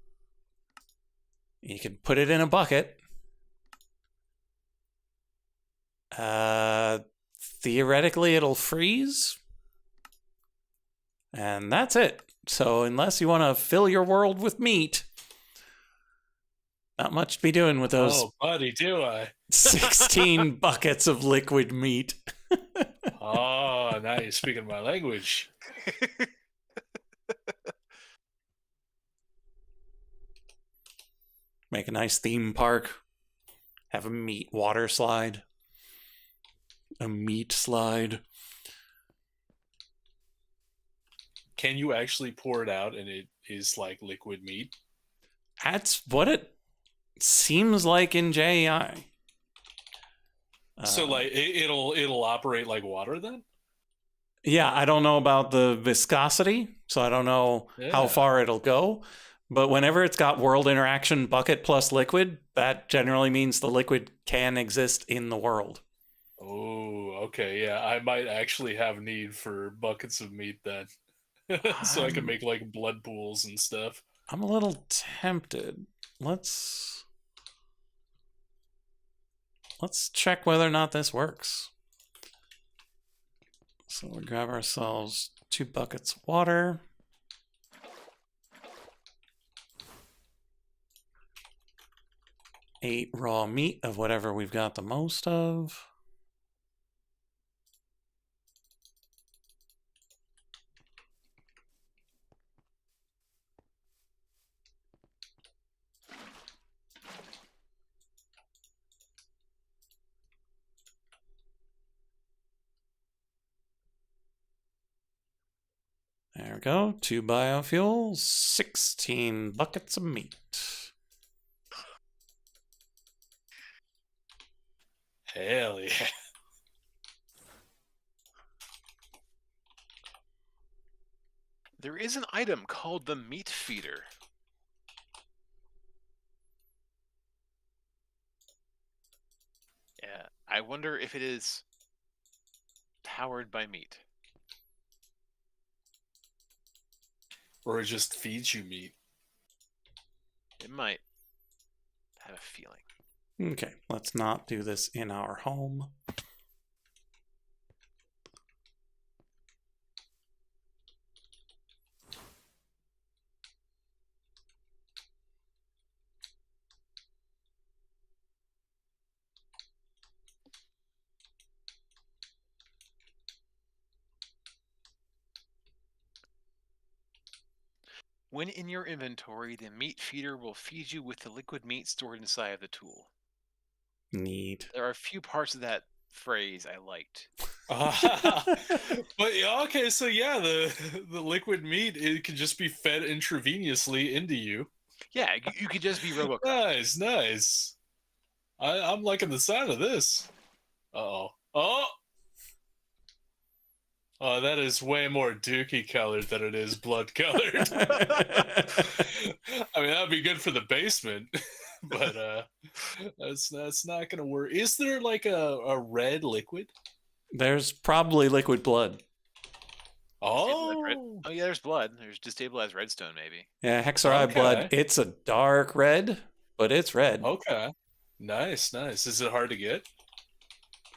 You can put it in a bucket. Theoretically, it'll freeze. And that's it. So unless you want to fill your world with meat, not much to be doing with those. Oh, buddy, do I? 16 buckets of liquid meat. Oh, now you're speaking my language. Make a nice theme park. Have a meat water slide. A meat slide. Can you actually pour it out and it is like liquid meat? That's what it seems like in JEI. So like it'll operate like water then? Yeah, I don't know about the viscosity, so I don't know how far it'll go. But whenever it's got world interaction bucket plus liquid, that generally means the liquid can exist in the world. Oh, okay, yeah. I might actually have need for buckets of meat then. So I can make like blood pools and stuff. I'm a little tempted. Let's check whether or not this works. So we'll grab ourselves 2 buckets of water. Eight raw meat of whatever we've got the most of. There we go. 2 biofuels, 16 buckets of meat. Hell yeah. There is an item called the meat feeder. Yeah, I wonder if it is powered by meat. Or it just feeds you meat. It might. I have a feeling. Okay, let's not do this in our home. When in your inventory, the meat feeder will feed you with the liquid meat stored inside of the tool. Neat. There are a few parts of that phrase I liked. But okay, so yeah, the liquid meat, it can just be fed intravenously into you. Yeah, you could just be RoboCop. Nice, nice. I'm liking the sound of this. Uh-oh. Oh! Oh, that is way more dookie colored than it is blood colored. I mean, that'd be good for the basement, but that's not gonna work. Is there like a red liquid? There's probably liquid blood. Oh, Oh yeah, there's blood. There's destabilized redstone, maybe. Yeah, Hexari blood. It's a dark red, but it's red. Okay. Nice, nice. Is it hard to get?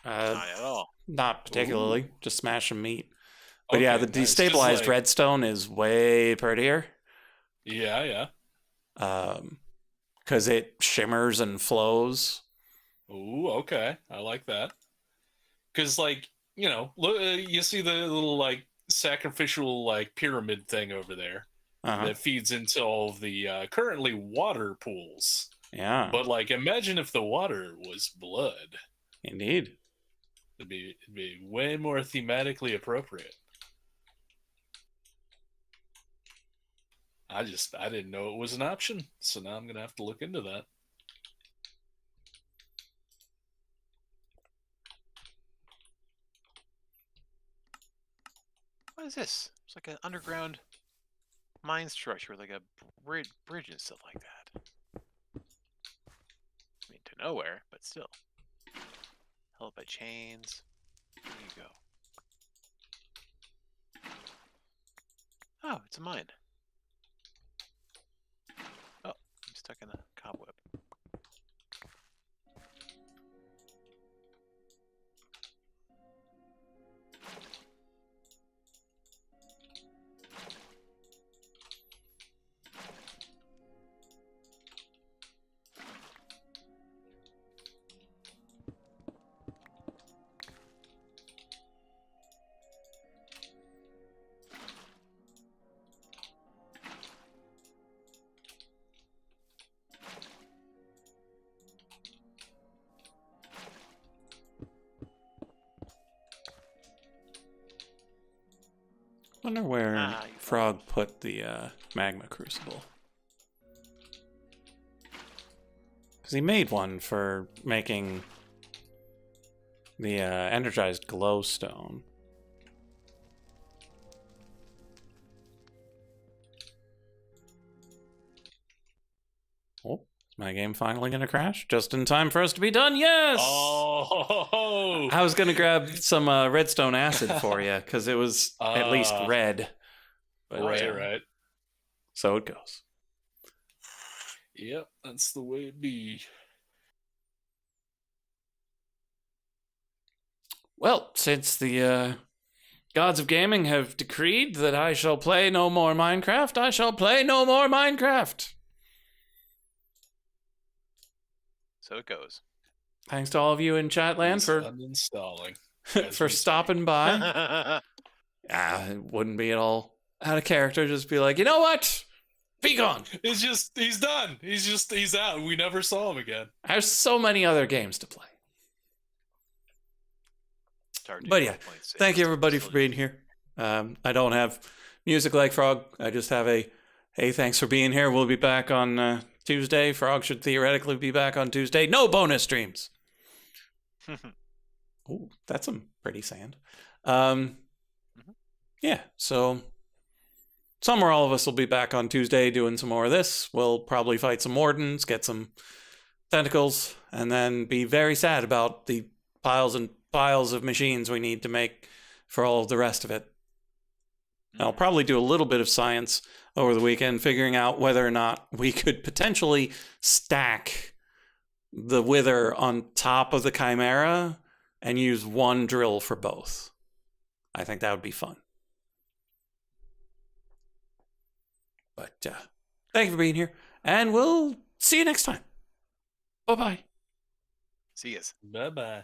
Not at all. Not particularly. Ooh. Just smash some meat. But Okay, yeah, the nice. Just destabilized like- redstone is way prettier. Yeah, yeah. Because it shimmers and flows. Ooh, okay. I like that. Because, like, you know, look, you see the little, like, sacrificial, like, pyramid thing over there that feeds into all of the currently water pools. Yeah. But, like, imagine if the water was blood. Indeed. It'd be way more thematically appropriate. I didn't know it was an option, so now I'm gonna have to look into that. What is this? It's like an underground mine structure, like a bridge and stuff like that. I mean, to nowhere, but still. Held by chains. There you go. Oh, it's a mine. Oh, I'm stuck in a cobweb. Wonder where Frog put the magma crucible. Because he made one for making the energized glowstone. Oh, is my game finally going to crash? Just in time for us to be done? Yes! Oh! I was going to grab some redstone acid for you, because it was at least red. But, right. So it goes. Yep, that's the way it be. Well, since the gods of gaming have decreed that I shall play no more Minecraft, I shall play no more Minecraft. So it goes. Thanks to all of you in Chatland He's for uninstalling. for stopping by. It wouldn't be at all out of character. Just be like, you know what? Be gone. It's just he's done. He's out. We never saw him again. There's so many other games to play. But yeah, thank you everybody for being here. I don't have music like Frog. I just have a hey, thanks for being here. We'll be back on Tuesday. Frog should theoretically be back on Tuesday. No bonus streams. Ooh, that's some pretty sand. Yeah, so somewhere all of us will be back on Tuesday doing some more of this. We'll probably fight some wardens, get some tentacles, and then be very sad about the piles and piles of machines we need to make for all of the rest of it. I'll probably do a little bit of science over the weekend, figuring out whether or not we could potentially stack the Wither on top of the Chimera and use one drill for both. I think that would be fun. But thank you for being here, and we'll see you next time. Bye-bye. See yous. Bye-bye.